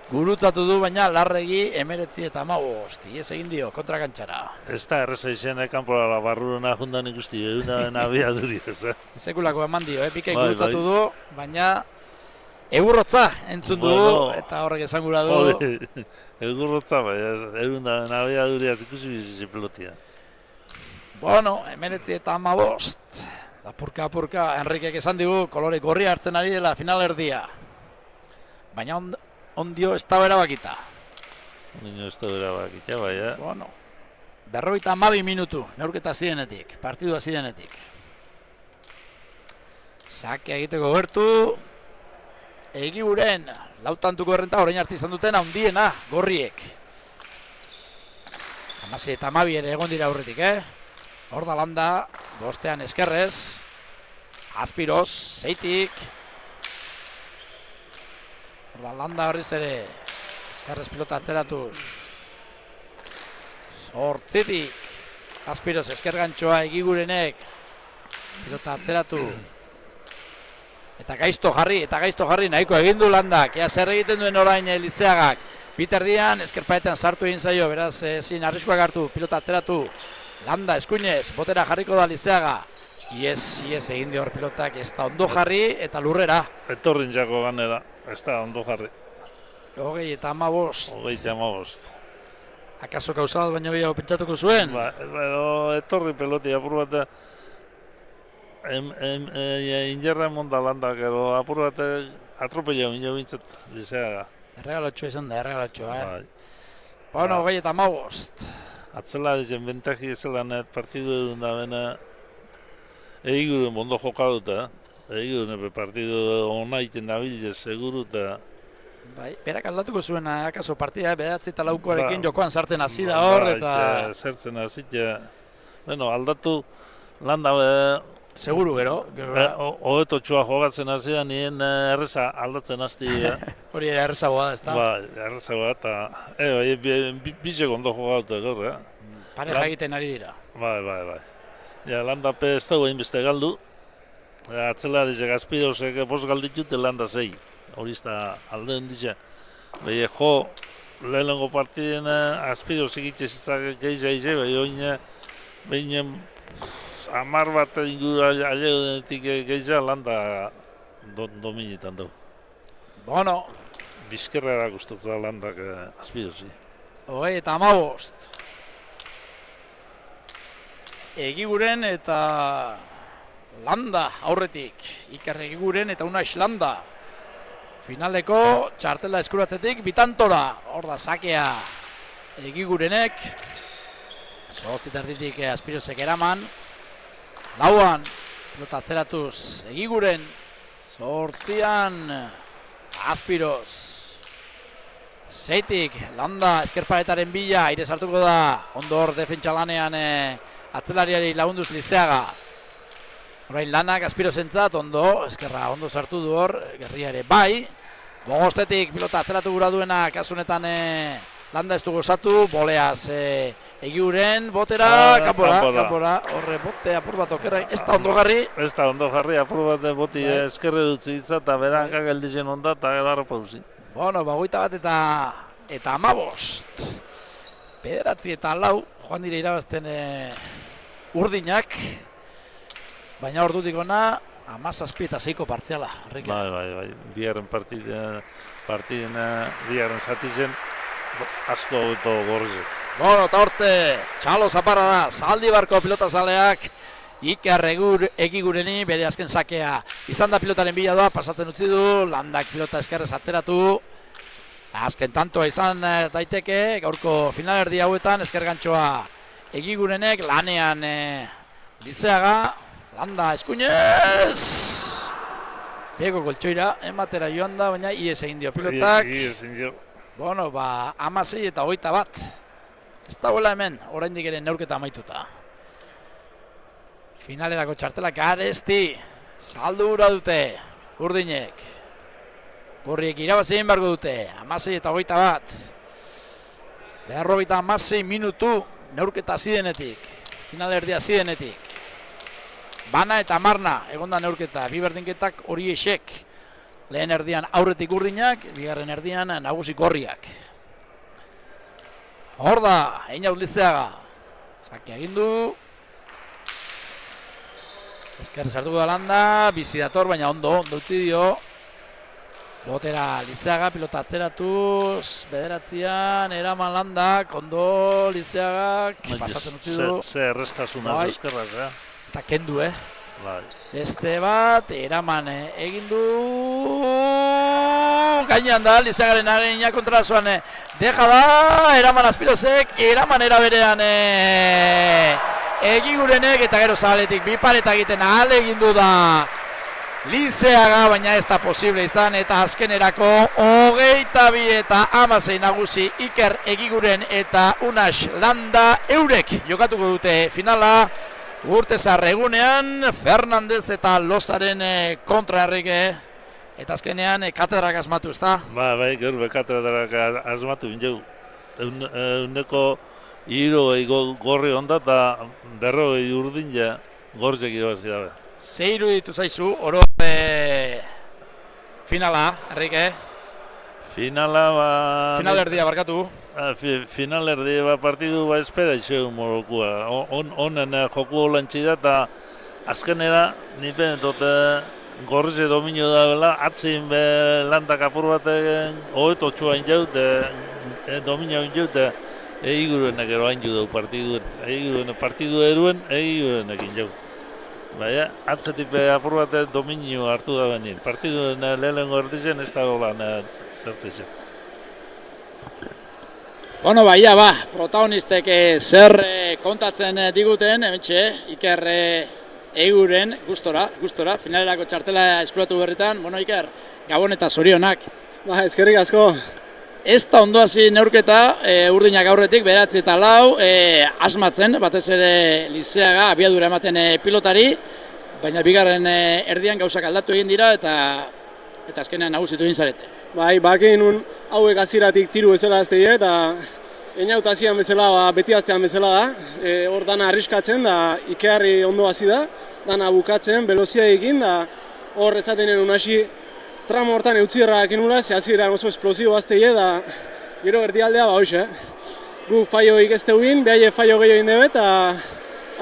gurutatu du, baina Larregi 19-15, ies egin dio, kontrakantxara. Ez da erreza izan kanpora barrurena jundan ikusti, egun abiaduri ez. Sekulako eman dio, Pikei gurutatu du, baina egurrotza entzun du, eta horrek esan gura du. Egurrotza, egun abiaduriaz ikusi bizizi pelotia. Bueno, 19-15, apurka, Enrikek esan digu, kolore gorri hartzen ari dela final erdia. Baina ondio ez da erabakita. Ondio ez da erabakita, baina. Bueno, 52 minutu, neurketa zidenetik, partidua zidenetik. Sakea egiteko gertu, Egiguren, lautantuko errenta orain arte izan duten handiena, gorriek. 16-12 ere egon dira aurretik, Hor da Landa, bostean eskerrez, Aspiroz, Zeitik. Hor da Landa horriz ere, eskerrez pilota atzeratuz. Zortzitik, Aspiroz eskergantxoa Egigurenek, pilota atzeratu. Eta gaizto jarri, nahiko egin du Landak, ea zer egiten duen orain Lizeagak. Biterdian, eskerpaetan sartu egin zaio, beraz ezin arriskuak hartu, pilota atzeratu. Landa eskuinez, botera jarriko da Lizeaga. Ies egin dio hor pilotak, ez da ondo jarri eta lurrera. Etorrin jako ganera, ez da ondo jarri. 30-15. Akaso kausabat baino gehiago pentsatuko zuen? Etorri peloti apur bat, injerra emonda Landak, ero apur bat atropelio ino bintzat Lizeaga. Erregalotxoa izan da, erregalotxoa, Bueno, 30-15. Atzela dizen bentaki ezelan partidu edun da bena Egiguren ondo jokaduta, Egiguren partidu ona iten da bilez seguru eta berak aldatuko zuen akaso partida, 9-laukoarekin jokoan sartzen hasi da hor eta sartzen hasi bueno, aldatu Landa seguru gero hoetotxoa jogatzen hasi da nien erreza aldatzen hasti hori errezagoa da, ez da? Errezagoa eta bizek ondo jogatuta gaur, Pareja egiten ari dira. Bai. Landa ez dago hainbeste galdu. Atzela dizek Aspirozek 5 galditute, Landa 6. Hori ez da alde hendize. Jo, lehenengo partiden Aspirozek itxezizak gehiagize, behin 10 bat inguru alego denetik gehiagize, Landa dominitan du. Bueno. Bizkerrera gustatza Landak Aspirozi. 15. Egiguren eta Landa aurretik, Iker Egiguren eta Unai Landa. Finaleko txartela eskuratzetik bitantora, hor da sakea Egigurenek. Zortzit erditik Aspirozek eraman. Lauan, pilota atzeratuz Egiguren. Zortzian Aspiroz. Zeitik, Landa eskerparetaren bila, aire sartuko da, ondo hor defentsa lanean atzelariari lagunduz Lizeaga. Orain Lanak Aspirozentzat, ondo, eskerra ondo sartu du hor, Gerriare bai. Bogostetik pilota atzeratu gura duena, kasunetan Landa ez du gozatu, boleaz Egiguren, botera, kapora, horre bote apur bat okerra, ez da ondo jarri. Ez da ondo jarri, apur bat boti eskerre dutzi izan, eta beranka geldizen onda, eta gara pauzi. Bueno, 21 eta 15. 9 eta 4, joan dire irabazten urdinak, baina ordutik ona, 17 eta 6ko partziala. Bai, bigarren partiden bigarren zatizen, asko eta gorrizek. Bueno, eta horte, txalo zaparra da, Zaldibarko pilota zaleak, Iker Egigureni bere azken sakea izan da pilotaren bila doa, pasatzen utzi du, Landak pilota eskerrez atzeratu. Azken tantoa izan daiteke, gaurko finalerdi hauetan eskergantxoa Egigurenek lanean Lizeaga, Landa eskuinez! Bego goltsoira, ematera joan da, baina ies egin dio pilotak. Ies egin dio. Bueno, 16 eta 21. Ez dagoela hemen, oraindik ere neurketa amaituta. Finalerako txartela garesti, saldu gura dute, Urdinek. Gorriek irabazi egin beharko dute, 16 eta 21. Berrogeita 16 minutu neurketa zidenetik, finalerdia zidenetik. Bana eta Marna egonda neurketa, bi berdinketak hori esek. Lehen erdian aurretik Urdinak, bigarren erdian nagusi Gorriak. Hor da, Einaut Lizeaga. Sake egin du. Ezker sartuko da Landa, bizi dator, baina ondo utzi dio. Botera Lizeaga, pilota atzeratuz, bederatzean, eraman Landak, ondo Lizeagak, pasatzen utzi du. Ze errestasunaz eskerraz, Eta kendu, Bai. Beste bat, eraman egin du. Gainean da, Lizeagaren areina kontrazoan. Deja da, eraman Azpirozek, eraman eraberean Egigurenek eta gero Zabaletik bi pareta egiten ahal egin du da. Lizeaga, baina ez da posible izan, eta azkenerako 22 eta 16 nagusi Iker Egiguren eta Unas Landa eurek jokatuko dute finala. Urtezar egunean, Fernandez eta Lozaren kontra Enrique, eta azkenean katedrak asmatu, ezta? Bai, gero katedrak asmatu indegu. Euneko 60 Gorri onda eta 40 Urdin ja Gortzek irabazi dabe. Ze iruditu zaizu, oro finala, Enrique? Finalerdia barkatu. Finalerdia partidu espera izan morokua. Honen joku holantzi da eta azkenera nipen dute Gorrize dominio da bela, atzin be Landak apur batean hoeto txuain jaut, dominio hain jaut, Egigurenek ero hain judau partiduen. Partidu eruen, Egigurenekin jau. Baina, atzetik apur batean dominio hartu da benin. Partiduen lehenengo erdizen ez da golan zertzizan. Bueno, baia protagonistek zer kontatzen diguten, hementxe, Iker Egiguren gustora, finalerako txartela eskuratu berritan. Bueno, Iker, Gabon eta zorionak. Eskerrik asko. Ez da ondo hasi neurketa, Urdinak aurretik, 9 eta 4, asmatzen, batez ere Lizeaga abiadura ematen pilotari, baina bigarren erdian gauzak aldatu egin dira eta azkenean nagusitu egin zarete. Bakeen hauek hasieratik tiru bezala azteie eta Einaut hasian bezala, beti aztean bezala da. Hor dana arriskatzen da, Ikearri ondo hasi da, dana bukatzen, velozia egin da, hor ezatenen unasi tramo hortan eutzierra ekinula, ze hasieran oso esplosibo azteie da, gero erdialdea hoxe. Gu faio ikeste huin, behaie faio gehiago egin debe eta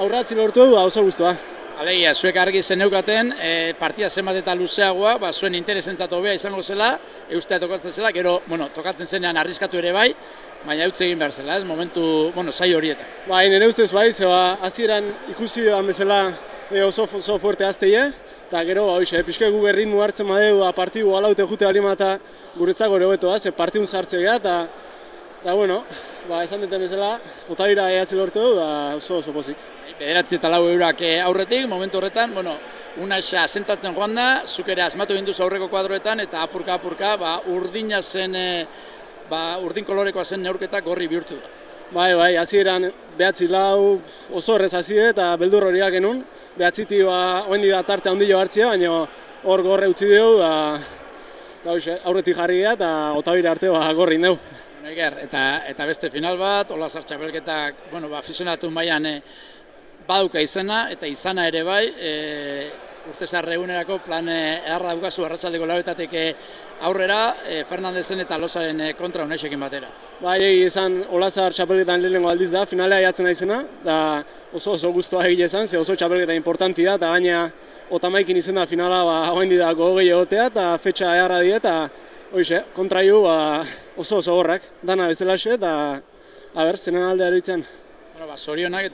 aurratzi lortu du oso guztua. Alegia, zuek argi zeneukaten, partida zenbat eta luzeagoa, zuen interesentzat hobea izango zela, eustea tokatzen zela, gero, tokatzen zenean arriskatu ere bai, baina eutze egin behar zela, ez, momentu, saio horietan. Nire ustez bai, zeba, hasieran ikusi dudan bezala oso fuerte azteie, eta gero, pixke gu erritmu hartzen madeu, partidu alaute jute alima eta guretzako ere hobeto da, ze partidun sartze geha, eta bueno, esan duten bezala, Otabira ehatze lortu du, da oso pozik. 9 eta 4 eurak aurretik, momentu horretan, Unas asentatzen joan da, zuk ere asmatu egin duzu aurreko kuadroetan, eta apurka, urdina zen, urdin kolorekoa zen neurketa Gorri bihurtu da. Bai, hasieran 9-4 oso horrez hasi eta beldur horiak genuen, 9-ti oendi da tarte handio hartzea, baina hor Gorre utzi dugu, aurretik jarri eta Otabira arte Gorri dugu. Eta beste final bat, Olasar txapelketak, afizionatu mailan baduka izena, eta izana ere bai, Urtezar egunerako plan edarra daukazu arratsaldeko 4etatik aurrera, Fernandezen eta Lozaren kontra Unasekin batera. Izan Olasar txapelketan lehenengo aldiz da, finalea jatzen naizena, da oso guztua egile esan, ze oso txapelketa importanti da, eta gaina Otamaikin izen da finala hoendi da gogei egotea, eta fetxa eharra die, eta kontra ju oso horrak, dana bezalaxe, eta zenen aldea eruditzen. Zorionak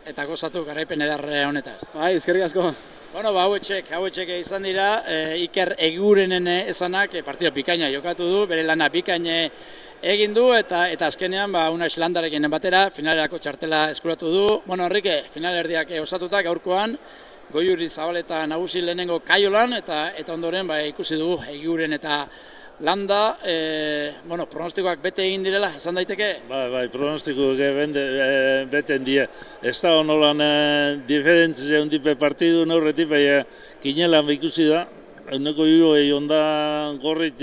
eta gozatu garaipen edar honetaz. Bai, eskerrik asko. Hauetxek izan dira, Iker Egurenen esanak partida bikaina jokatu du, bere lana bikaine egin du eta azkenean Unai Landarekin batera finalerako txartela eskuratu du. Enrique, finalerdiak osatuta gaurkoan, Goiuri Zabaleta nagusi lehenengo Kaiolan eta ondoren ikusi dugu Eguren eta Landa, pronostikoak bete egin direla, esan daiteke? Bai, pronostikoak beten die. Ez da honolan diferentzia hundipe partidu, norretik kinelan ikusi da. Euneko hirurogei onda gorrit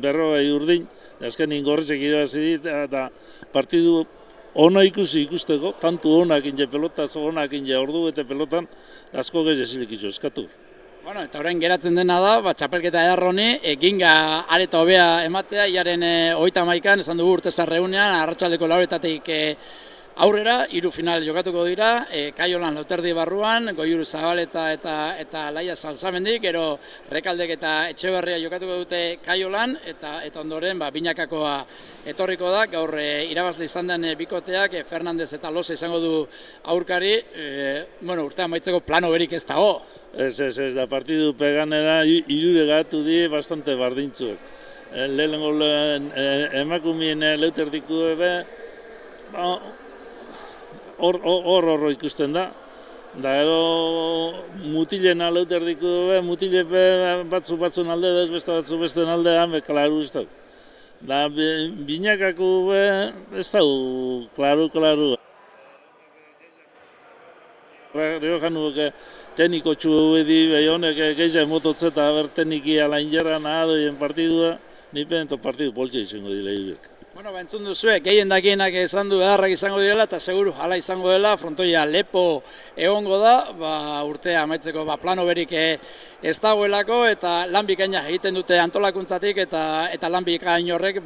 berrogei urdin, azkenin gorritzek irabazi dit, eta partidu ona ikusteko, tantu onak inge pelota, onak inge ordu bete pelotan, asko gehiazilik eskatu. Eta orain geratzen dena da, txapelketa edar honi, ginga areta hobea ematea, iaren 31an, esan dugu urtezarreunean, arratsaldeko 4:00 aurrera, 3 final jokatuko dira, Kaiolan Lauterdi barruan, Goiuri Zabaleta eta Laia Salzamendik, gero Rekaldek eta Etxeberria jokatuko dute Kaiolan, eta ondoren binakakoa etorriko da, gaur irabazle izan den bikoteak, Fernandez eta Loza izango du aurkari, urtean baitzeko plano berik ez dago. Ez, da partidu peganera irure gatu die bastante bardintzuek. Lehenengo emakumien Lauterdiko hor ikusten da. Da gero mutilen Lauterdiko mutile batzun alde da, beste besten aldean klaru ez da. Da binakako ez da klaru. Riojan nuke tekniko txu edi, honek gehiago mototzeta tekniki alain jarra nahadoien partidua, nipen partidu poltsa izango dira irek. Entzun duzue, gehien dakienak esan du edarrak izango direla, eta seguru hala izango dela, frontoia lepo egongo da, urtea amaitzeko plano berik ez dagoelako, eta lan bikaina egiten dute antolakuntzatik, eta lan bikain horrek,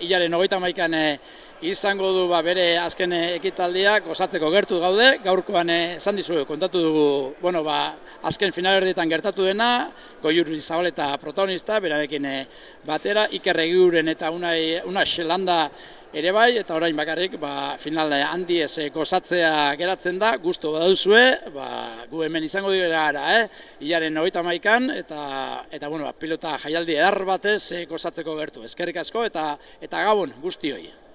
hilaren 31an izango du bere azken ekitaldiak osatzeko gertu gaude, gaurkoan esan dizu, kontatu dugu, azken finalerdietan gertatu dena, Goiuri Zabaleta protagonista, berarekin batera, Iker Eguren eta Unai Landa ere bai, eta orain bakarrik final handi ez gozatzea geratzen da, gustu badauzue, gu hemen izango dira gara, hilaren 31an, eta pilota jaialdi edar batez gozatzeko gertu. Eskerrik asko eta gabon guztioi.